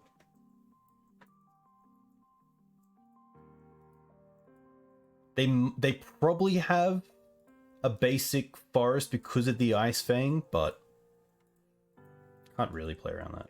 They probably have a basic forest because of the Ice Fang, but can't really play around that.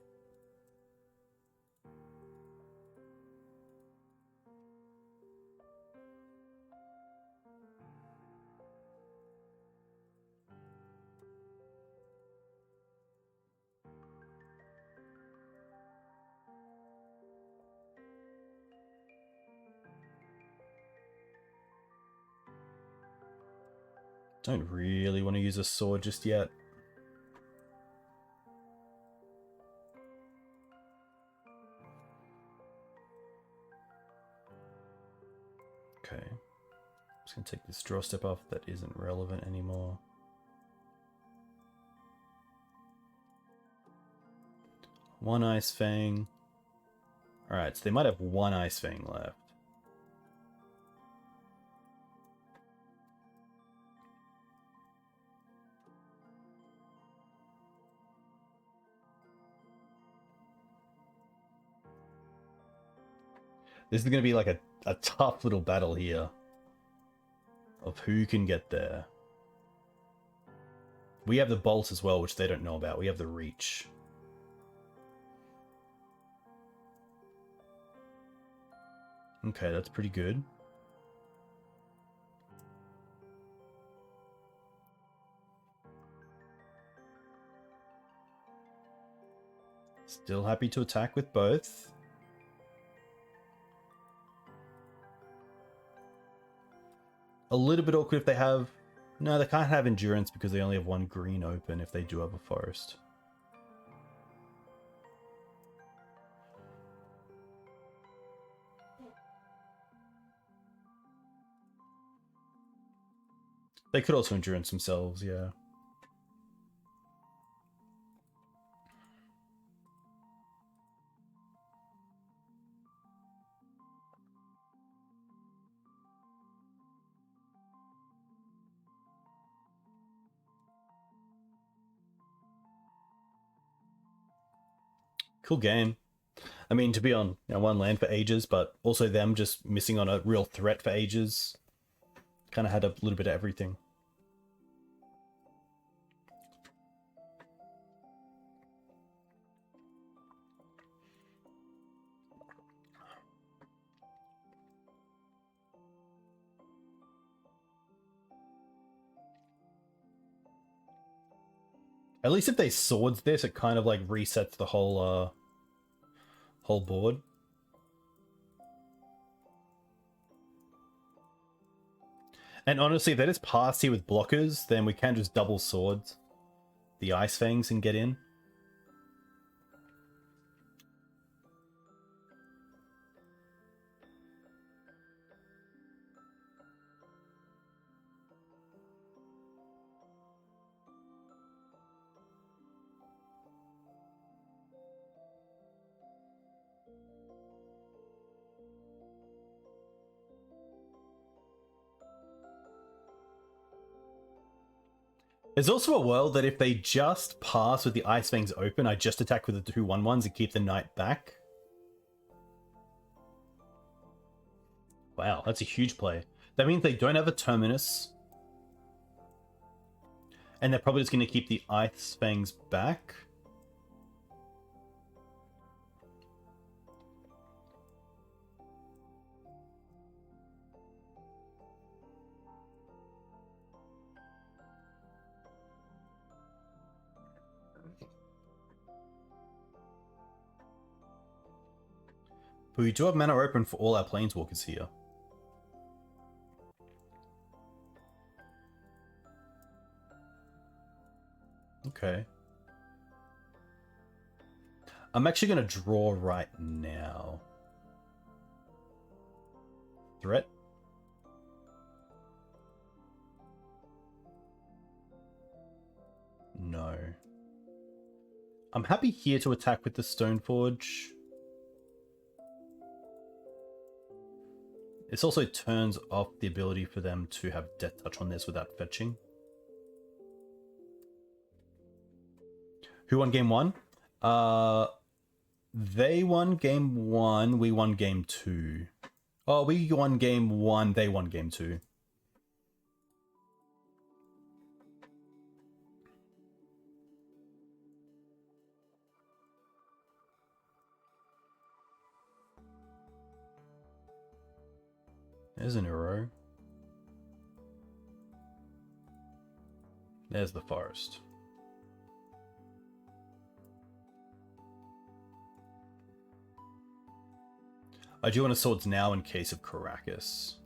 Don't really want to use a sword just yet. Okay. I'm just going to take this draw step off that isn't relevant anymore. One Ice Fang. Alright, so they might have 1 Ice Fang left. This is going to be like a tough little battle here of who can get there. We have the Bolt as well, which they don't know about. We have the Reach. Okay, that's pretty good. Still happy to attack with both. A little bit awkward if they have... No, they can't have Endurance because they only have 1 green open if they do have a forest. They could also Endurance themselves, yeah. Cool game. I mean, to be on 1 land for ages, but also them just missing on a real threat for ages. Kind of had a little bit of everything. At least if they swords this, it kind of like resets the whole whole board. And honestly, if they just pass here with blockers, then we can just double swords the Ice Fangs and get in. There's also a world that if they just pass with the Ice Fangs open, I just attack with the 2/1/1s and keep the knight back. Wow, that's a huge play. That means they don't have a terminus. And they're probably just going to keep the Ice Fangs back. But we do have mana open for all our planeswalkers here. Okay. I'm actually going to draw right now. Threat? No. I'm happy here to attack with the Stoneforge. This also turns off the ability for them to have Death Touch on this without fetching. Who won game 1? They won game 1, we won game 2. Oh, we won game 1, they won game 2. There's an Uro. There's the forest. I do want a swords now in case of Caracas.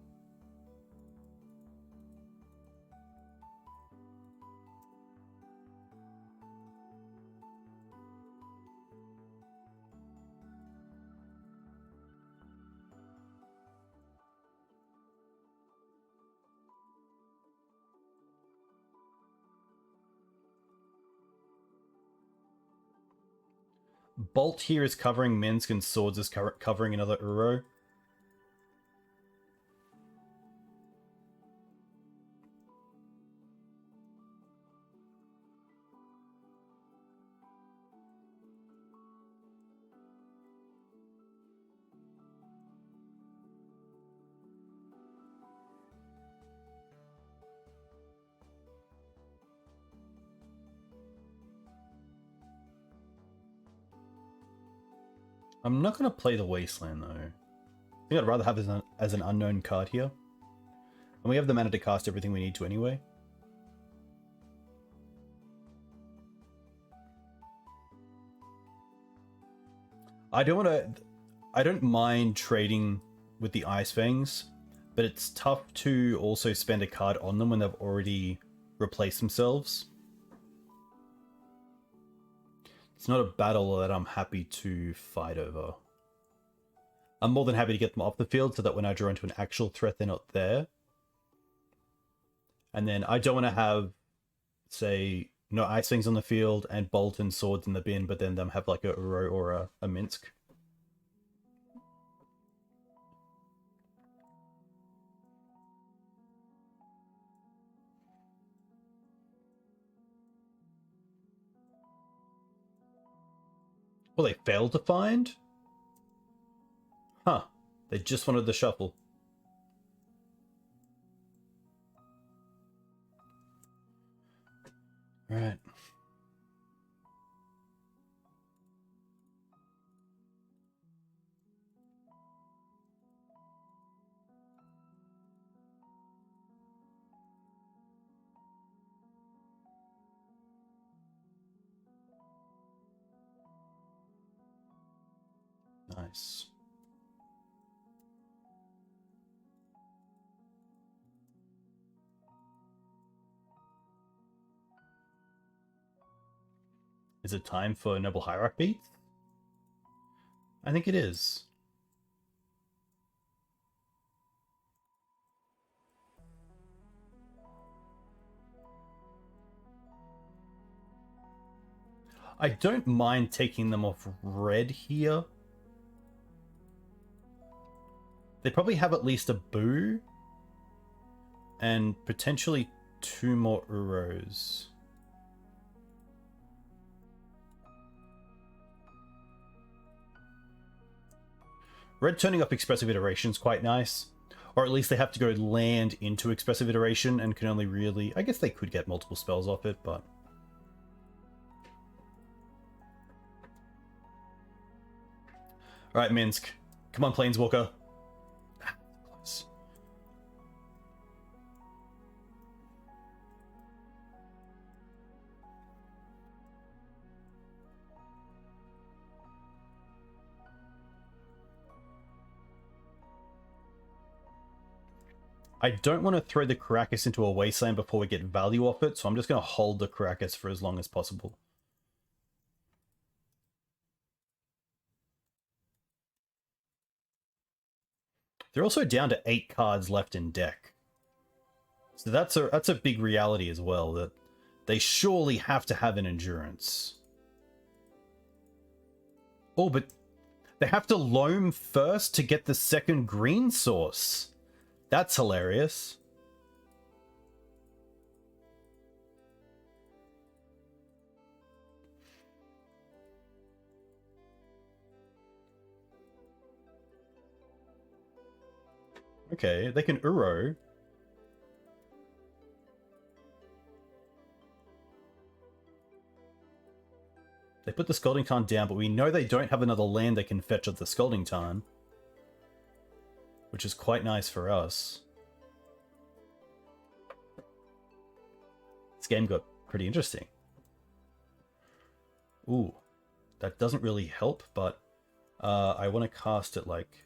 Bolt here is covering Minsk and Swords is covering another Uro. I'm not going to play the Wasteland, though. I think I'd rather have it as an unknown card here. And we have the mana to cast everything we need to anyway. I don't mind trading with the Ice Fangs, but it's tough to also spend a card on them when they've already replaced themselves. It's not a battle that I'm happy to fight over. I'm more than happy to get them off the field so that when I draw into an actual threat, they're not there. And then I don't want to have, say, no Ice Fangs on the field and Bolt and Swords in the bin, but then them have like a Uro or a Minsk. Well, they failed to find? Huh. They just wanted the shuffle. Right. Nice. Is it time for Noble Hierarch beats? I think it is. I don't mind taking them off red here. They probably have at least a Boo. And potentially 2 more Uros. Red turning up Expressive Iteration is quite nice. Or at least they have to go land into Expressive Iteration and can only really... I guess they could get multiple spells off it, but... Alright, Minsk. Come on, Planeswalker. Close. I don't want to throw the Karakas into a wasteland before we get value off it, so I'm just going to hold the Karakas for as long as possible. They're also down to 8 cards left in deck. So that's a big reality as well, that they surely have to have an endurance. Oh, but they have to loam first to get the second green source. That's hilarious. Okay, they can Uro. They put the Scalding Tarn down, but we know they don't have another land they can fetch at the Scalding Tarn. Which is quite nice for us. This game got pretty interesting. Ooh, that doesn't really help, but I want to cast it like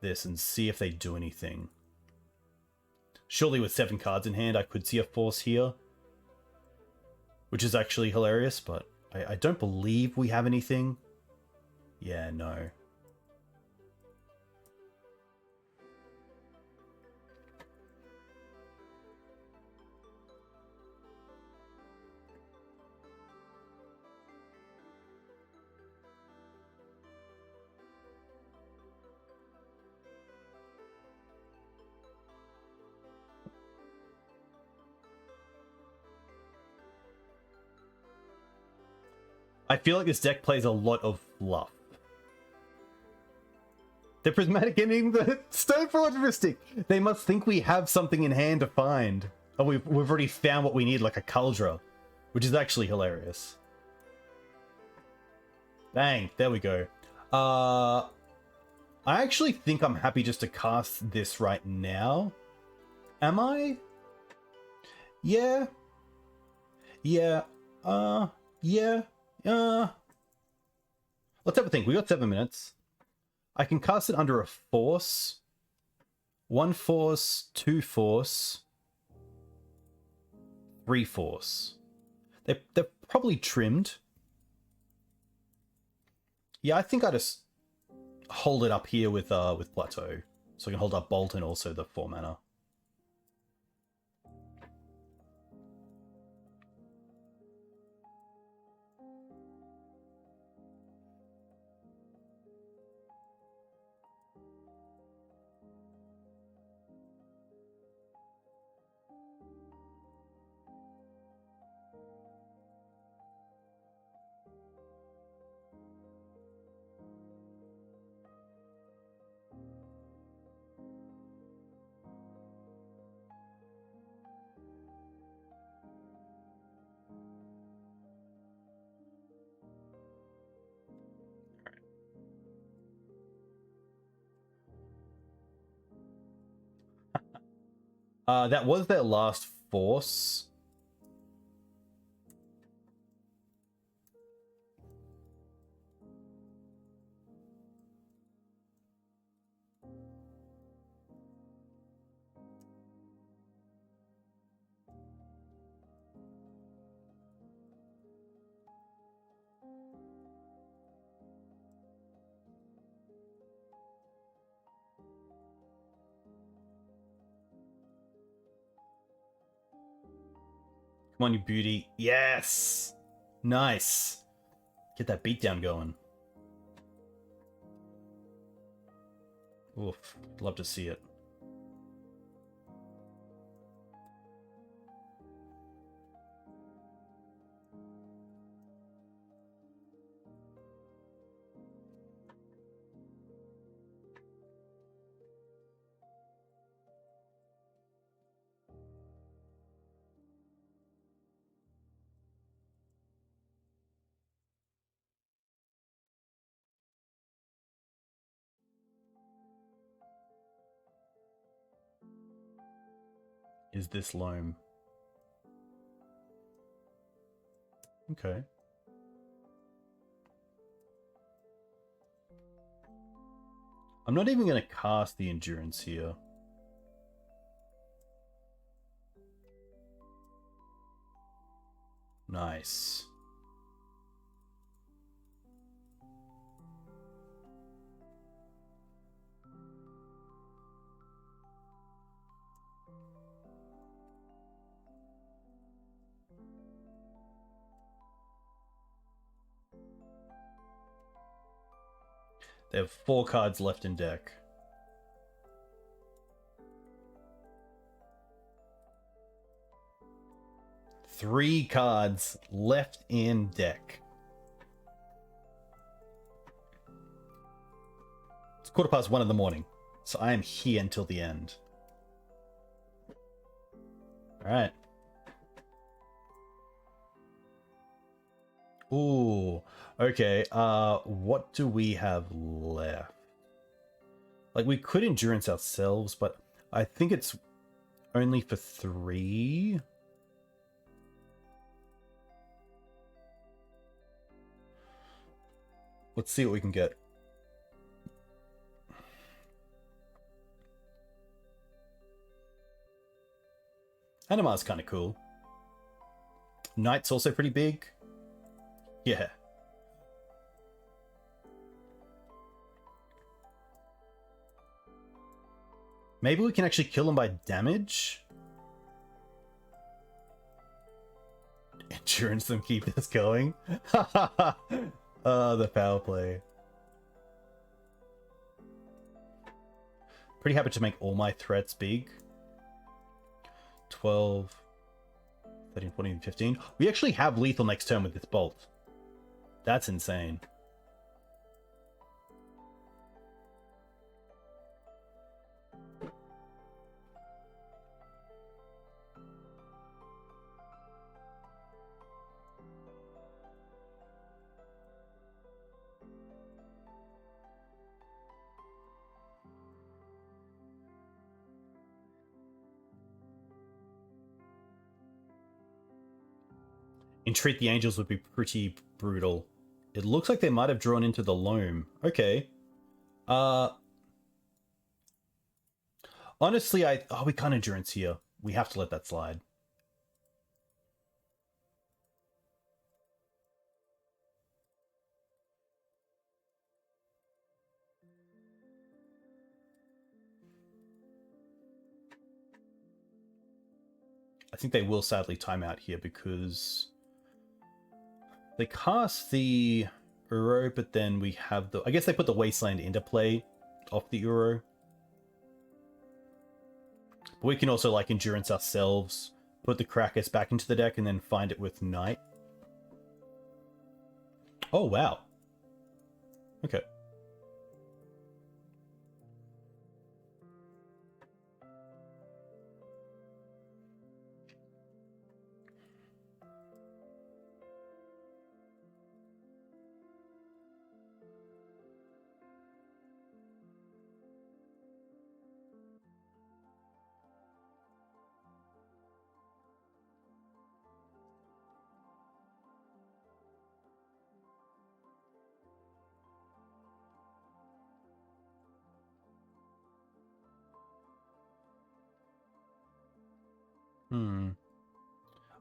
this and see if they do anything. Surely with 7 cards in hand, I could see a force here. Which is actually hilarious, but I don't believe we have anything. Yeah, no. I feel like this deck plays a lot of fluff. They're prismatic ending the Stoneforge Mystic. They must think we have something in hand to find. Oh, we've already found what we need, like a Kaldra, which is actually hilarious. Bang, there we go. I actually think I'm happy just to cast this right now. Am I? Yeah. Yeah. Yeah. Let's have a think. We got 7 minutes. I can cast it under a force. 1 force, 2 force, 3 force. They're probably trimmed. Yeah, I think I just hold it up here with Plateau. So I can hold up Bolt and also the 4 mana. That was their last force. Come on, you beauty. Yes! Nice. Get that beatdown going. Oof. Love to see it. Is this loam? Okay. I'm not even going to cast the endurance here. Nice. They have 4 cards left in deck. Three cards left in deck. It's 1:15 in the morning, so I am here until the end. Alright. Ooh, okay. What do we have left? Like, we could endurance ourselves, but I think it's only for 3. Let's see what we can get. Anima's kind of cool. Knight's also pretty big. Yeah. Maybe we can actually kill him by damage? Endurance them, keep this going. The power play. Pretty happy to make all my threats big. 12, 13, 14, 15. We actually have lethal next turn with this bolt. That's insane. Entreat the Angels would be pretty brutal. It looks like they might have drawn into the loam. Okay. Honestly, we can't endurance here. We have to let that slide. I think they will sadly time out here because they cast the Uro, but then we have the... I guess they put the Wasteland into play off the Uro. But we can also, like, endurance ourselves, put the Krakus back into the deck, and then find it with Knight. Oh, wow. Okay.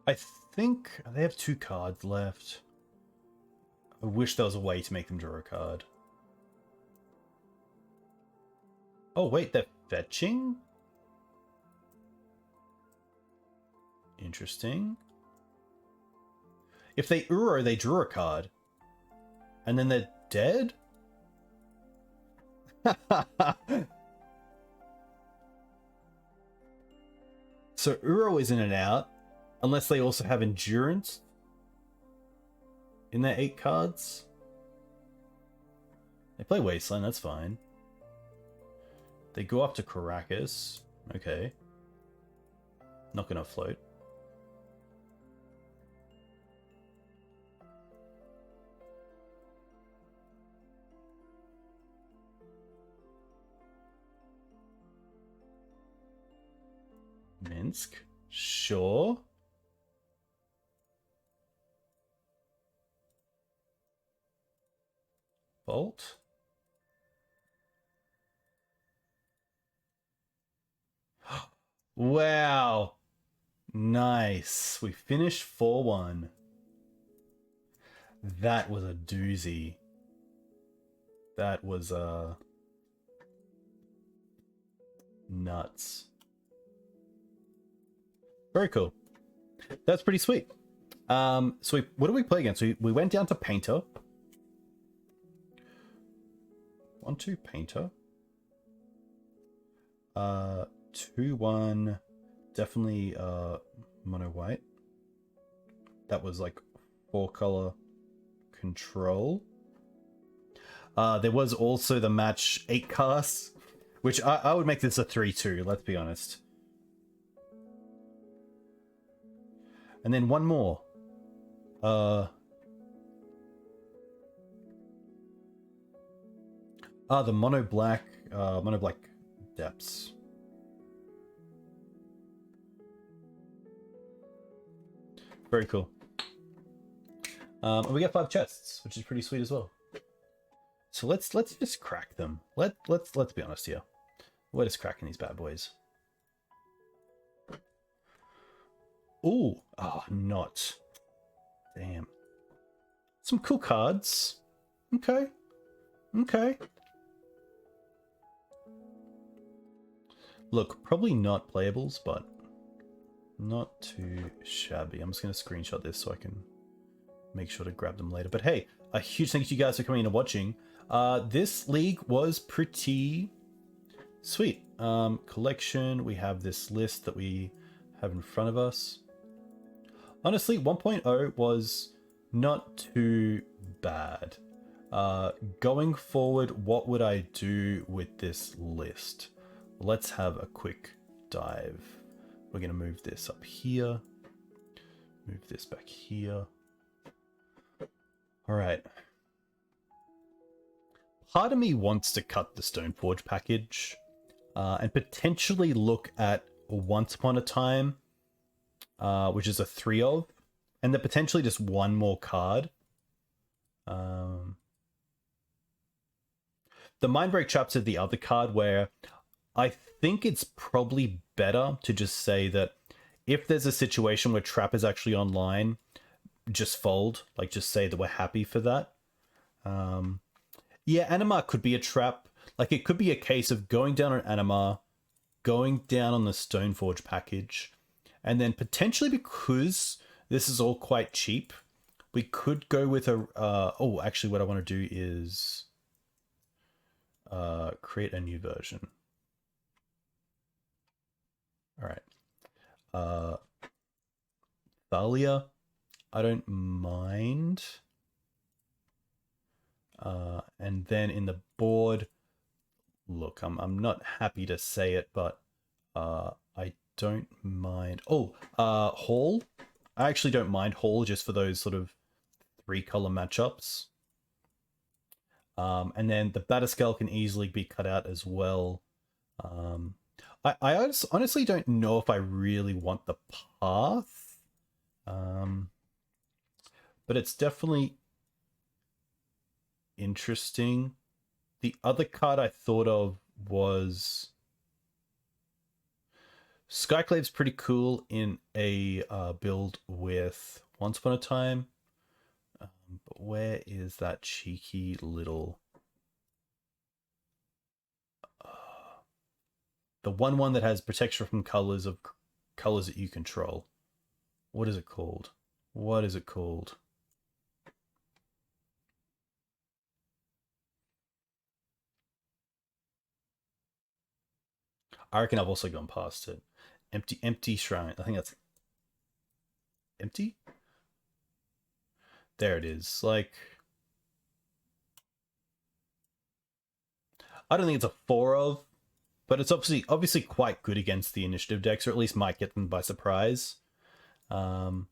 I think they have 2 cards left. I wish there was a way to make them draw a card. Oh, wait, they're fetching? Interesting. If they Uro, they drew a card. And then they're dead? So Uro is in and out, unless they also have Endurance in their 8 cards. They play Wasteland, that's fine. They go up to Caracas. Okay. Not gonna float. Minsk? Sure. Bolt? Wow. Nice. We finished 4-1. That was a doozy. That was nuts. Very cool. That's pretty sweet. So what do we play against? We went down to Painter. 1-2 Painter. 2-1. Definitely mono white. That was like 4-color control. There was also the match 8 casts, which I would make this a 3-2, let's be honest. And then one more. The mono black depths. Very cool. And we get 5 chests, which is pretty sweet as well. So let's just crack them. Let's be honest here. We're just cracking these bad boys. Ooh, not. Damn. Some cool cards. Okay. Look, probably not playables, but not too shabby. I'm just going to screenshot this so I can make sure to grab them later. But hey, a huge thank you to you guys for coming in and watching. This league was pretty sweet. Collection, we have this list that we have in front of us. Honestly, 1.0 was not too bad. Going forward, what would I do with this list? Let's have a quick dive. We're going to move this up here. Move this back here. All right. Part of me wants to cut the Stoneforge package and potentially look at Once Upon a Time, which is a 3 of, and then potentially just one more card. The Mindbreak Traps are the other card where I think it's probably better to just say that if there's a situation where Trap is actually online, just fold. Like, just say that we're happy for that. Yeah, Anima could be a trap. Like, it could be a case of going down on Anima, going down on the Stoneforge package, and then potentially, because this is all quite cheap, we could go with a... oh, actually, what I want to do is create a new version. All right. Thalia, I don't mind. And then in the board, look, I'm not happy to say it, but I don't mind. Oh, Hall. I actually don't mind Hall just for those sort of 3-color matchups. And then the Batterskull can easily be cut out as well. I honestly don't know if I really want the Path. But it's definitely interesting. The other card I thought of was Skyclave's pretty cool in a build with Once Upon a Time. But where is that cheeky little... the one that has protection from colors of colors that you control. What is it called? What is it called? I reckon I've also gone past it. Empty shrine. I think that's empty. There it is. Like, I don't think it's a 4 of, but it's obviously quite good against the initiative decks, or at least might get them by surprise. But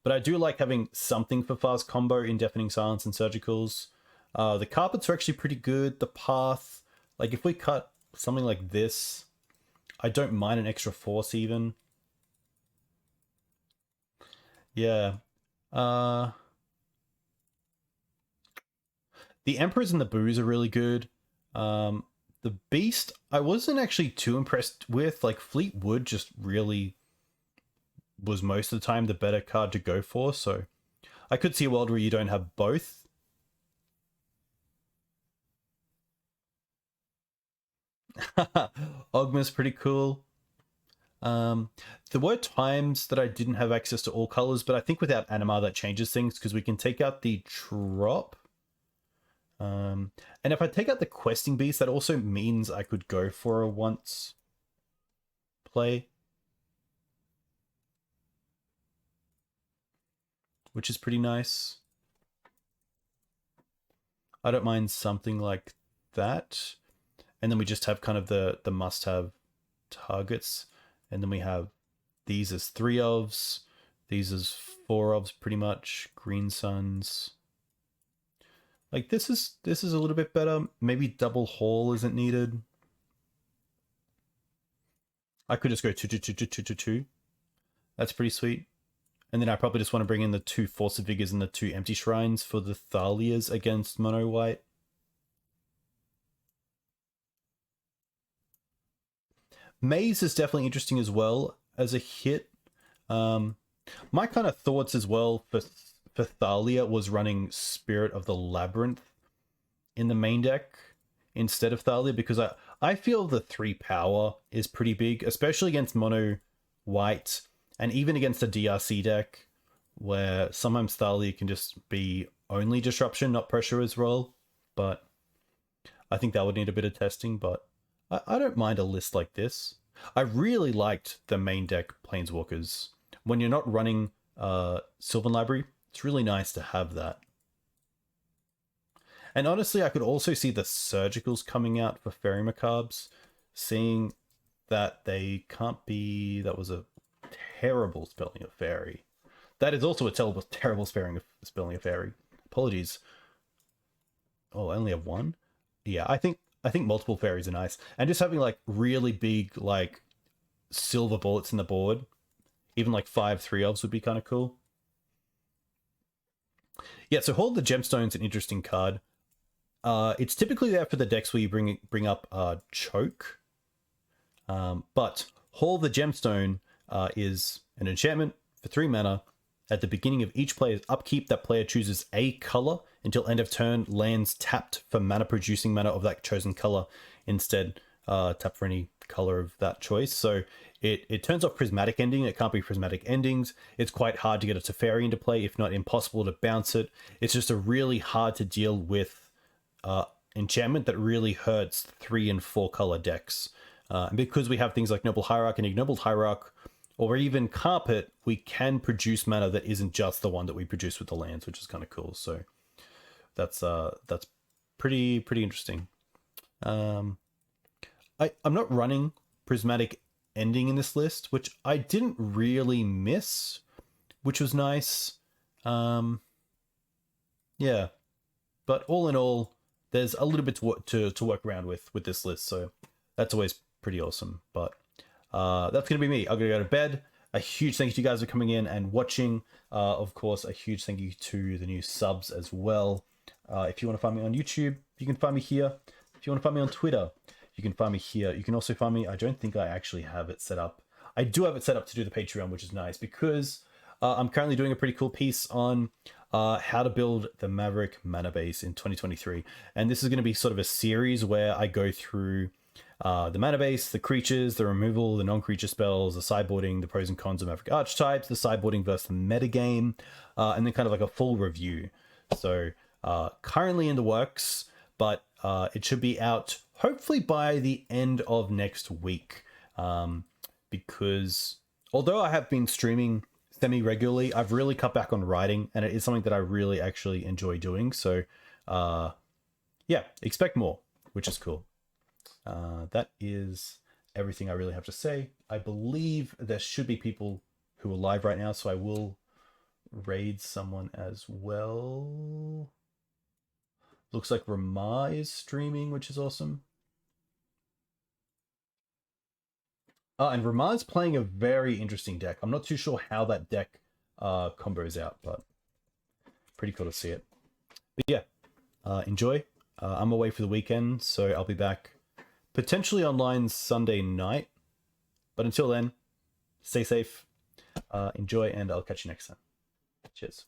I do like having something for fast combo in Deafening Silence and Surgicals. The carpets are actually pretty good. The path, like if we cut something like this, I don't mind an extra force even. Yeah. The Emperors and the Boos are really good. The Beast, I wasn't actually too impressed with. Like, Fleetwood just really was most of the time the better card to go for, so I could see a world where you don't have both. Ogma's pretty cool. There were times that I didn't have access to all colors, but I think without Anima that changes things because we can take out the drop. And if I take out the questing beast, that also means I could go for a once play, which is pretty nice. I don't mind something like that. And then we just have kind of the must-have targets. And then we have these as 3 ofs, these as 4 ofs pretty much, Green Suns. Like this is a little bit better. Maybe double haul isn't needed. I could just go 2. That's pretty sweet. And then I probably just want to bring in the 2 Force of Vigors and the 2 Empty Shrines for the Thalias against Mono White. Maze is definitely interesting as well as a hit. My kind of thoughts as well for Thalia was running Spirit of the Labyrinth in the main deck instead of Thalia, because I feel the 3 power is pretty big, especially against Mono White and even against a DRC deck where sometimes Thalia can just be only disruption, not pressure as well. But I think that would need a bit of testing, but I don't mind a list like this. I really liked the main deck Planeswalkers. When you're not running Sylvan Library, it's really nice to have that. And honestly, I could also see the Surgicals coming out for Fairy Macabres, seeing that they can't be... That was a terrible spelling of Fairy. That is also a terrible spelling of Fairy. Apologies. Oh, I only have 1? Yeah, I think multiple fairies are nice. And just having like really big like silver bullets in the board, even like 5 3-ofs would be kind of cool. Yeah, so Hold the Gemstone's an interesting card. It's typically there for the decks where you bring up Choke. But Hold the Gemstone is an enchantment for 3 mana. At the beginning of each player's upkeep, that player chooses a color until end of turn, lands tapped for mana producing mana of that chosen color. Instead, tap for any color of that choice. So it turns off Prismatic Ending. It can't be Prismatic Endings. It's quite hard to get a Teferi into play, if not impossible to bounce it. It's just a really hard to deal with enchantment that really hurts 3 and 4 color decks. And because we have things like Noble Hierarch and Ignoble Hierarch, or even Carpet, we can produce mana that isn't just the one that we produce with the lands, which is kind of cool. So that's pretty interesting. I'm not running Prismatic Ending in this list, which I didn't really miss, which was nice. Yeah, but all in all, there's a little bit to work around with this list, so that's always pretty awesome. But that's gonna be me. I'm gonna go to bed. A huge thank you to you guys for coming in and watching. Of course, a huge thank you to the new subs as well. If you want to find me on YouTube, you can find me here. If you want to find me on Twitter, you can find me here. You can also find me... I don't think I actually have it set up. I do have it set up to do the Patreon, which is nice, because I'm currently doing a pretty cool piece on how to build the Maverick mana base in 2023. And this is going to be sort of a series where I go through the mana base, the creatures, the removal, the non-creature spells, the sideboarding, the pros and cons of Maverick archetypes, the sideboarding versus the metagame, and then kind of like a full review. So currently in the works, but it should be out hopefully by the end of next week. because although I have been streaming semi-regularly, I've really cut back on writing, and it is something that I really actually enjoy doing. So yeah, expect more, which is cool. That is everything I really have to say. I believe there should be people who are live right now, so I will raid someone as well. Looks like Ramah is streaming, which is awesome. And Ramah's playing a very interesting deck. I'm not too sure how that deck combos out, but pretty cool to see it. But yeah, enjoy. I'm away for the weekend, so I'll be back potentially online Sunday night. But until then, stay safe, enjoy, and I'll catch you next time. Cheers.